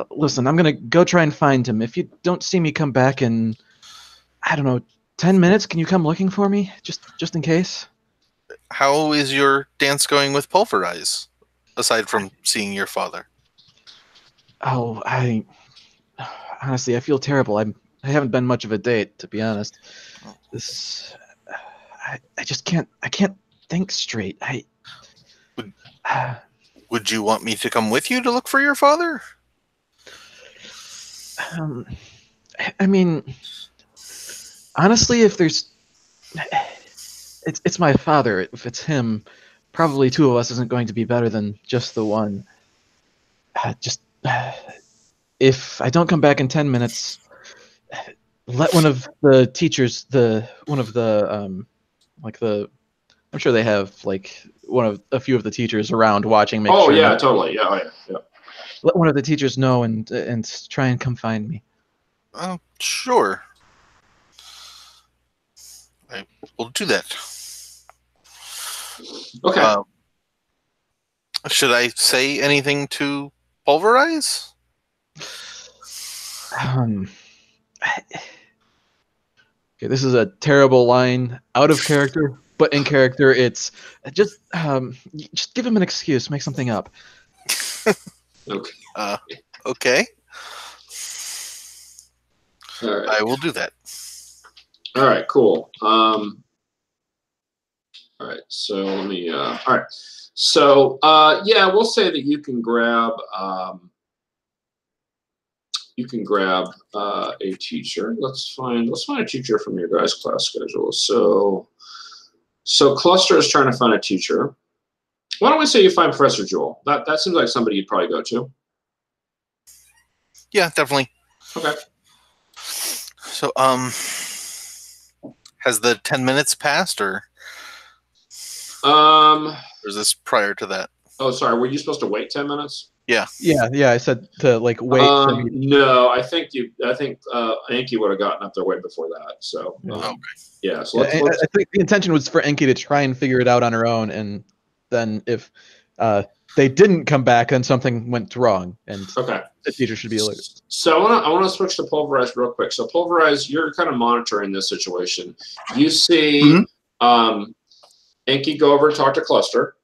S3: listen, I'm going to go try and find him. If you don't see me come back in, I don't know, 10 minutes, can you come looking for me, just in case?
S4: How is your dance going with Pulverize, aside from seeing your father?
S3: Oh, honestly, I feel terrible. I haven't been much of a date, to be honest. I just can't think straight.
S4: Would you want me to come with you to look for your father?
S3: I mean, honestly, if there's, it's my father. If it's him, probably two of us isn't going to be better than just the one. If I don't come back in 10 minutes, let one of the teachers, I'm sure they have a few of the teachers around watching.
S1: Sure yeah, totally. Yeah.
S3: Let one of the teachers know and try and come find me.
S4: Sure. I will do that.
S1: Okay.
S4: Should I say anything to Pulverize?
S3: Okay, this is a terrible line, out of character, but in character, it's just give him an excuse, make something up.
S1: Okay.
S4: Okay.
S1: All right.
S4: I will do that.
S1: All right. Cool. All right. So let me. All right. So yeah, we'll say that you can grab. A teacher. Let's find a teacher from your guys' class schedule. So Cluster is trying to find a teacher. Why don't we say you find Professor Jewel? That seems like somebody you'd probably go to.
S4: Yeah, definitely.
S1: Okay.
S4: So has the 10 minutes passed, or is this prior to that?
S1: Oh, sorry. Were you supposed to wait 10 minutes?
S3: Yeah. I said to wait.
S1: No, I think Anki would have gotten up there way before that. So
S4: okay.
S1: Yeah. So
S3: I think the intention was for Anki to try and figure it out on her own, and then if they didn't come back, then something went wrong, and the teacher should be alerted.
S1: So I want to switch to Pulverize real quick. So Pulverize, you're kind of monitoring this situation. You see Anki go over and talk to Cluster,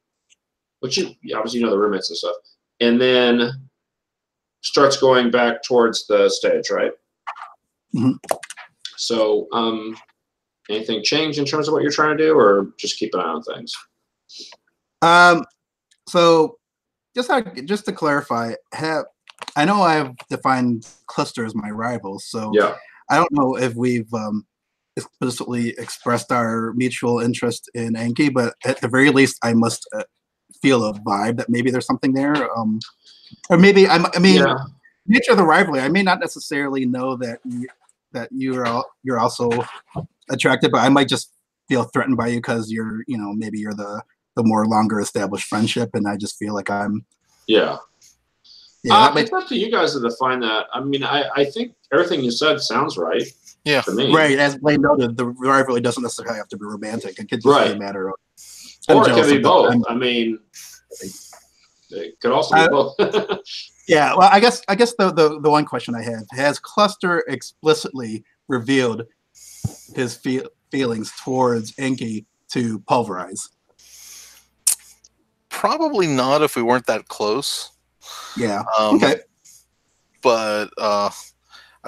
S1: which you obviously know the roommates and stuff, and then starts going back towards the stage, right?
S2: Mm-hmm.
S1: So anything change in terms of what you're trying to do, or just keep an eye on things?
S2: So just to clarify, I know I've defined Cluster as my rival, so
S1: yeah.
S2: I don't know if we've explicitly expressed our mutual interest in Anki, but at the very least, I must feel a vibe that maybe there's something there, or maybe nature of the rivalry. I may not necessarily know that you're also attracted, but I might just feel threatened by you because you're, maybe you're the more longer established friendship, and I just feel like I'm.
S1: Yeah.
S2: Yeah,
S1: it's up to you guys to define that. I mean, I think everything you said sounds right.
S4: Yeah.
S1: To me.
S2: Right. As Blaine noted, the rivalry doesn't necessarily have to be romantic. It could just be a matter of.
S1: Or it can be both. I mean, it could also be both.
S2: Yeah. Well, I guess the one question I have: has Cluster explicitly revealed his feelings towards Enki to Pulverize?
S4: Probably not if we weren't that close.
S2: Yeah. Okay.
S4: But I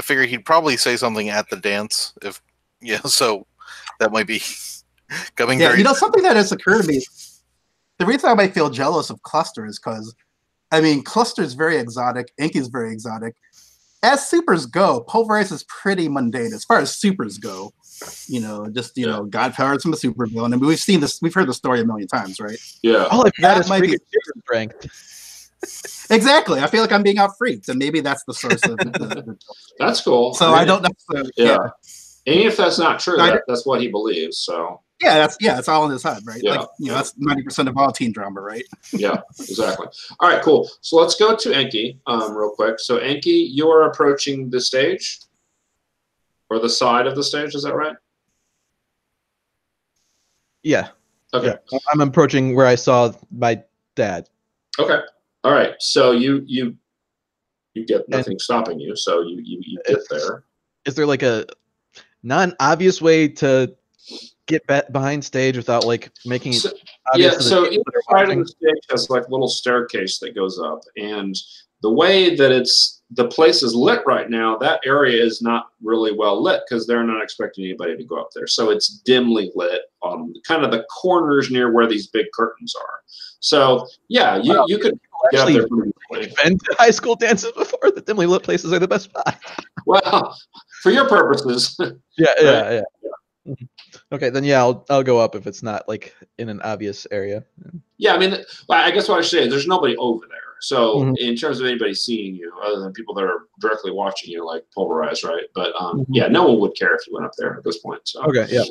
S4: figure he'd probably say something at the dance. So that might be coming.
S2: Yeah, something that has occurred to me. The reason I might feel jealous of Cluster is because, I mean, Cluster is very exotic. Enki's very exotic. As supers go, Pulverize is pretty mundane as far as supers go. God powers from a super villain. I mean, we've heard the story a million times, right?
S1: Yeah.
S3: All I've got is freaking strength.
S2: Exactly. I feel like I'm being out freaked, and maybe that's the source of the
S1: That's cool.
S2: So I don't necessarily.
S1: Yeah. And if that's not true, that's what he believes. So.
S2: Yeah, it's all in his head, right?
S1: Yeah.
S2: That's 90% of all teen drama, right?
S1: Yeah, exactly. All right, cool. So let's go to Enki real quick. So Enki, you're approaching the stage or the side of the stage. Is that right?
S3: Yeah.
S1: Okay.
S3: Yeah. I'm approaching where I saw my dad.
S1: Okay. All right. So you get nothing stopping you. So you get there.
S3: Is there like a non-obvious way to get behind stage without like making it obvious?
S1: Yeah, so each side of the stage has like a little staircase that goes up, and the way that the place is lit right now, that area is not really well lit because they're not expecting anybody to go up there. So it's dimly lit on kind of the corners near where these big curtains are. So yeah, you could get up there.
S3: Been to high school dances before. The dimly lit places are the best spot.
S1: Well, for your purposes.
S3: Yeah. Okay, then yeah, I'll go up if it's not like in an obvious area.
S1: Yeah, I mean, I guess what I should say is there's nobody over there. So in terms of anybody seeing you, other than people that are directly watching you, like Pulverize, right? But yeah, no one would care if you went up there at this point. So.
S3: Okay, yeah.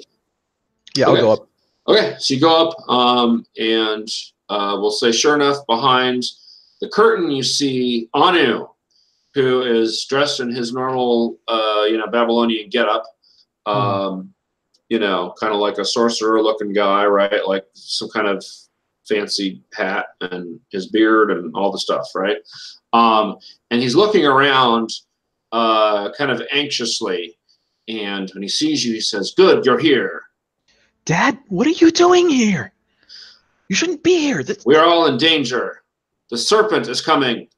S3: Yeah, I'll go up.
S1: Okay, so you go up, and we'll say, sure enough, behind the curtain you see Anu, who is dressed in his normal, Babylonian getup. Kind of like a sorcerer-looking guy, right? Like some kind of fancy hat and his beard and all the stuff, right? And he's looking around kind of anxiously, and when he sees you, he says, "Good, you're here."
S3: Dad, what are you doing here? You shouldn't be here.
S1: We're all in danger. The serpent is coming.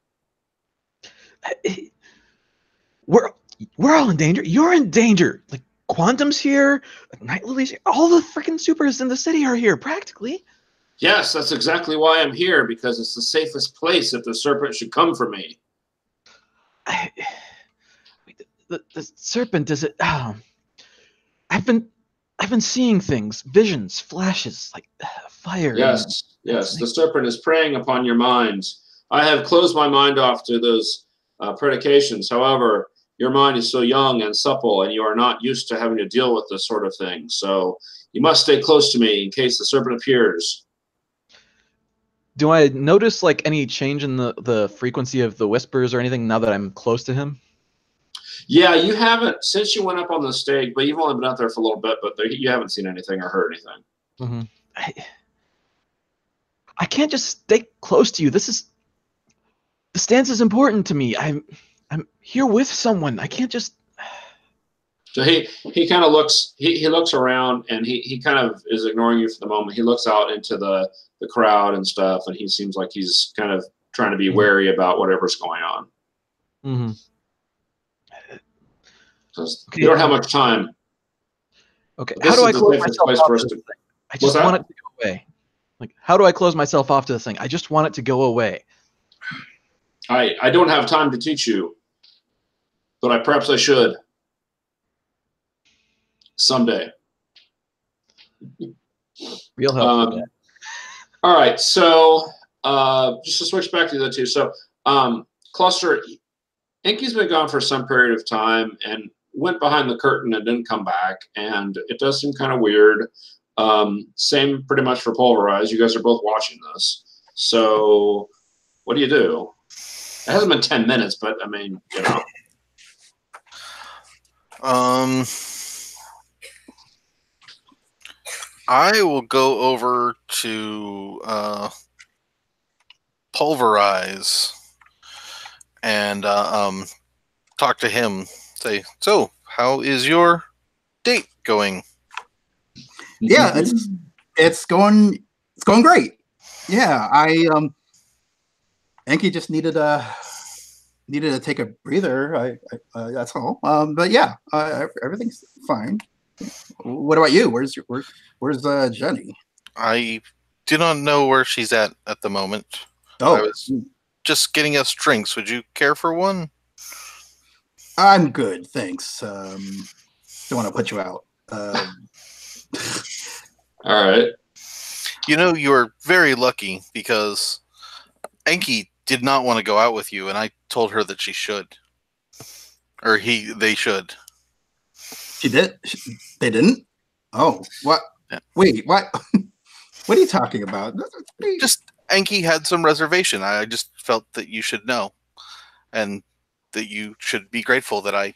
S3: We're all in danger. You're in danger. Like Quantum's here, Night Lily's here. All the freaking supers in the city are here, practically.
S1: Yes, that's exactly why I'm here, because it's the safest place if the serpent should come for me.
S3: The serpent, is it? I've been seeing things, visions, flashes, like fire.
S1: Yes. The serpent is preying upon your mind. I have closed my mind off to those predications. However, your mind is so young and supple, and you are not used to having to deal with this sort of thing. So you must stay close to me in case the serpent appears.
S3: Do I notice like any change in the frequency of the whispers or anything now that I'm close to him?
S1: Yeah, you haven't, since you went up on the stage, but you've only been out there for a little bit, but you haven't seen anything or heard anything.
S3: Mm-hmm. I can't just stay close to you. The stance is important to me. I'm here with someone. I can't just.
S1: So he kind of looks. He looks around, and he kind of is ignoring you for the moment. He looks out into the crowd and stuff, and he seems like he's kind of trying to be wary about whatever's going on.
S3: Mm-hmm.
S1: You don't have much time.
S3: Okay. How do I close myself off to this thing? I just want it to go away. Like, how do I close myself off to this thing? I just want it to go away.
S1: I don't have time to teach you, but perhaps I should. Someday.
S3: Real help.
S1: All right, so just to switch back to the two. So Cluster, Enki's been gone for some period of time and went behind the curtain and didn't come back, and it does seem kind of weird. Same pretty much for Pulverize. You guys are both watching this. So what do you do? It hasn't been 10 minutes, but I mean, you know.
S4: I will go over to Pulverize and talk to him. Say, so how is your date going?
S2: Yeah, it's going great. Yeah, Enki just needed to take a breather. That's all. But yeah, everything's fine. What about you? Where's Jenny?
S4: I do not know where she's at the moment.
S2: Oh,
S4: I was just getting us drinks. Would you care for one?
S2: I'm good, thanks. Don't want to put you out.
S1: All right.
S4: You know, you're very lucky because Enki did not want to go out with you, and I told her that she should. Or they should.
S2: She did? They didn't? Oh, what?
S4: Yeah.
S2: Wait, what? What are you talking about?
S4: Just Enki had some reservation. I just felt that you should know. And that you should be grateful that I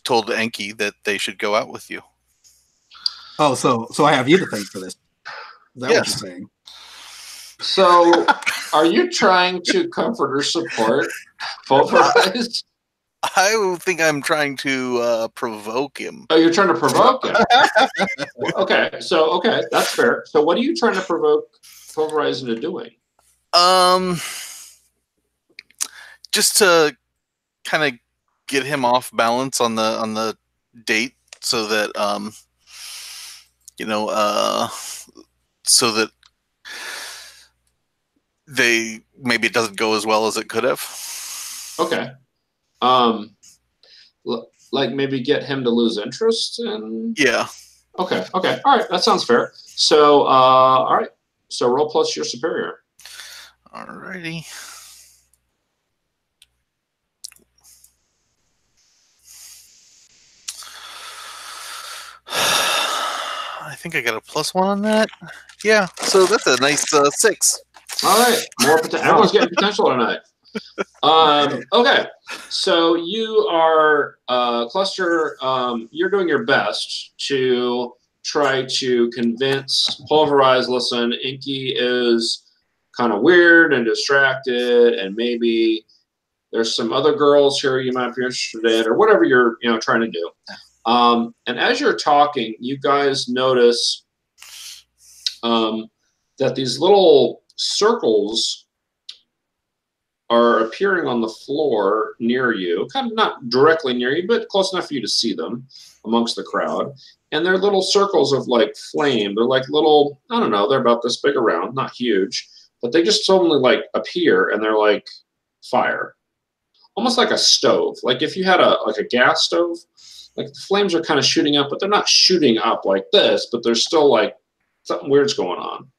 S4: told Enki that they should go out with you.
S2: Oh, so I have you to thank for this. Is that
S4: Yes.
S2: what you're saying?
S1: So are you trying to comfort or support Pulverize?
S4: I think I'm trying to provoke him.
S1: Oh, you're trying to provoke him. Okay, that's fair. So what are you trying to provoke Pulverize into doing?
S4: Just to kind of get him off balance on the date, so that so that maybe it doesn't go as well as it could have.
S1: Okay. Like maybe get him to lose interest in.
S4: Yeah.
S1: Okay. All right, that sounds fair. So all right. So roll plus your superior.
S4: Alrighty. I think I got a +1 on that. Yeah, so that's a nice 6.
S1: All right, more potential. Everyone's getting potential tonight. Okay, so you are Cluster. You're doing your best to try to convince Pulverize. Listen, Inky is kind of weird and distracted, and maybe there's some other girls here you might be interested in, or whatever you're trying to do. And as you're talking, you guys notice that these little circles are appearing on the floor near you, kind of not directly near you, but close enough for you to see them amongst the crowd. And they're little circles of like flame. They're like little, I don't know, they're about this big around, not huge, but they just suddenly like appear and they're like fire. Almost like a stove. Like if you had a gas stove, like the flames are kind of shooting up, but they're not shooting up like this, but there's still like something weird's going on.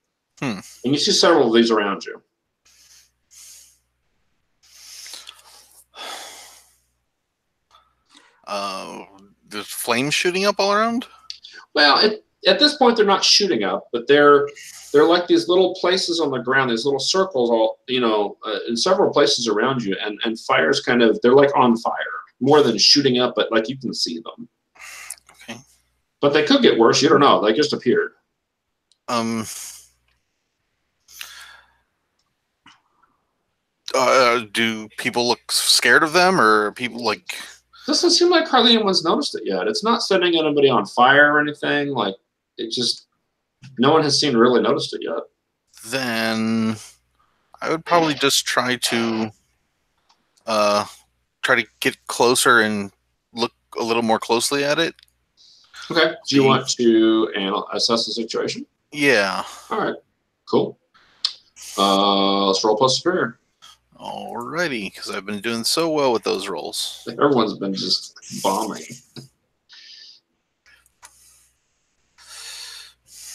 S1: And you see several of these around you.
S4: There's flames shooting up all around?
S1: Well, at this point, they're not shooting up, but they're like these little places on the ground, these little circles, all in several places around you, and fires kind of, they're like on fire, more than shooting up, but like you can see them.
S4: Okay.
S1: But they could get worse. You don't know. They just appeared.
S4: Do people look scared of them, or people like?
S1: Doesn't seem like hardly anyone's noticed it yet. It's not setting anybody on fire or anything. Like it just, no one has really noticed it yet.
S4: Then I would probably just try to get closer and look a little more closely at it.
S1: Okay. Do you want to assess the situation?
S4: Yeah.
S1: All right. Cool. Let's roll plus superior.
S4: Alrighty, because I've been doing so well with those rolls.
S1: Everyone's been just bombing.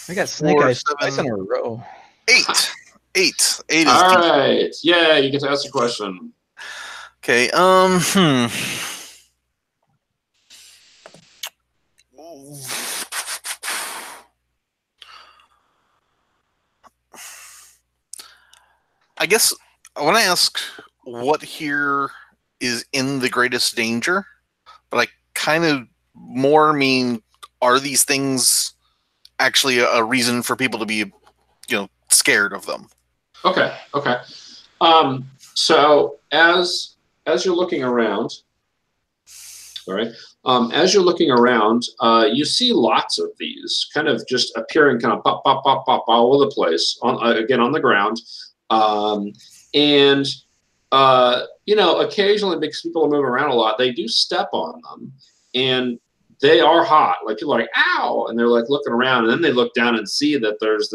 S3: I got snake eyes twice in a row.
S4: 8. 8 is
S1: all right. Yeah, you get to ask a question.
S4: Okay. I guess I want to ask what here is in the greatest danger, but I kind of more mean, are these things actually a reason for people to be, scared of them?
S1: Okay. So as you're looking around, all right. As you're looking around, you see lots of these kind of just appearing, kind of pop, pop, pop, pop all over the place. Again on the ground, and occasionally, because people are moving around a lot, they do step on them, and they are hot. Like people are like, "Ow!" and they're like looking around, and then they look down and see that there's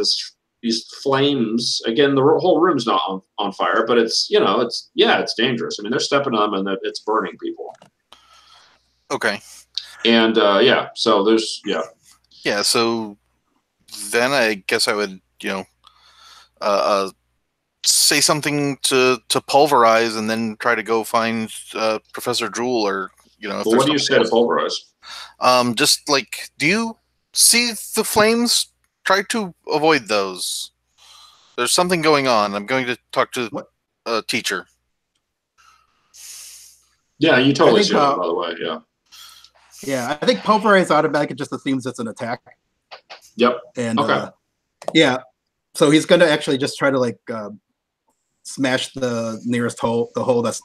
S1: these flames. Again, the whole room's not on fire, but it's dangerous. I mean, they're stepping on them, and it's burning people.
S4: Okay.
S1: And so there's
S4: Yeah, so then I guess I would say something to pulverize, and then try to go find Professor Drool, or
S1: Well, what do you say to pulverize?
S4: Just like, do you see the flames? Try to avoid those. There's something going on. I'm going to talk to a teacher.
S1: Yeah, you totally see that, by the way.
S2: Yeah, I think pulverize automatically just assumes it's an attack.
S1: Yep.
S2: And so he's going to actually just try to smash the nearest hole, the hole that's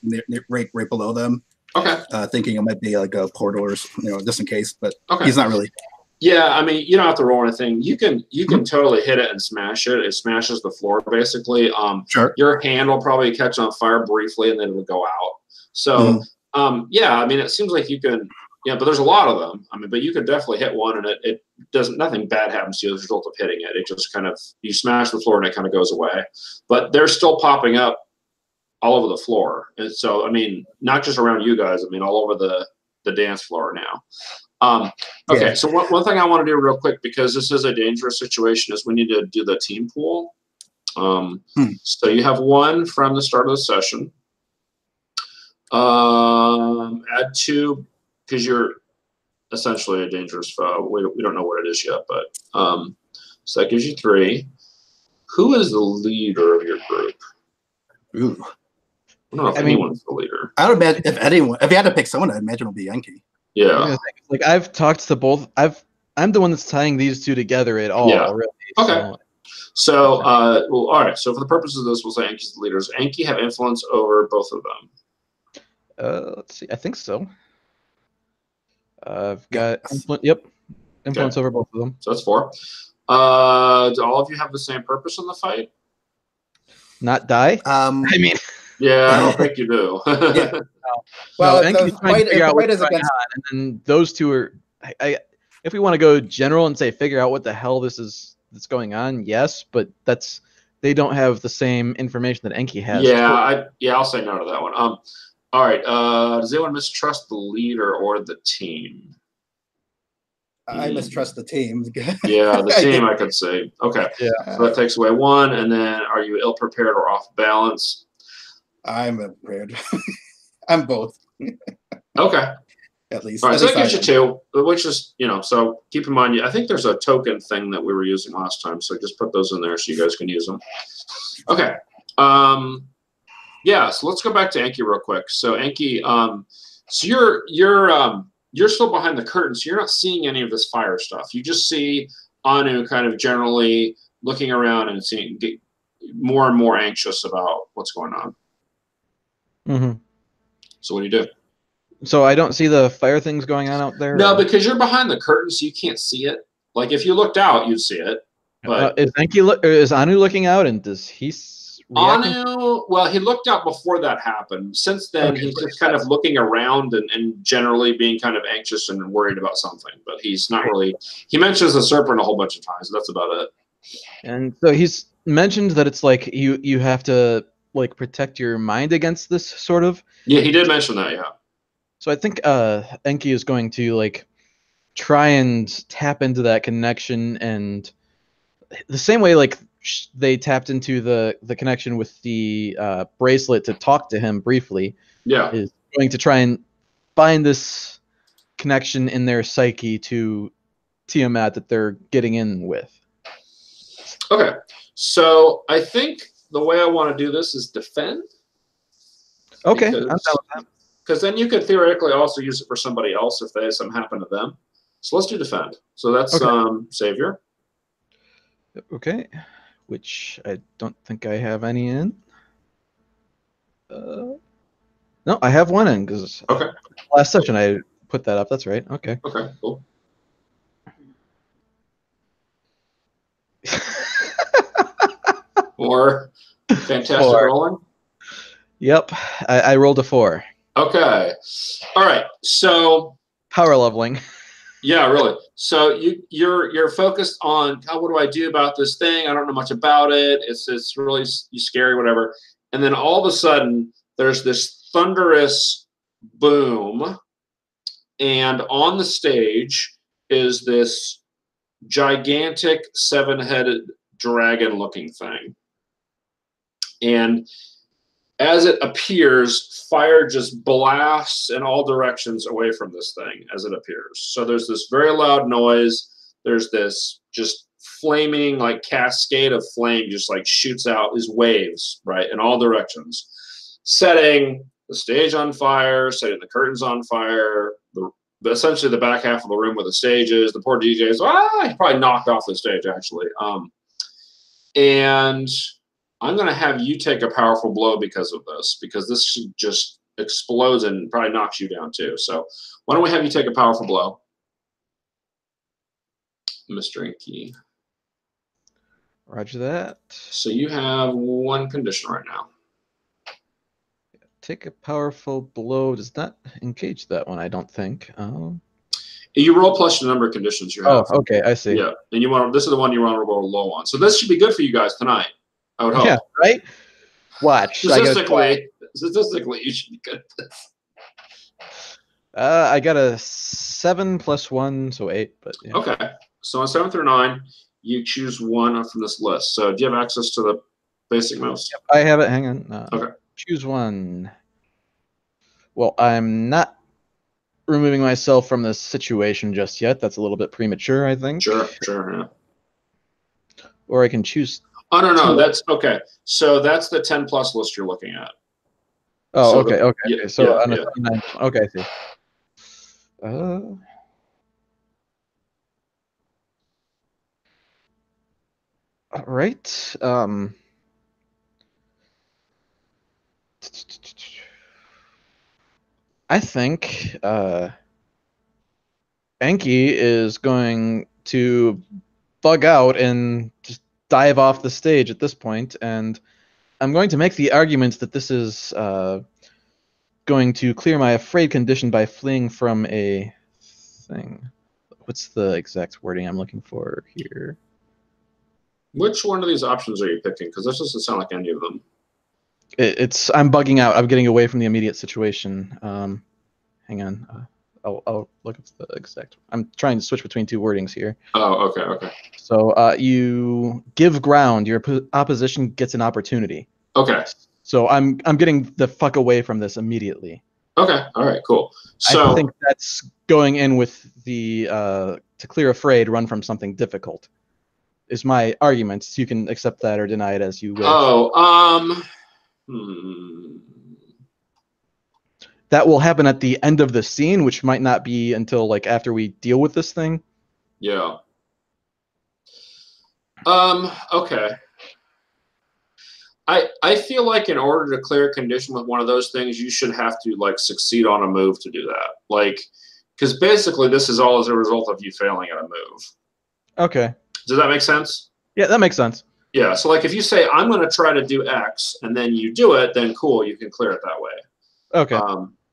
S2: right below them.
S1: Okay.
S2: Thinking it might be like a portal, or just in case, but he's not really.
S1: Yeah, I mean, you don't have to roll anything. You can totally hit it and smash it. It smashes the floor basically.
S2: Sure.
S1: Your hand will probably catch on fire briefly, and then it will go out. So, I mean, it seems like you can. Yeah, but there's a lot of them. I mean, but you could definitely hit one, and it doesn't. Nothing bad happens to you as a result of hitting it. It just kind of, you smash the floor, and it kind of goes away. But they're still popping up all over the floor, and so I mean, not just around you guys. I mean, all over the dance floor now. Okay, so one thing I want to do real quick, because this is a dangerous situation, is we need to do the team pool. So you have one from the start of the session. Add two, because you're essentially a dangerous foe. We don't know what it is yet, but so that gives you three. Who is the leader of your group?
S2: Ooh.
S1: I don't know if anyone's the leader.
S2: I would imagine if you had to pick someone, I'd imagine it would be Yankee.
S1: Yeah.
S3: Like, I've talked to both. I'm the one that's tying these two together at all.
S1: Yeah.
S3: Really.
S1: Okay. So, all right. So for the purposes of this, we'll say Anki's the leader. Does Anki have influence over both of them?
S3: Let's see. I think so. I've got influence over both of them.
S1: So that's 4. Do all of you have the same purpose in the fight?
S3: Not die? I mean,
S1: yeah, I don't think you do.
S2: Yeah. Well,
S3: Anki's trying to figure out what's going on, and then those two are. If we want to go general and say figure out what the hell that's going on, yes, but they don't have the same information that Enki has.
S1: I'll say no to that one. All right. Does anyone mistrust the leader or the team?
S2: I mistrust the team.
S1: Yeah, the team I could say. Okay. Yeah. So that takes away 1. And then, are you ill prepared or off balance?
S2: I'm prepared. I'm both.
S1: Okay.
S2: At least.
S1: All right, so that gives you 2, which is, so keep in mind, I think there's a token thing that we were using last time, so just put those in there so you guys can use them. Okay. So let's go back to Enki real quick. So Enki, so you're still behind the curtain, so you're not seeing any of this fire stuff. You just see Anu kind of generally looking around and get more and more anxious about what's going on.
S3: Mm-hmm.
S1: So what do you do?
S3: So I don't see the fire things going on out there?
S1: No, because you're behind the curtain, so you can't see it. Like, if you looked out, you'd see it. But
S3: is Anu looking out, and does he
S1: Anu, well, he looked out before that happened. Since then, he's just kind of looking around and generally being kind of anxious and worried about something. But he's not really. He mentions the serpent a whole bunch of times. That's about it. And
S3: so he's mentioned that it's like you have to protect your mind against this sort of.
S1: Yeah, he did mention that. Yeah.
S3: So I think Enki is going to try and tap into that connection, and the same way they tapped into the connection with the bracelet to talk to him briefly.
S1: Yeah,
S3: is going to try and find this connection in their psyche to Tiamat that they're getting in with.
S1: Okay, so I think the way I want to do this is defend.
S3: Okay, I'm down with that.
S1: Because then you could theoretically also use it for somebody else if they something happen to them. So let's do defend. So that's Savior.
S3: Okay, which I don't think I have any in. No, I have one in because last session I put that up. That's right. Okay.
S1: Okay, cool. Or fantastic rolling.
S3: Yep, I rolled a 4.
S1: Okay, all right. So
S3: power leveling.
S1: Yeah, really. So you're focused on what do I do about this thing? I don't know much about it. It's really scary, whatever. And then all of a sudden, there's this thunderous boom, and on the stage is this gigantic 7-headed dragon-looking thing. And as it appears, fire just blasts in all directions away from this thing as it appears. So there's this very loud noise. There's this just flaming, like, cascade of flame just, like, shoots out these waves, right, in all directions, setting the stage on fire, setting the curtains on fire, essentially the back half of the room where the stage is. The poor DJ's, he probably knocked off the stage, actually. And I'm going to have you take a powerful blow because of this, because this just explodes and probably knocks you down too. So why don't we have you take a powerful blow, Mr. Inky?
S3: Roger that.
S1: So you have 1 condition right now.
S3: Take a powerful blow does not engage that one, I don't think.
S1: You roll plus the number of conditions you have.
S3: Oh, okay, I see.
S1: Yeah, and this is the one you want to roll low on. So this should be good for you guys tonight, I would hope.
S3: Yeah, right? Watch.
S1: Statistically, you should be good at this.
S3: I got a 7 plus 1, so 8. But yeah.
S1: Okay, so on 7 through 9, you choose 1 from this list. So do you have access to the basic moves?
S3: Yep, I have it. Hang on.
S1: Okay.
S3: Choose 1. Well, I'm not removing myself from this situation just yet. That's a little bit premature, I think.
S1: Sure, yeah.
S3: Or I can choose.
S1: Oh, no, that's okay. So that's the 10 plus list you're looking at.
S3: Oh,
S1: so
S3: okay.
S1: Yeah,
S3: so
S1: yeah.
S3: Okay, I see. All right. I think Enki is going to bug out and just dive off the stage at this point, and I'm going to make the argument that this is going to clear my afraid condition by fleeing from a thing. What's the exact wording I'm looking for here?
S1: Which one of these options are you picking? Because this doesn't sound like any of them.
S3: I'm bugging out. I'm getting away from the immediate situation. Hang on. I'll look at the exact. I'm trying to switch between 2 wordings here.
S1: Oh, okay.
S3: So you give ground. Your opposition gets an opportunity.
S1: Okay.
S3: So I'm getting the fuck away from this immediately.
S1: Okay. All right. Cool. So
S3: I think that's going in with the to clear afraid, run from something difficult. Is my argument. So you can accept that or deny it as you wish. That will happen at the end of the scene, which might not be until like after we deal with this thing.
S1: Yeah. Okay. I feel like in order to clear a condition with one of those things, you should have to like succeed on a move to do that. Like, because basically this is all as a result of you failing at a move.
S3: Okay.
S1: Does that make sense?
S3: Yeah, that makes sense.
S1: Yeah. So like if you say I'm going to try to do X and then you do it, then cool, you can clear it that way.
S3: Okay.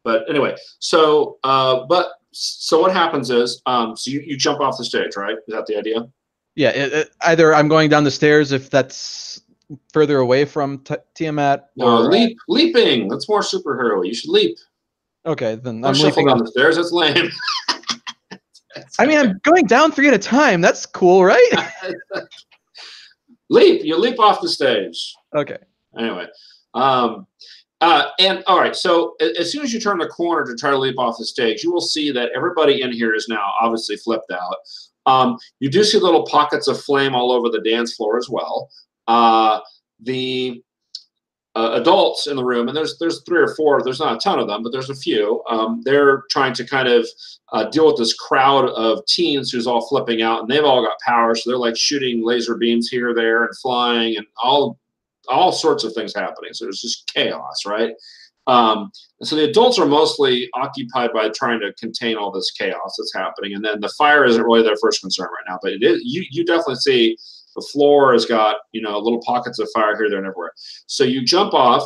S1: But anyway, so what happens is so you jump off the stage, right? Is that the idea?
S3: Yeah. Either I'm going down the stairs if that's further away from Tiamat.
S1: No, leaping. That's more superhero. You should leap.
S3: Okay, then
S1: I'm leaping down the stairs. That's lame.
S3: I mean, I'm going down 3 at a time. That's cool, right?
S1: Leap. You leap off the stage.
S3: Okay.
S1: Anyway, and all right. So as soon as you turn the corner to try to leap off the stage, you will see that everybody in here is now obviously flipped out. You do see little pockets of flame all over the dance floor as well. The adults in the room, and there's 3 or 4. There's not a ton of them, but there's a few. They're trying to kind of deal with this crowd of teens who's all flipping out, and they've all got powers. So they're like shooting laser beams here, there, and flying, and all sorts of things happening. So there's just chaos, right? And so the adults are mostly occupied by trying to contain all this chaos that's happening, and then the fire isn't really their first concern right now. But it is. You definitely see. The floor has got, little pockets of fire here, there, and everywhere. So you jump off,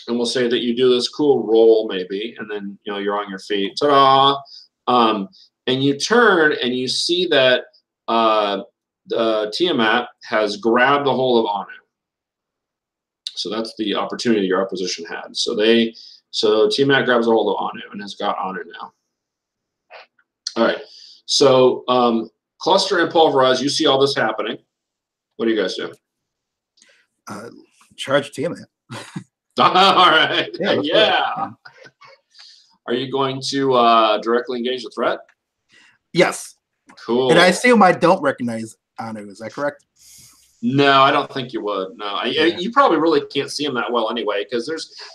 S1: and we'll say that you do this cool roll maybe, and then, you're on your feet. Ta-da! And you turn, and you see that Tiamat has grabbed a hold of Anu. So that's the opportunity your opposition had. So Tiamat grabs a hold of Anu and has got Anu now. All right. So Cluster and Pulverize, you see all this happening. What do you guys do?
S2: Charge Tiamat.
S1: All right.
S2: Yeah.
S1: Yeah. Are you going to directly engage the threat?
S2: Yes.
S1: Cool.
S2: And I assume I don't recognize Anu. Is that correct?
S1: No, I don't think you would. No, you probably really can't see him that well anyway, because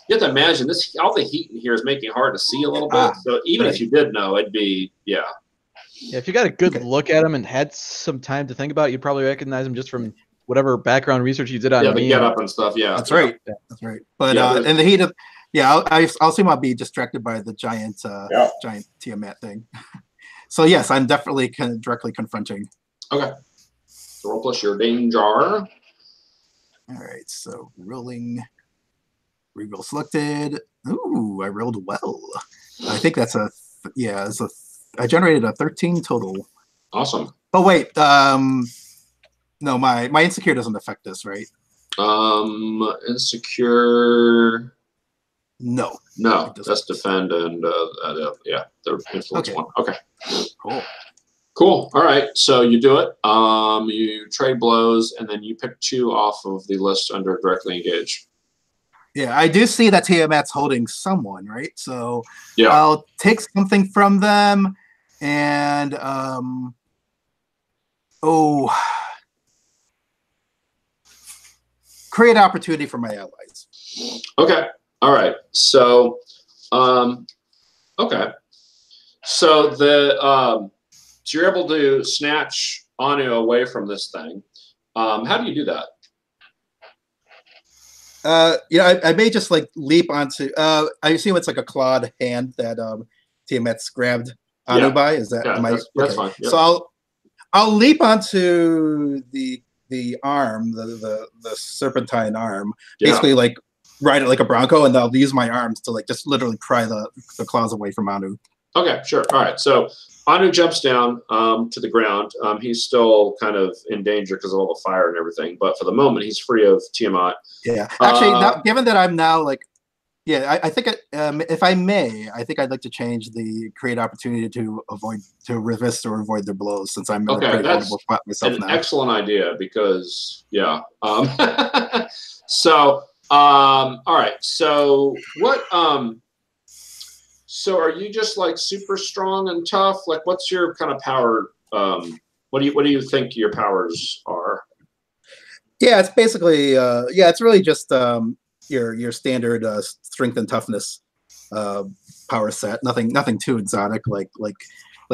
S1: you have to imagine this. All the heat in here is making it hard to see a little bit. So even if you did know, it'd be Yeah,
S3: if you got a good look at him and had some time to think about it, you'd probably recognize him just from whatever background research you did on me.
S1: The get up and stuff. Yeah,
S2: that's right. That's right. But in the heat of, I'll assume I'll be distracted by the giant Tiamat thing. So yes, I'm definitely directly confronting.
S1: Okay. So roll plus your danger.
S2: All right. So rolling. Reroll selected. Ooh, I rolled well. I think that's I generated a 13 total.
S1: Awesome.
S2: Oh wait, no, my insecure doesn't affect this, right?
S1: Insecure.
S2: No,
S1: that's defend and the influence one. Okay. Cool. All right. So you do it. You trade blows, and then you pick 2 off of the list under directly engage.
S2: Yeah, I do see that Tiamat's holding someone, right? So I'll take something from them, and create opportunity for my allies.
S1: Okay. All right. So, okay. So so you're able to snatch Anu away from this thing. How do you do that?
S2: I may just like leap onto. I assume it's like a clawed hand that Tiamat's grabbed Anu by. Is that?
S1: That's fine. Yeah.
S2: So I'll leap onto the arm, the serpentine arm, basically like ride it like a bronco, and I'll use my arms to like just literally pry the claws away from Anu.
S1: Okay, sure. All right. So Anu jumps down to the ground. He's still kind of in danger because of all the fire and everything, but for the moment, he's free of Tiamat.
S2: Yeah. Actually, given that I'm now like, I think if I may, I think I'd like to change the create opportunity to resist or avoid their blows, since I'm in a pretty vulnerable spot myself now.
S1: Excellent idea, because So all right. So what So are you just like super strong and tough? Like, what's your kind of power? What do you think your powers are?
S2: Yeah, it's basically it's really just your standard strength and toughness power set. Nothing too exotic like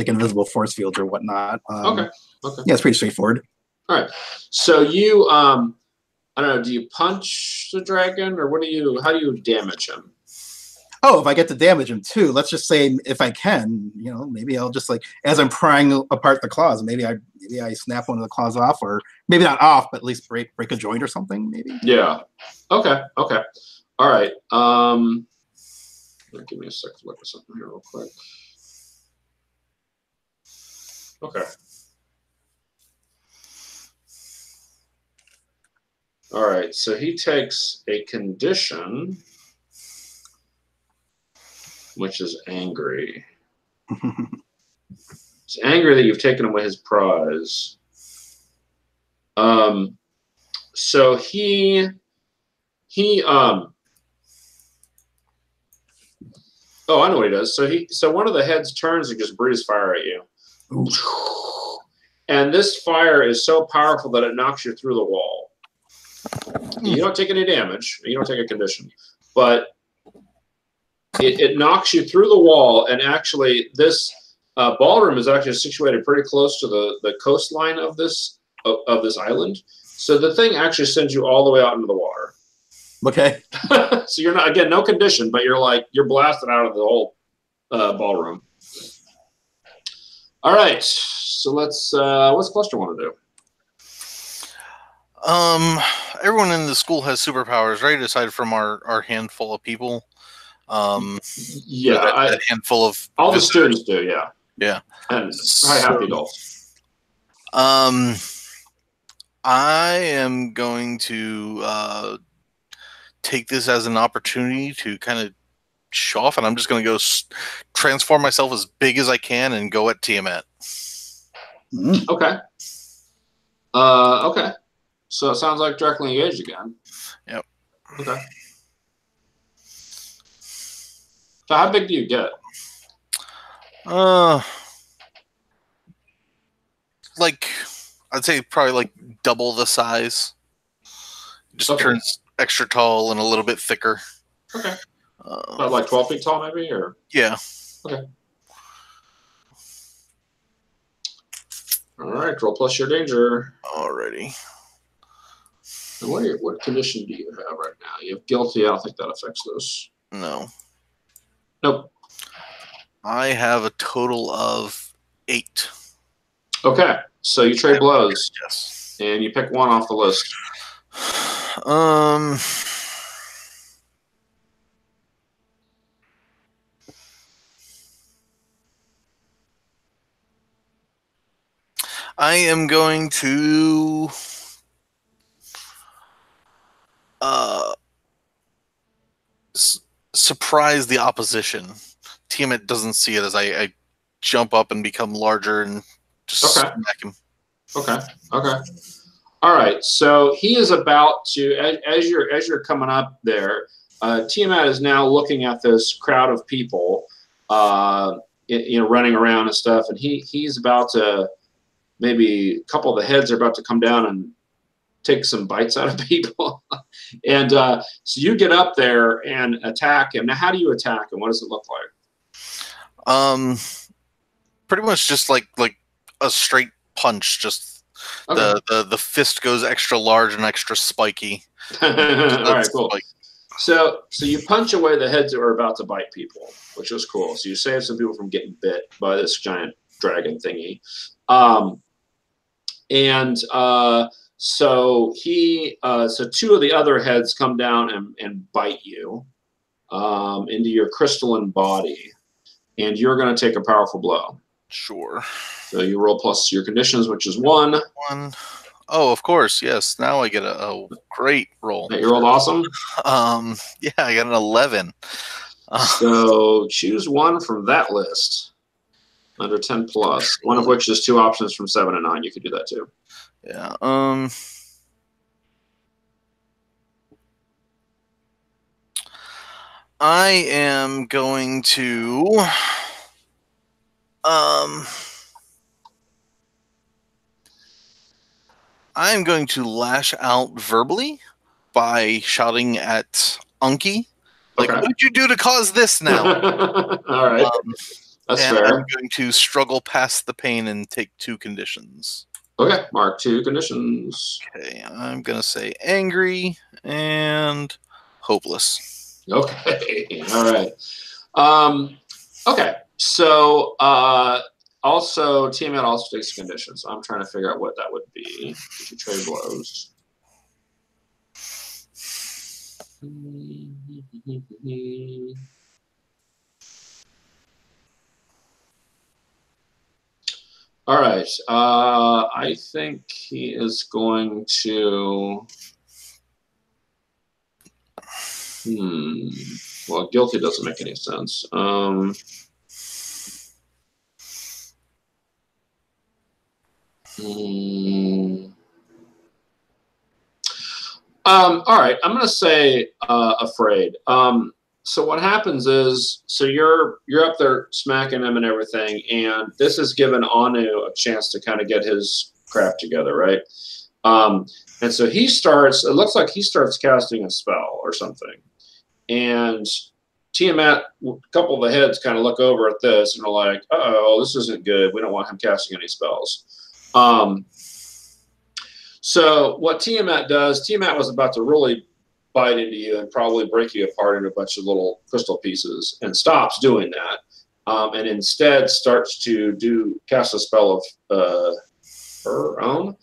S2: invisible force fields or whatnot.
S1: Okay.
S2: Yeah, it's pretty straightforward.
S1: All right. So you I don't know, do you punch the dragon, or how do you damage him?
S2: Oh, if I get to damage him too, let's just say if I can, maybe I'll just like, as I'm prying apart the claws, maybe I snap one of the claws off, or maybe not off, but at least break a joint or something, maybe.
S1: Yeah. Okay. All right. Give me a second to look at something here real quick. Okay. All right. So he takes a condition, which is angry. It's angry that you've taken away his prize. So he oh, I know what he does. So one of the heads turns and just breathes fire at you. Ooh. And this fire is so powerful that it knocks you through the wall. You don't take any damage. You don't take a condition. But it knocks you through the wall, and actually this ballroom is actually situated pretty close to the coastline of this island. So the thing actually sends you all the way out into the water.
S2: Okay.
S1: So you're not, again, no condition, but you're blasted out of the whole ballroom. All right. So what's Cluster want to do?
S4: Everyone in the school has superpowers, right? Aside from our handful of people.
S1: Yeah,
S4: that handful of
S1: all the students do. Yeah.
S4: Yeah.
S1: And happy adults.
S4: I am going to take this as an opportunity to kind of show off, and I'm just going to go transform myself as big as I can and go at Tiamat.
S1: Okay. Okay. So it sounds like directly engaged again.
S4: Yep.
S1: Okay. So how big do you get?
S4: Like, I'd say probably like double the size. Just turns extra tall and a little bit thicker.
S1: Okay. About like 12 feet tall, maybe, or
S4: yeah.
S1: Okay. All right. Roll plus your danger.
S4: Alrighty.
S1: And what condition do you have right now? You have guilty. I don't think that affects those.
S4: No.
S1: Nope.
S4: I have a total of 8.
S1: Okay, so you trade blows.
S4: Yes.
S1: And you pick one off the list.
S4: I am going to surprise the opposition. Tiamat doesn't see it as I jump up and become larger and just smack him.
S1: Okay. All right. So he is about to, as you're coming up there, Tiamat is now looking at this crowd of people, running around and stuff, and he's about to, maybe a couple of the heads are about to come down and take some bites out of people. And so you get up there and attack him. Now, how do you attack him? What does it look like?
S4: Pretty much just like a straight punch. Just the fist goes extra large and extra spiky.
S1: All right, cool. So you punch away the heads that are about to bite people, which was cool. So you save some people from getting bit by this giant dragon thingy. So two of the other heads come down and bite you into your crystalline body, and you're going to take a powerful blow.
S4: Sure.
S1: So you roll plus your conditions, which is 1.
S4: 1. Oh, of course, yes. Now I get a great roll.
S1: You rolled awesome?
S4: Yeah, I got an 11.
S1: So choose one from that list. Under 10 plus. One of which is 2 options from 7 and 9. You could do that too.
S4: Yeah. I am going to I'm going to lash out verbally by shouting at Unky. Like, what did you do to cause this now?
S1: All right. That's fair.
S4: I'm going to struggle past the pain and take 2 conditions.
S1: Okay, mark 2 conditions.
S4: Okay, I'm going to say angry and hopeless.
S1: Okay, all right. Okay, so also, Tiamat also takes conditions. I'm trying to figure out what that would be. If you trade blows. All right. I think he is going to. Well, guilty doesn't make any sense. All right. I'm going to say afraid. So what happens is, so you're up there smacking him and everything, and this has given Anu a chance to kind of get his crap together, right? And so he starts. It looks like he starts casting a spell or something, and Tiamat, a couple of the heads kind of look over at this and are like, "Uh-oh, this isn't good. We don't want him casting any spells." So what Tiamat does, Tiamat was about to really bite into you and probably break you apart into a bunch of little crystal pieces, and stops doing that, and instead starts to cast a spell of her own,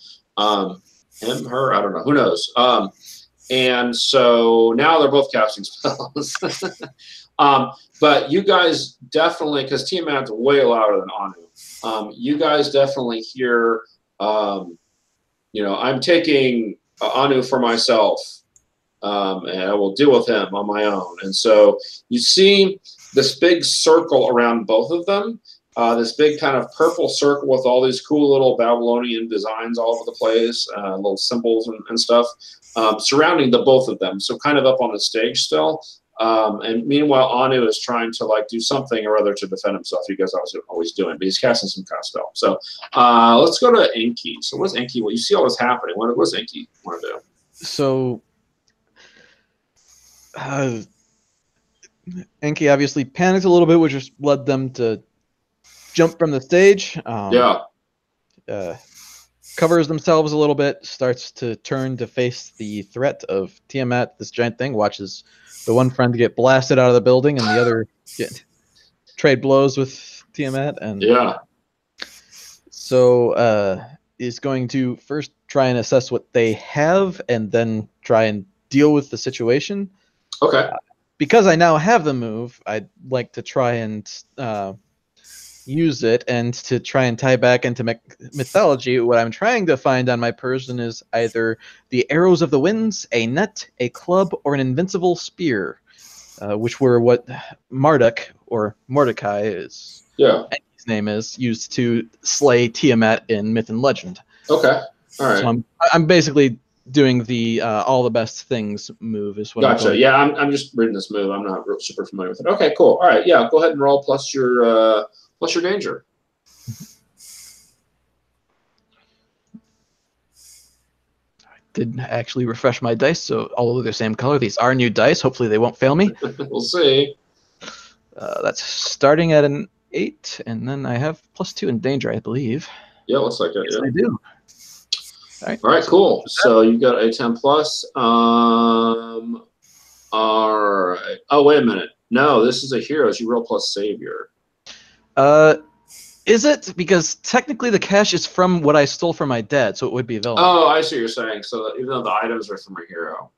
S1: him, her, I don't know, who knows. And so now they're both casting spells. But you guys definitely, because Tiamat's way louder than Anu, you guys definitely hear, I'm taking Anu for myself, and I will deal with him on my own. And so you see this big circle around both of them, this big kind of purple circle with all these cool little Babylonian designs all over the place, little symbols and stuff, surrounding the both of them. So kind of up on the stage still. And meanwhile, Anu is trying to do something or other to defend himself. You guys always doing, but he's casting some kind of spell. So let's go to Enki. So what's Enki? Well, you see all this happening. What does Enki want to do?
S3: So Enki obviously panicked a little bit, which just led them to jump from the stage. Covers themselves a little bit, starts to turn to face the threat of Tiamat, this giant thing, watches the one friend get blasted out of the building and the other trade blows with Tiamat. And so is going to first try and assess what they have and then try and deal with the situation.
S1: Okay.
S3: Because I now have the move, I'd like to try and use it, and to try and tie back into mythology. What I'm trying to find on my person is either the arrows of the winds, a net, a club, or an invincible spear, which were what Marduk, or Mordecai is, his name is, used to slay Tiamat in myth and legend.
S1: Okay, all right.
S3: So I'm basically doing the all the best things move is what.
S1: Gotcha. Yeah, I'm just reading this move. I'm not super familiar with it. Okay, cool. All right, yeah, go ahead and roll plus your danger.
S3: I didn't actually refresh my dice, so although they're the same color, these are new dice. Hopefully they won't fail me.
S1: We'll see.
S3: That's starting at an 8, and then I have +2 in danger, I believe.
S1: Yeah, looks like it.
S3: Yes,
S1: Yeah,
S3: I do.
S1: All right, cool. So you got a 10 plus. All right. Oh, wait a minute. No, this is a heroes. You roll plus savior.
S3: Is it? Because technically the cash is from what I stole from my dad, so it would be a villain.
S1: Oh, I see what you're saying. So that even though the items are from a hero.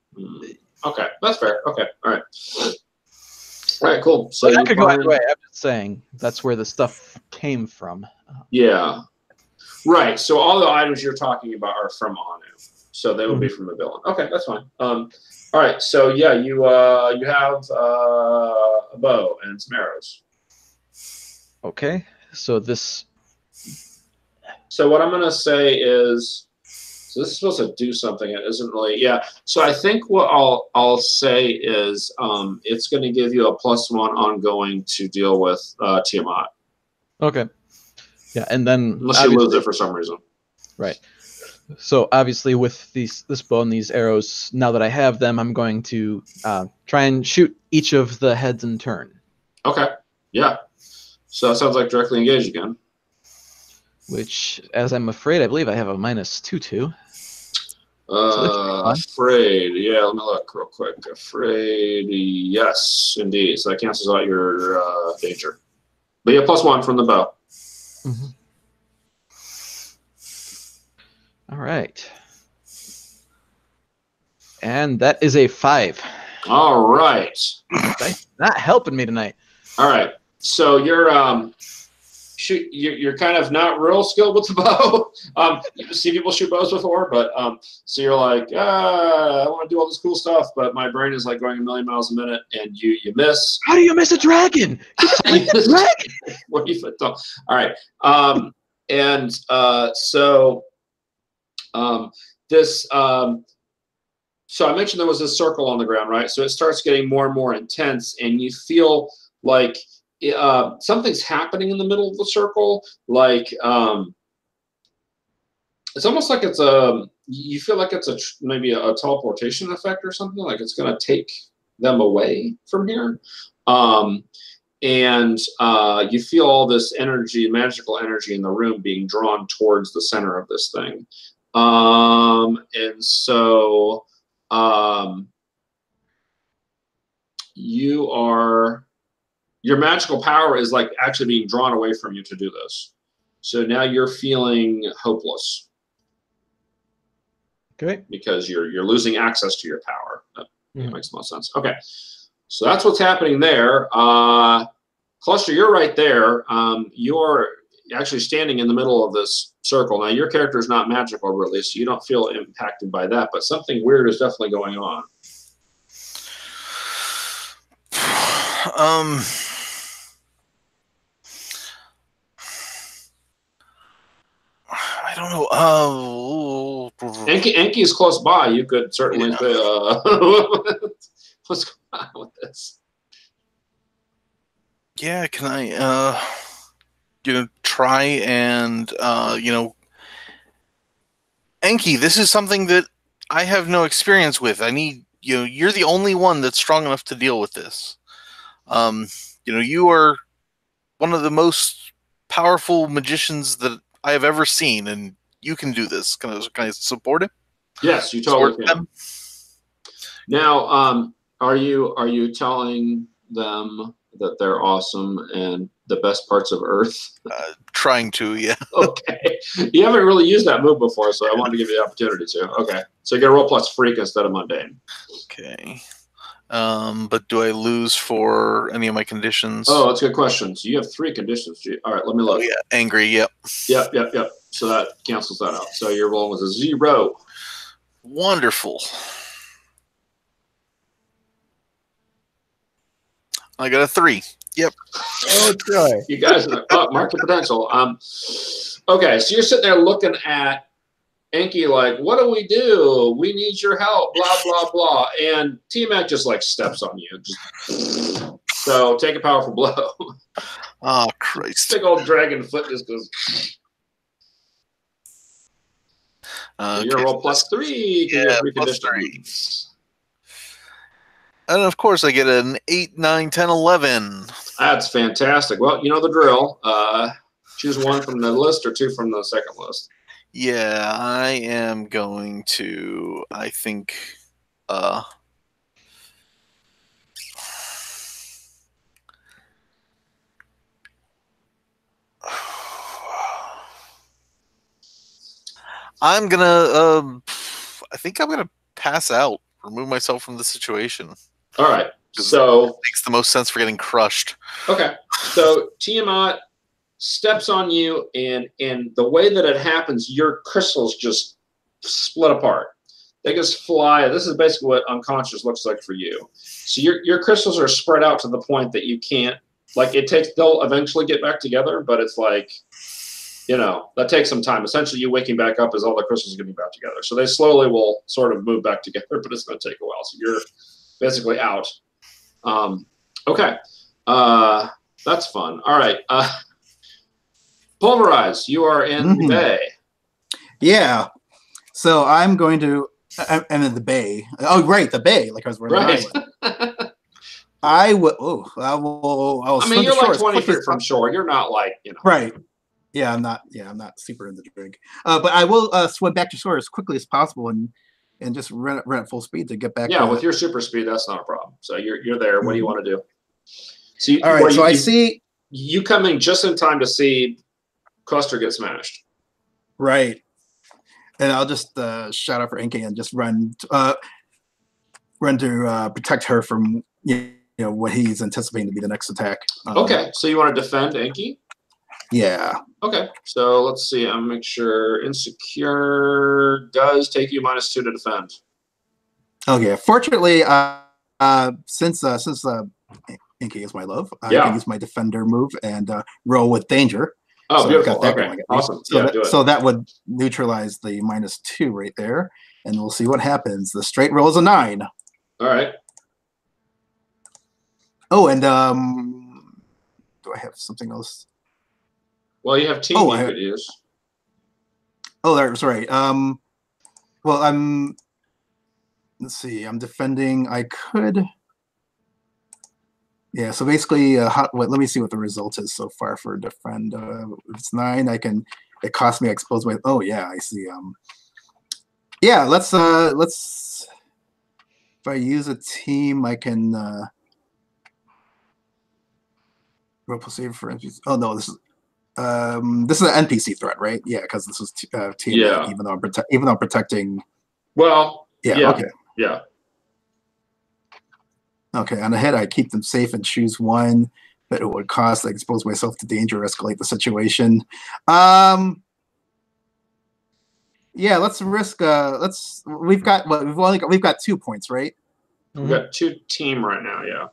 S1: Okay, that's fair. Okay, all right. All right, cool. So
S3: I could go either way. I'm just saying that's where the stuff came from.
S1: Yeah. Right. So all the items you're talking about are from Anu. So they will be from a villain. Okay, that's fine. All right. So yeah, you have a bow and some arrows.
S3: Okay. So this.
S1: So what I'm gonna say is, so this is supposed to do something. It isn't really. Yeah. So I think what I'll say is, it's going to give you a +1 ongoing to deal with Tiamat.
S3: Okay. Yeah, and then
S1: unless you lose it for some reason.
S3: Right. So obviously, with this bow and these arrows, now that I have them, I'm going to try and shoot each of the heads in turn.
S1: Okay. Yeah. So that sounds like directly engage again.
S3: Which, as I'm afraid, I believe I have a -2 to.
S1: Afraid. Yeah, let me look real quick. Afraid. Yes, indeed. So that cancels out your danger. But yeah, +1 from the bow.
S3: Mm-hmm. All right. And that is a 5.
S1: All right.
S3: Not helping me tonight.
S1: All right. So you're kind of not real skilled with the bow. You've seen people shoot bows before, but so you're like, I want to do all this cool stuff, but my brain is like going 1,000,000 miles a minute, and you miss.
S3: How do you miss a dragon? Dragon.
S1: 40 foot tall. All right. So I mentioned there was a circle on the ground, right? So it starts getting more and more intense, and you feel like something's happening in the middle of the circle. Like it's almost like it's you feel like it's maybe a teleportation effect or something, like it's going to take them away from here. And you feel all this energy, magical energy in the room being drawn towards the center of this thing. And so your magical power is like actually being drawn away from you to do this. So now you're feeling hopeless.
S3: Okay.
S1: Because you're losing access to your power. That makes most sense. Okay. So that's what's happening there. Cluster, you're right there. You're actually standing in the middle of this circle. Now, your character is not magical, really, so you don't feel impacted by that, but something weird is definitely going on.
S4: I don't know.
S1: Enki is close by. You could certainly say, what's going on with this?
S4: Yeah, can I, try and, Enki, this is something that I have no experience with. I need, you're the only one that's strong enough to deal with this. You are one of the most powerful magicians that I have ever seen, and you can do this. Can I support him?
S1: Yes, you totally can. Now, are you telling them that they're awesome and the best parts of Earth?
S4: Trying to, yeah.
S1: Okay. You haven't really used that move before, so I wanted to give you the opportunity to. Okay. So you get a roll plus freak instead of mundane.
S4: Okay. But do I lose for any of my conditions?
S1: Oh, that's a good question. So you have 3 conditions. All right, let me look.
S4: Oh, yeah. Angry, yep.
S1: Yep. So that cancels that out. So your roll was a 0.
S4: Wonderful. I got a 3. Yep.
S3: Oh, joy.
S1: You guys mark your potential. Okay, so you're sitting there looking at Enki like, what do we do? We need your help, blah, blah, blah. And T-Mac just like steps on you. So take a powerful blow.
S4: Oh, Christ.
S1: Big old dragon foot just goes. You're roll plus 3.
S4: Yeah, plus 3. And of course, I get an 8, 9, 10, 11.
S1: That's fantastic. Well, you know the drill. Choose one from the list or 2 from the second list.
S4: Yeah, I am going to, I think, I'm gonna, I think I'm gonna pass out, remove myself from the situation.
S1: All right. So
S4: it makes the most sense for getting crushed.
S1: Okay. So Tiamat steps on you, and the way that it happens, your crystals just split apart. They just fly. This is basically what unconscious looks like for you. So your crystals are spread out to the point that you can't, like, they'll eventually get back together, but it's like, that takes some time. Essentially, you waking back up as all the crystals are getting back together. So they slowly will sort of move back together, but it's going to take a while. So you're basically out. Okay. That's fun. All right. Pulverize, you are in the bay.
S2: Yeah. So I'm going to, I'm in the bay. Oh, right, the bay. Like I was wearing
S1: right.
S2: I will. I will.
S1: I mean, you're like 20 feet from shore. You're not like,
S2: Right. Yeah, I'm not. Yeah, I'm not super in the drink. But I will swim back to shore as quickly as possible and just run at full speed to get back.
S1: Yeah, with your super speed, that's not a problem. So you're there. What do you want to do? So
S2: all right. So I see
S1: you coming just in time to see Cluster get smashed.
S2: Right. And I'll just shout out for Enki and just run to protect her from what he's anticipating to be the next attack.
S1: Okay, so you want to defend Enki?
S2: Yeah. Okay.
S1: So let's see. I'm make sure insecure does take you -2 to defend.
S2: Okay. Fortunately, since Enki is my love, I can use my defender move and roll with danger.
S1: Oh,
S2: so
S1: beautiful. Okay, awesome.
S2: So, so that would neutralize the -2 right there, and we'll see what happens. The straight roll is a 9.
S1: All right.
S2: Oh, and do I have something else?
S1: Well, you have team you could use.
S2: Oh, that's right. Well, let's see. I'm defending. I could. Yeah. So basically, let me see what the result is so far for defend. If it's 9, I can. It costs me expose my. Oh yeah, I see. Yeah. Let's. If I use a team, I can. Roll save for NPC. Oh no, this is an NPC threat, right? Yeah, because this was team.
S1: Yeah.
S2: Even though I'm protecting.
S1: Well.
S2: Yeah. Okay.
S1: Yeah.
S2: Okay. On the head, I keep them safe and choose one, but it would cost. I expose myself to danger, escalate the situation. Yeah. Let's risk. We've got 2 points, right?
S1: We've got 2 team right now. Yeah.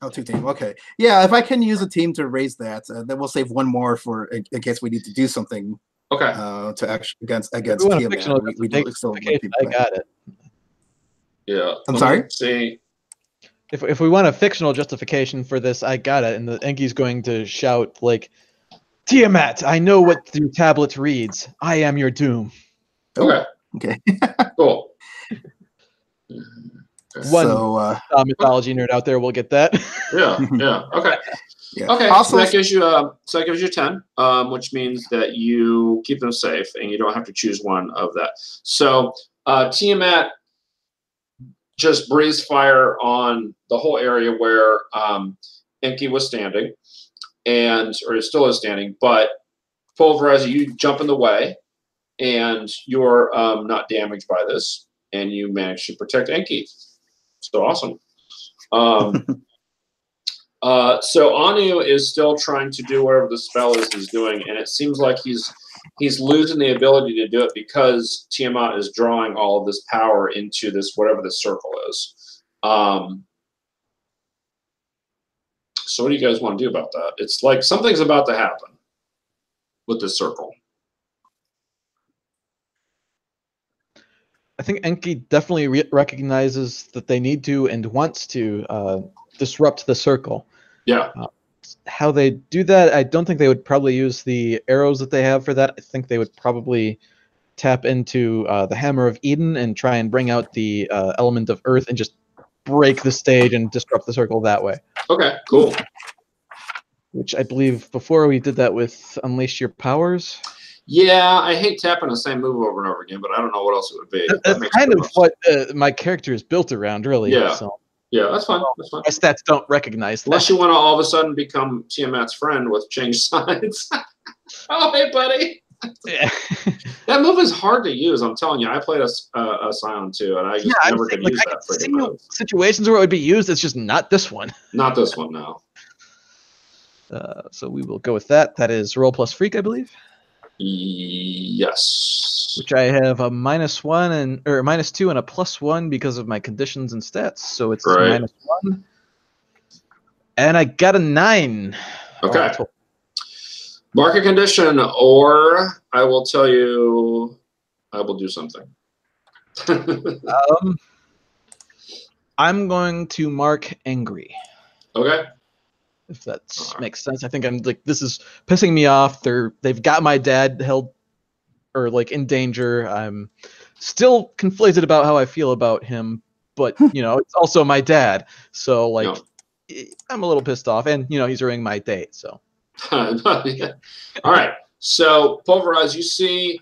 S2: Oh, 2 team. Okay. Yeah, if I can use a team to raise that, then we'll save 1 more for in case we need to do something.
S1: Okay.
S2: To actually against
S3: Tiamat.
S2: We do still want
S3: I got it.
S1: Yeah.
S2: I'm sorry.
S1: See.
S3: If we want a fictional justification for this, I got it. And the Enki's going to shout like, "Tiamat, I know what the tablet reads. I am your doom."
S1: Okay.
S2: Okay.
S1: Cool.
S3: One mythology nerd out there will get that.
S1: Yeah. Yeah. Okay.
S2: Yeah.
S1: Okay.
S2: Also,
S1: so that gives you 10, which means that you keep them safe and you don't have to choose one of that. So Tiamat just breathes fire on the whole area where Enki was standing, or still is standing, but Pulverize, you jump in the way, and you're not damaged by this, and you manage to protect Enki. So awesome. So Anu is still trying to do whatever the spell is he's doing, and it seems like he's losing the ability to do it because Tiamat is drawing all of this power into this, whatever the circle is. So what do you guys want to do about that? It's like something's about to happen with this circle.
S3: I think Enki definitely recognizes that they need to and wants to disrupt the circle.
S1: Yeah.
S3: How they do that, I don't think they would probably use the arrows that they have for that. I think they would probably tap into the Hammer of Eden and try and bring out the element of Earth and just break the stage and disrupt the circle that way.
S1: Okay, cool.
S3: Which I believe before we did that with Unleash Your Powers.
S1: Yeah, I hate tapping the same move over and over again, but I don't know what else it would be.
S3: That's kind of what my character is built around, really.
S1: Yeah.
S3: So.
S1: Yeah, that's fine. That's fine.
S3: My stats don't recognize that.
S1: Unless you want to all of a sudden become Tiamat's friend with changed sides. Oh, hey, buddy.
S3: Yeah.
S1: That move is hard to use. I'm telling you, I played a Scion too, and I just never could use that freaking move.
S3: Situations where it would be used, it's just not this one.
S1: Not this one, no.
S3: So we will go with that. That is Roll plus Freak, I believe.
S1: Yes.
S3: Which I have a -1 or -2 and a +1 because of my conditions and stats. So it's -1. And I got a 9.
S1: Okay. Mark a condition, or I will tell you I will do something.
S3: I'm going to mark angry.
S1: Okay.
S3: If that makes sense. I think I'm like, this is pissing me off. They've got my dad held or like in danger. I'm still conflicted about how I feel about him, but you know, it's also my dad. So like I'm a little pissed off, and you know, he's ruining my date. So
S1: yeah. All right. So Pulverize, you see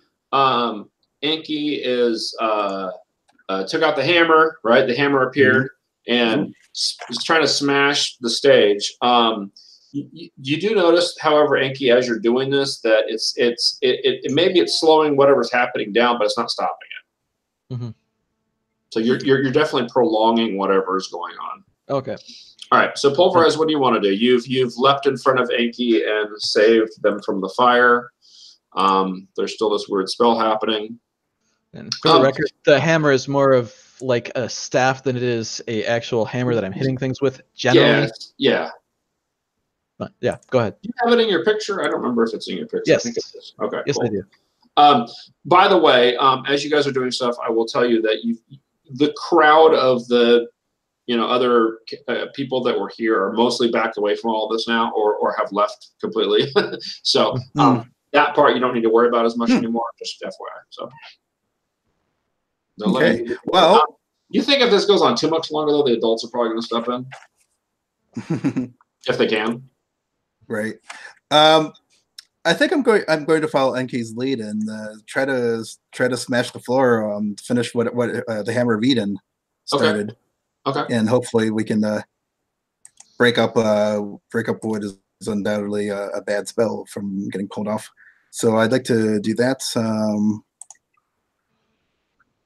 S1: Enki is took out the hammer, right? The hammer appeared and is trying to smash the stage. You do notice, however, Enki, as you're doing this, that it maybe it's slowing whatever's happening down, but it's not stopping it.
S3: Mm-hmm.
S1: So you're definitely prolonging whatever is going on.
S3: Okay.
S1: All right. So Pulverize, what do you want to do? You've leapt in front of Enki and saved them from the fire. There's still this weird spell happening.
S3: And for the record, the hammer is more of like a staff than it is a actual hammer that I'm hitting things with generally.
S1: Yeah.
S3: But yeah, go ahead.
S1: Do you have it in your picture? I don't remember if it's in your picture.
S3: Yes.
S1: I think it is. Okay.
S3: Yes,
S1: cool.
S3: I do.
S1: By the way, as you guys are doing stuff, I will tell you that the crowd of the other people that were here are mostly backed away from all this now, or have left completely. So that part you don't need to worry about as much anymore. Just FYI. So.
S2: Okay. Well,
S1: you think if this goes on too much longer, though, the adults are probably going to step in if they can.
S2: Right. I think I'm going to follow Enki's lead and try to smash the floor, finish what the Hammer of Eden started.
S1: Okay.
S2: And hopefully we can break up what is undoubtedly a bad spell from getting pulled off. So I'd like to do that.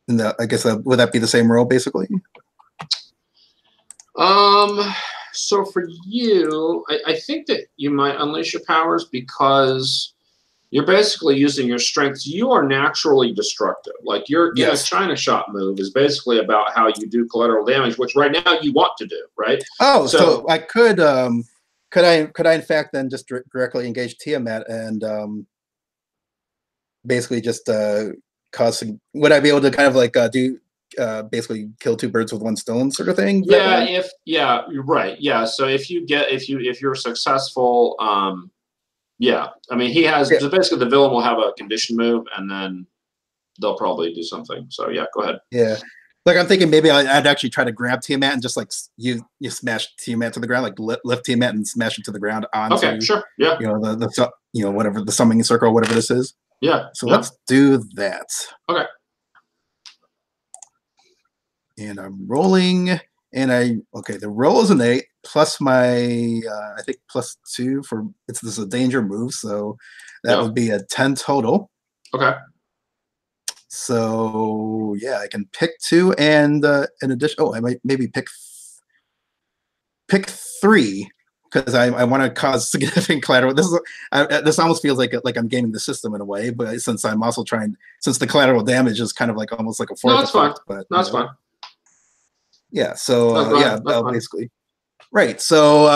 S2: And I guess would that be the same roll basically?
S1: So for you, I think that you might unleash your powers because you're basically using your strengths. You are naturally destructive. Like your China shot move is basically about how you do collateral damage, which right now you want to do, right?
S2: Oh, so I could I in fact then just directly engage Tiamat and basically just causing? Would I be able to kind of like do basically kill two birds with one stone sort of thing?
S1: Yeah, you're right. Yeah, so if you're successful, yeah, I mean he has so basically the villain will have a condition move and then they'll probably do something. So yeah, go ahead.
S2: Yeah, like I'm thinking maybe I'd actually try to grab Tiamat and just like you smash Tiamat to the ground, like lift Tiamat and smash it to the ground onto.
S1: Okay, sure. Yeah.
S2: The whatever the summoning circle, whatever this is.
S1: Yeah.
S2: So let's do that.
S1: Okay.
S2: And I'm rolling, and the roll is an 8 plus my I think +2 for this is a danger move, so that would be a 10 total.
S1: Okay.
S2: So yeah, I can pick 2 and in addition, I might maybe pick 3 because I want to cause significant collateral. This almost feels like I'm gaming the system in a way, but since I'm also since the collateral damage is kind of like almost like a fourth effect. But
S1: that's fine.
S2: Yeah, so I'll basically right. So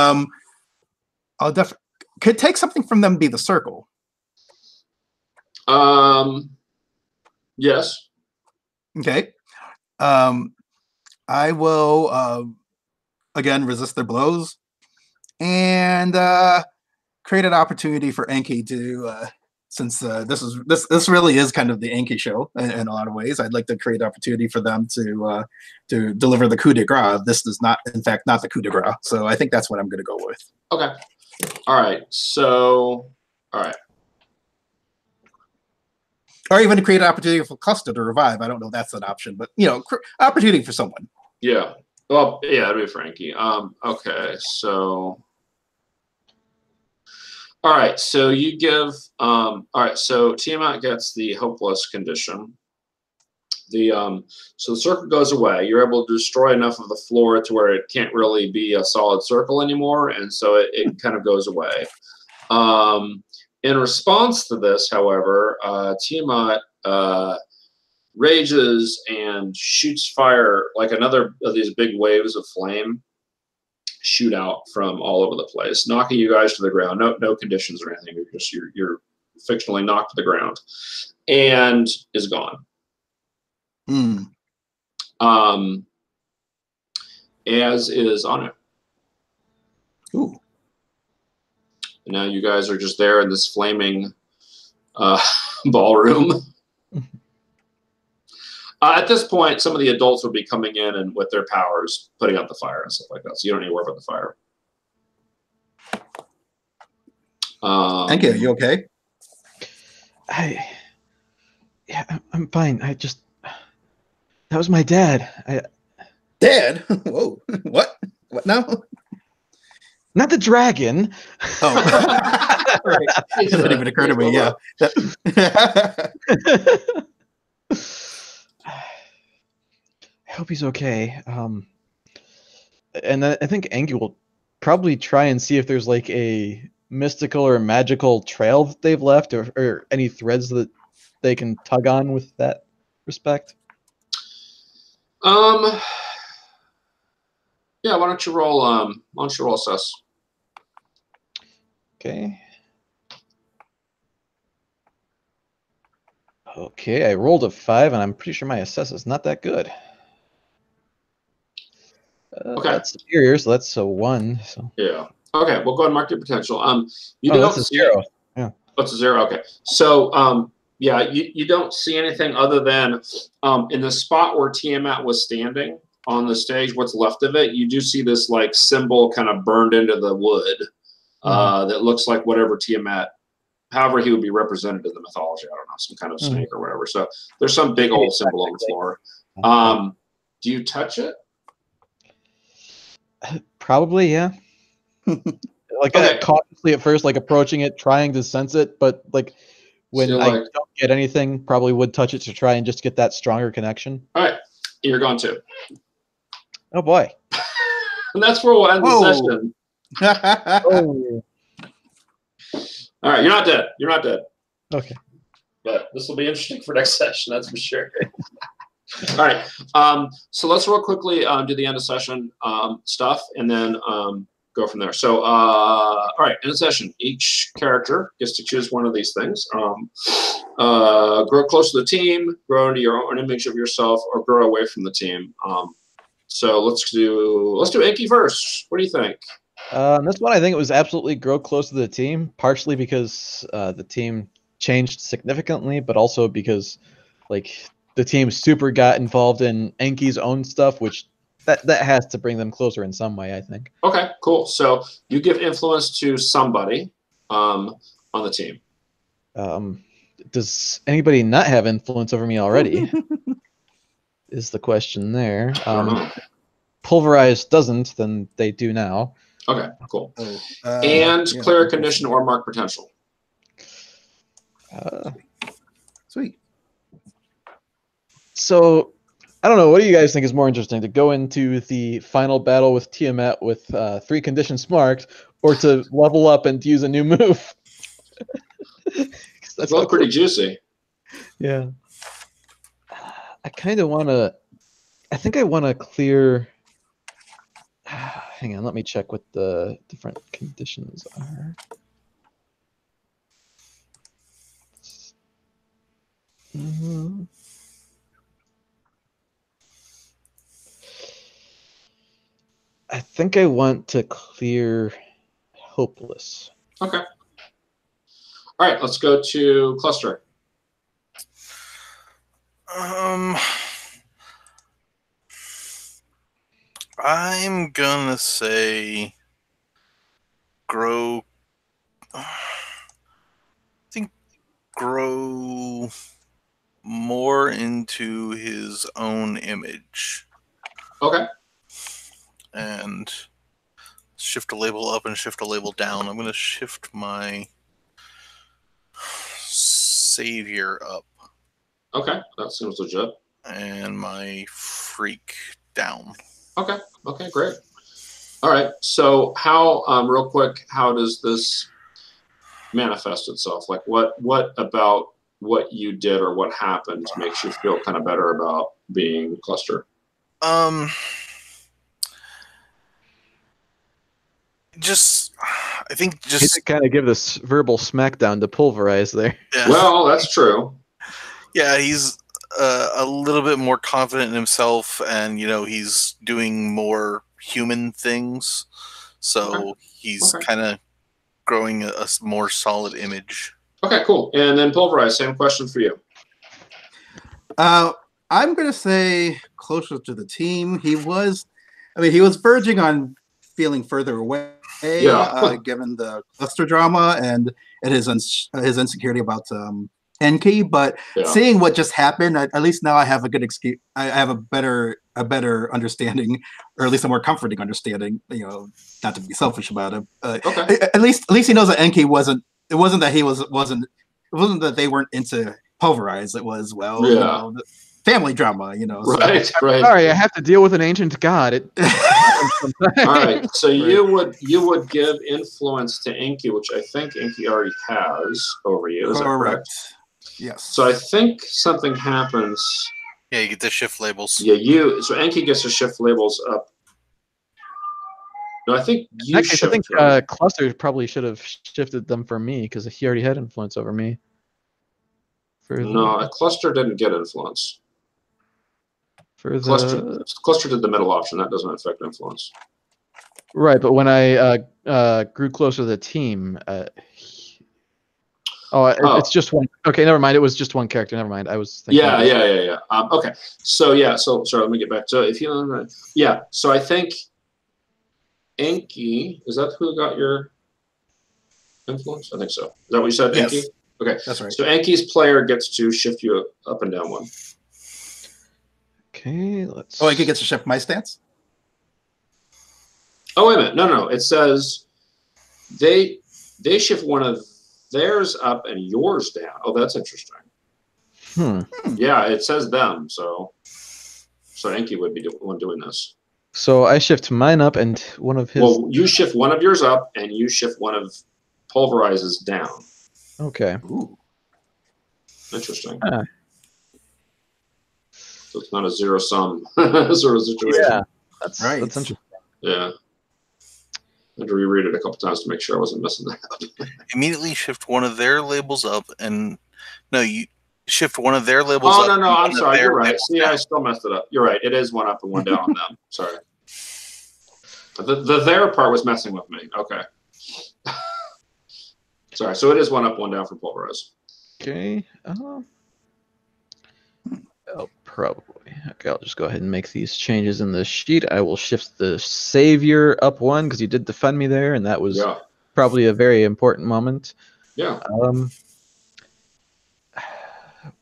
S2: I'll definitely could take something from them be the circle.
S1: Yes.
S2: Okay. I will again resist their blows and create an opportunity for Enki to since this really is kind of the Enki show in a lot of ways. I'd like to create opportunity for them to deliver the coup de grace. This is not, in fact, not the coup de grace. So I think that's what I'm going to go with.
S1: Okay. All right. So, all right.
S2: Or even to create an opportunity for Cluster to revive. I don't know if that's an option, but opportunity for someone.
S1: Yeah. Well, yeah, that'd be Frankie. Okay. So. All right, so you give. All right, so Tiamat gets the hopeless condition. So the circle goes away. You're able to destroy enough of the floor to where it can't really be a solid circle anymore, and so it kind of goes away. In response to this, however, Tiamat rages and shoots fire like another of these big waves of flame. Shoot out from all over the place, knocking you guys to the ground. No conditions or anything. You're fictionally knocked to the ground, and is gone. As is Anu.
S2: Ooh.
S1: And now you guys are just there in this flaming ballroom. At this point, some of the adults would be coming in and with their powers, putting out the fire and stuff like that. So you don't need to worry about the fire.
S2: Thank you. Are you okay?
S3: I'm fine. That was my dad.
S2: Dad? Whoa. What? What now?
S3: Not the dragon.
S2: Oh. Right. It didn't even occur to me. Yeah.
S3: I hope he's okay. And I think Enki will probably try and see if there's like a mystical or magical trail that they've left, or any threads that they can tug on with that respect.
S1: Yeah. Why don't you roll? Sus?
S3: Okay. Okay, I rolled a 5, and I'm pretty sure my assess is not that good.
S1: Okay.
S3: That's superior, so that's a 1. So.
S1: Yeah. Okay. Well, go ahead and mark your potential.
S3: That's a 0. Yeah.
S1: That's a 0. Okay. So, Yeah, you don't see anything other than in the spot where Tiamat was standing on the stage, what's left of it, you do see this like symbol kind of burned into the wood that looks like whatever Tiamat, however he would be represented in the mythology. I don't know, some kind of snake or whatever. So there's some big old symbol on the floor. Do you touch it?
S3: Probably, yeah. Like cautiously at first, like approaching it, trying to sense it, but like when I don't get anything, probably would touch it to try and just get that stronger connection.
S1: All right, you're going to.
S3: Oh boy.
S1: And that's where we'll end the session. All right, you're not dead. You're not dead.
S3: Okay.
S1: But this will be interesting for next session, that's for sure. All right. So let's real quickly do the end of session stuff and then go from there. So, all right, end of session. Each character gets to choose one of these things. Grow close to the team, grow into your own image of yourself, or grow away from the team. So let's do Inky first. What do you think?
S3: This one, I think it was absolutely grow close to the team, partially because the team changed significantly, but also because like the team super got involved in Enki's own stuff, which that has to bring them closer in some way, I think.
S1: Okay, cool. So you give influence to somebody on the team.
S3: Does anybody not have influence over me already? Is the question there. Pulverized doesn't, then they do now.
S1: Okay, cool. And clear a condition or mark potential.
S2: Sweet.
S3: So, I don't know. What do you guys think is more interesting? To go into the final battle with Tiamat with 3 conditions marked, or to level up and use a new move?
S1: That's both pretty juicy.
S3: Yeah. I kind of want to... I think I want to clear... Hang on, let me check what the different conditions are. I think I want to clear hopeless.
S1: Okay. All right, let's go to cluster.
S4: I'm gonna say grow. I think grow more into his own image.
S1: Okay.
S4: And shift a label up and shift a label down. I'm gonna shift my savior up.
S1: Okay, that seems legit.
S4: And my freak down.
S1: Okay. Okay, great. All right. So how, real quick, how does this manifest itself? Like what about what you did or what happened makes you feel kind of better about being cluster?
S4: I think just
S3: kind of give this verbal smackdown to Pulverize there.
S4: Yeah.
S1: Well, that's true.
S4: Yeah, he's a little bit more confident in himself, and he's doing more human things, so he's kind of growing a more solid image. Okay,
S1: cool. And then Pulverize, same question for you.
S2: I'm gonna say closer to the team. He was verging on feeling further away, given the cluster drama and his insecurity about Enki, but seeing what just happened, at least now I have a good excuse. I have a better understanding, or at least a more comforting understanding. Not to be selfish about it. At least he knows that Enki wasn't. It wasn't that It wasn't that they weren't into Pulverize. It was family drama.
S1: Right.
S3: Sorry, I have to deal with an ancient god.
S1: All right. So you would give influence to Enki, which I think Enki already has over you. Is that correct?
S2: Yes.
S1: So I think something happens.
S4: Yeah, you get to shift labels.
S1: Yeah, so Enki gets to shift labels up. No, I think you
S3: I think Cluster probably should have shifted them for me because he already had influence over me.
S1: No, a Cluster didn't get influence. Cluster did the middle option. That doesn't affect influence.
S3: Right, but when I grew closer to the team, It's just one. Okay, never mind. It was just one character. Never mind. I was thinking.
S1: Yeah. Okay. So sorry. Let me get back to if you. Yeah. So I think Enki, is that who got your influence? I think so. Is that what you said,
S2: Yes.
S1: Enki? Okay.
S2: That's right.
S1: So Enki's player gets to shift you up and down one.
S3: Okay, let's.
S2: Oh, Enki gets to shift my stance?
S1: Oh, wait a minute. No. It says they shift one of theirs up and yours down. Oh, that's interesting. Yeah, it says them. So Enki would be the one doing this.
S3: So I shift mine up and one of his.
S1: Well, you shift one of yours up and you shift one of Pulverizes down.
S3: Okay.
S2: Ooh.
S1: Interesting. So it's not a zero-sum sort of situation.
S3: Yeah, that's
S2: right.
S3: That's interesting.
S1: Yeah. I had to reread it a couple times to make sure I wasn't messing that up.
S4: Immediately shift one of their labels up, and you shift one of their labels up.
S1: Oh, no, I'm sorry. You're right. See, I still messed it up. You're right. It is one up and one down on them. Sorry. The there part was messing with me. Okay. Sorry. So it is one up, one down for Pulverize.
S3: Okay. Probably. Okay, I'll just go ahead and make these changes in the sheet. I will shift the Savior up one because you did defend me there, and that was probably a very important moment.
S1: Yeah.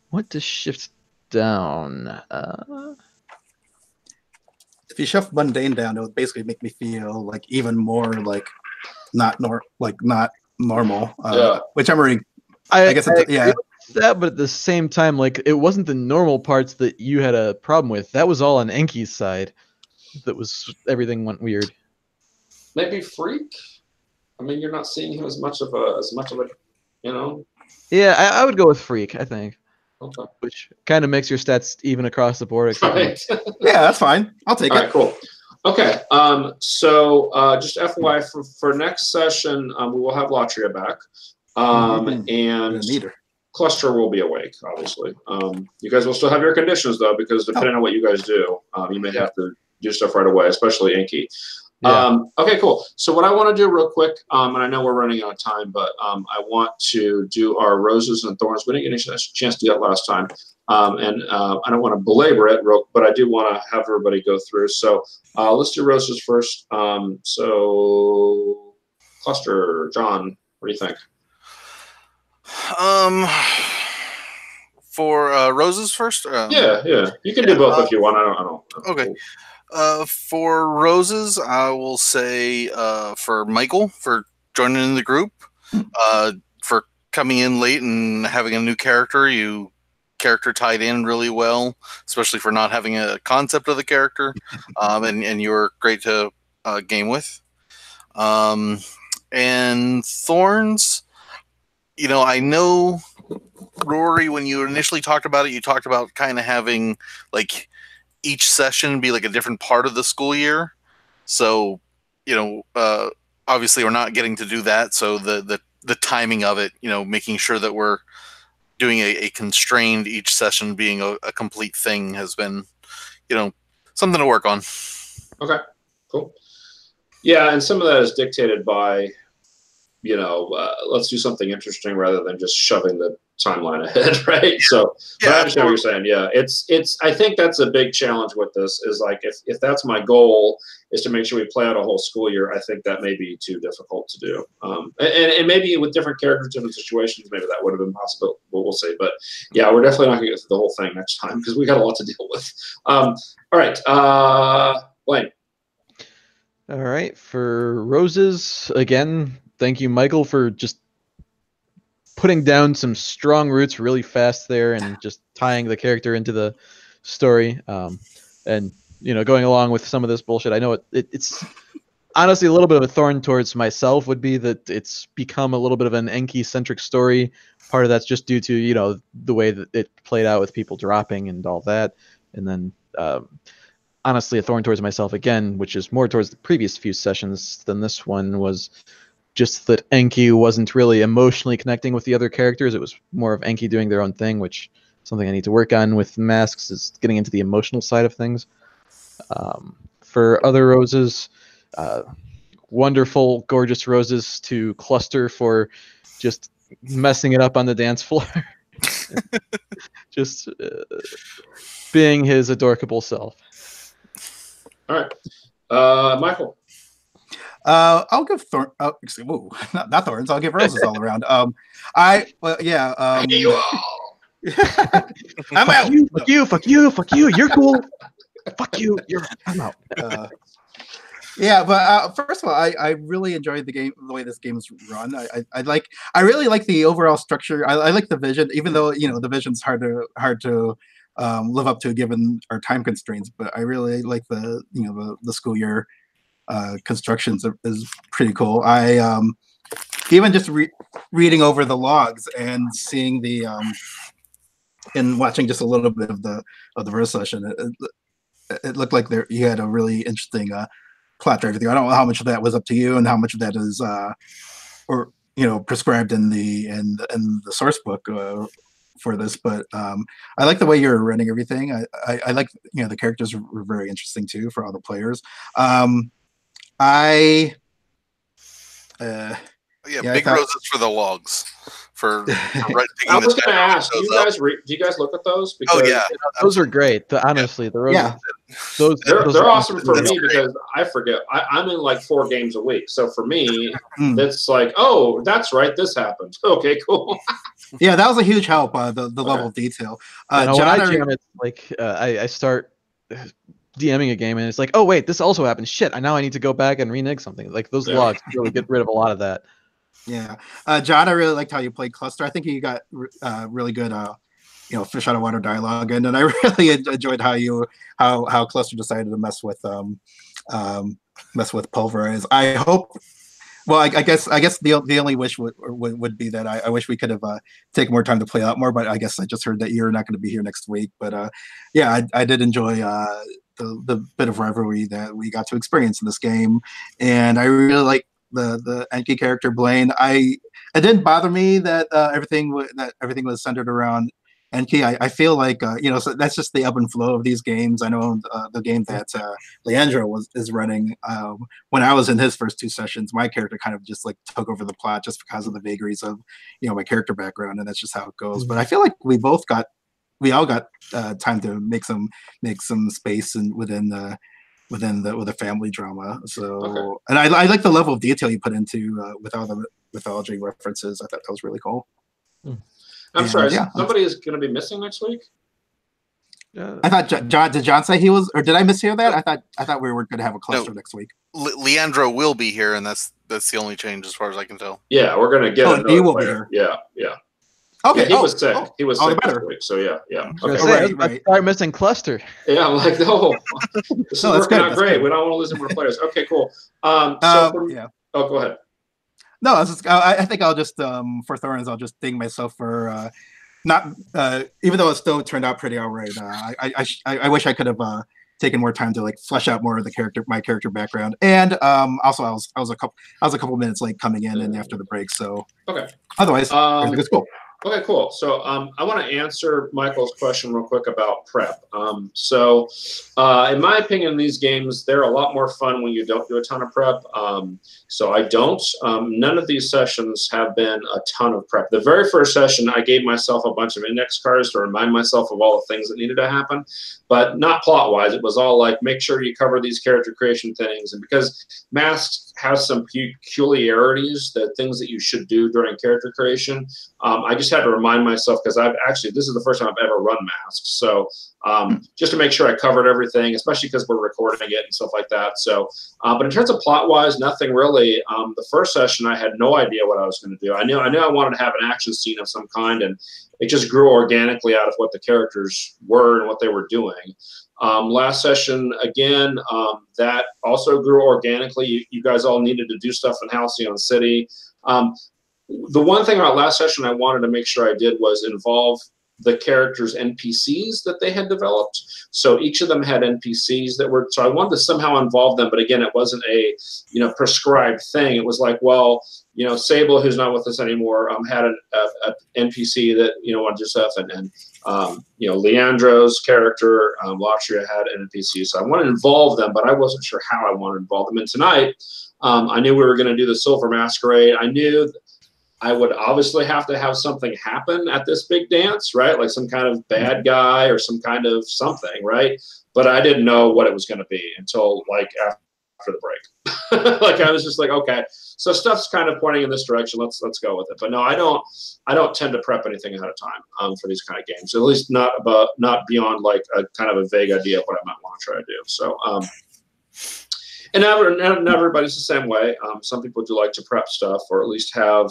S3: What to shift down?
S2: If you shift Mundane down, it would basically make me feel like even more like not normal. Which I'm already. I guess yeah.
S3: That, but at the same time, like it wasn't the normal parts that you had a problem with. That was all on Enki's side. That was everything went weird.
S1: Maybe Freak. I mean, you're not seeing him as much of a, you know.
S3: Yeah, I would go with Freak. I think.
S1: Okay.
S3: Which kind of makes your stats even across the board.
S1: Right.
S2: Yeah, that's fine. I'll take it.
S1: All right, cool. Okay. So just FYI, for next session, we will have Latria back, and Cluster will be awake, obviously. You guys will still have your conditions, though, because depending on what you guys do, you may have to do stuff right away, especially Enki. Yeah. Okay, cool. So what I want to do real quick, and I know we're running out of time, but I want to do our Roses and Thorns. We didn't get a chance to do that last time. And I don't want to belabor it, but I do want to have everybody go through. So let's do Roses first. So Cluster, John, what do you think?
S4: For Roses first?
S1: Yeah. You can do both if you want. I don't.
S4: Okay. For Roses, I will say for Michael for joining in the group, for coming in late and having a new character. Character tied in really well, especially for not having a concept of the character, and you were great to game with. And Thorns, I know, Rory, when you initially talked about it, you talked about kind of having like each session be like a different part of the school year. So, obviously we're not getting to do that. So the timing of it, making sure that we're doing a constrained each session being a complete thing has been, something to work on.
S1: Okay, cool. Yeah, and some of that is dictated by, let's do something interesting rather than just shoving the timeline ahead, right? So, but I understand what you're saying. Yeah, it's. I think that's a big challenge with this. Is like if that's my goal is to make sure we play out a whole school year. I think that may be too difficult to do. And maybe with different characters, different situations, maybe that would have been possible. But we'll see. But yeah, we're definitely not going to get through the whole thing next time because we got a lot to deal with. All right, Blaine.
S3: All right, for Roses again. Thank you, Michael, for just putting down some strong roots really fast there and just tying the character into the story. And, going along with some of this bullshit. I know it's honestly a little bit of a thorn towards myself would be that it's become a little bit of an Enki-centric story. Part of that's just due to, the way that it played out with people dropping and all that. And then, honestly, a thorn towards myself again, which is more towards the previous few sessions than this one, was just that Enki wasn't really emotionally connecting with the other characters. It was more of Enki doing their own thing, which is something I need to work on with masks, is getting into the emotional side of things. For other Roses, wonderful, gorgeous Roses to Cluster for just, messing it up on the dance floor. Just being his adorable self.
S1: All right. Michael.
S2: I'll give not thorns. I'll give roses all around. Hey, you all. I'm out.
S3: Fuck you. You're cool. Fuck you. I'm out.
S2: Yeah, but first of all, I really enjoyed the game, the way this game's run. I really like the overall structure. I like the vision, even though the vision's hard to live up to given our time constraints. But I really like the school year constructions is pretty cool. I even just reading over the logs and seeing the and watching just a little bit of the first session, it looked like you had a really interesting plot to everything. I don't know how much of that was up to you and how much of that is prescribed in the source book for this, but I like the way you're running everything. I like the characters were very interesting too for all the players.
S4: Big roses for the logs. For
S1: I was going to ask, do you guys look at those? Because
S3: those are great. Honestly, the roses.
S2: Yeah.
S1: They're awesome for me because I forget. I'm in like 4 games a week, so for me, it's like, oh, that's right, this happened. Okay, cool.
S2: Yeah, that was a huge help. The level of detail.
S3: When I jam, it's like I start DMing a game and it's like, oh wait, this also happened. Shit, now I need to go back and renege something. Like those logs really get rid of a lot of that.
S2: Yeah, John, I really liked how you played Cluster. I think you got really good, fish out of water dialogue, and I really enjoyed how Cluster decided to mess with Pulverize. I hope. Well, I guess the only wish would be that I wish we could have taken more time to play out more. But I guess I just heard that you're not going to be here next week. But I did enjoy the bit of rivalry that we got to experience in this game, and I really like the Enki character Blaine. It didn't bother me that everything was centered around Enki. I feel like so that's just the ebb and flow of these games. I know the game that Leandro is running. When I was in his first 2 sessions, my character kind of just like took over the plot just because of the vagaries of my character background, and that's just how it goes. But I feel like we all got time to make some space and within the family drama. So and I like the level of detail you put into with all the mythology references. I thought that was really cool.
S1: I'm sorry, somebody is going to be missing next week?
S2: I thought did John say he was, or did I mishear that? I thought we were going to have a cluster next week.
S4: Leandro will be here, and that's the only change as far as I can tell.
S1: Yeah, we're going to get another
S2: he will
S1: player.
S2: Be here.
S1: Yeah.
S2: Okay.
S1: He was sick. He was sick
S2: better.
S1: this week, so yeah.
S3: Okay. Right. Start missing Cluster.
S1: Yeah, I'm like, no, this is working out great. Good. We don't want to lose any more players. Okay, cool. Oh, go ahead.
S2: No, I think I'll just for Thorns, I'll just ding myself for not even though it still turned out pretty all right. I wish I could have taken more time to like flesh out more of my character background, and also I was a couple minutes late coming in and after the break. So otherwise, everything's cool.
S1: Okay, cool. So I want to answer Michael's question real quick about prep. In my opinion, these games, they're a lot more fun when you don't do a ton of prep. So I don't. None of these sessions have been a ton of prep. The very first session, I gave myself a bunch of index cards to remind myself of all the things that needed to happen, but not plot-wise. It was all like, make sure you cover these character creation things. And because Masks has some peculiarities, the things that you should do during character creation, I just had to remind myself, because this is the first time I've ever run Masks. So just to make sure I covered everything, especially because we're recording it and stuff like that. So, but in terms of plot-wise, nothing really. The first session, I had no idea what I was going to do. I knew I wanted to have an action scene of some kind, and it just grew organically out of what the characters were and what they were doing. Last session, again, that also grew organically. You guys all needed to do stuff in Halcyon City. The one thing about last session I wanted to make sure I did was involve the characters' NPCs that they had developed. So each of them had NPCs that were, so I wanted to somehow involve them, but again, it wasn't a, prescribed thing. It was like, well, Sable, who's not with us anymore, had an NPC that, wanted to do stuff, and Leandro's character, Latria, had an NPC. So I wanted to involve them, but I wasn't sure how I wanted to involve them. And tonight, I knew we were going to do the Silver Masquerade. I knew I would obviously have to have something happen at this big dance, right? Like some kind of bad guy or some kind of something, right? But I didn't know what it was going to be until like after the break. Like I was just like, okay, so stuff's kind of pointing in this direction. Let's go with it. But no, I don't tend to prep anything ahead of time for these kind of games. At least not beyond like a kind of a vague idea of what I might want to try to do. So and not everybody's the same way. Some people do like to prep stuff or at least have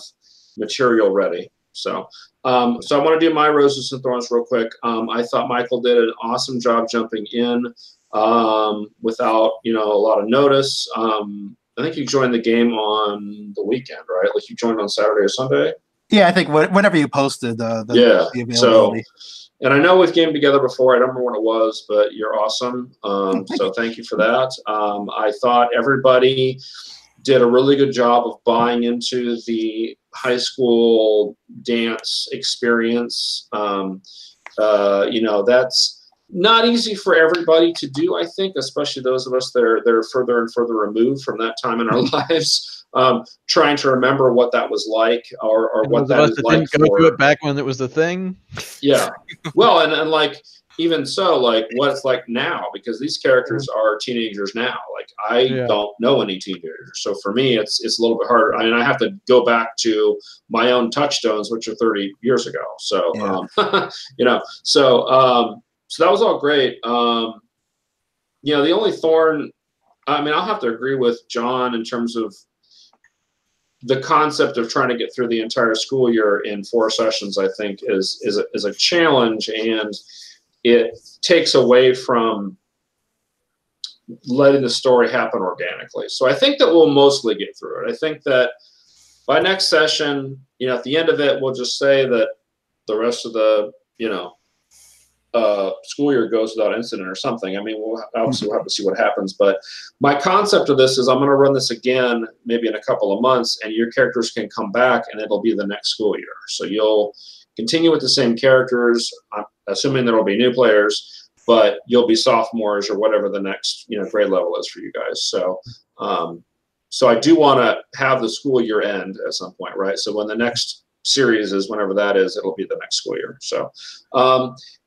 S1: material ready. So so I want to do my roses and thorns real quick. I thought Michael did an awesome job jumping in without a lot of notice. I think you joined the game on the weekend, right? Like you joined on Saturday or Sunday.
S2: Yeah, I think whenever you posted the availability.
S1: And I know we've gamed together before. I don't remember when it was, but you're awesome. So thank you for that. I thought everybody did a really good job of buying into the high school dance experience. That's not easy for everybody to do, I think, especially those of us that are further and further removed from that time in our lives, trying to remember what that was like or what that is like.
S3: Didn't go through it back when it was the thing.
S1: Yeah. Well, and like, even so, like what it's like now, because these characters are teenagers now. Like I don't know any teenagers. So for me, it's a little bit harder. I mean, I have to go back to my own touchstones, which are 30 years ago. So, so that was all great. The only thorn, I mean, I'll have to agree with John in terms of the concept of trying to get through the entire school year in 4 sessions, I think is a challenge, and it takes away from letting the story happen organically. So I think that we'll mostly get through it. I think that by next session, at the end of it, we'll just say that the rest of the, school year goes without incident or something. I mean, we'll have to see what happens. But my concept of this is I'm going to run this again, maybe in a couple of months, and your characters can come back, and it'll be the next school year. So you'll continue with the same characters, assuming there will be new players, but you'll be sophomores or whatever the next grade level is for you guys. So so I do want to have the school year end at some point, right? So when the next series is, whenever that is, it'll be the next school year. So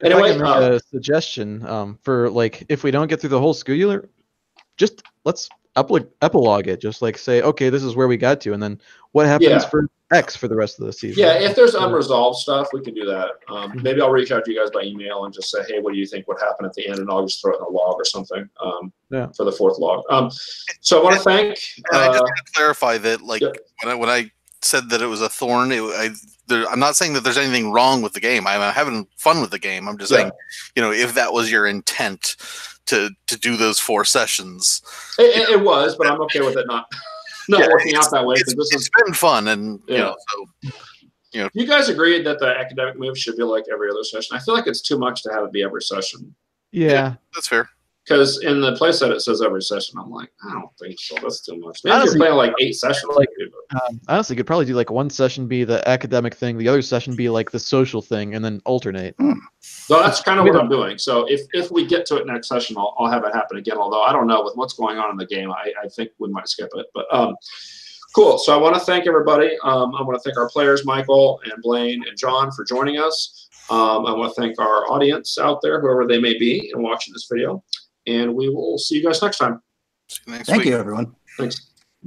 S1: anyway,
S3: if I can make a suggestion for like if we don't get through the whole school year, just let's epilogue it. Just like say, okay, this is where we got to, and then what happens for X for the rest of the season.
S1: Yeah, if there's unresolved stuff, we can do that. Maybe I'll reach out to you guys by email and just say, hey, what do you think would happen at the end? And I'll just throw it in a log or something for the 4th log. So I want to thank.
S4: I just want to clarify that, like when I said that it was a thorn, I'm not saying that there's anything wrong with the game. I'm having fun with the game. I'm just saying, if that was your intent to do those 4 sessions,
S1: it was, but I'm okay with it not working out that way.
S4: It's been fun, and
S1: you guys agreed that the academic move should be like every other session. I feel like it's too much to have it be every session.
S3: Yeah,
S4: that's fair.
S1: Because in the playset it says every session. I'm like, I don't think so. That's too much. Maybe honestly, you're playing like 8 sessions.
S3: Like, honestly, you could probably do like one session be the academic thing, the other session be like the social thing, and then alternate.
S1: So that's kind of what I'm doing. So if we get to it next session, I'll have it happen again. Although I don't know with what's going on in the game, I think we might skip it. But cool. So I want to thank everybody. I want to thank our players, Michael and Blaine and John, for joining us. I want to thank our audience out there, whoever they may be, and watching this video. And we will see you guys next time.
S2: Thank you, everyone.
S1: Thanks.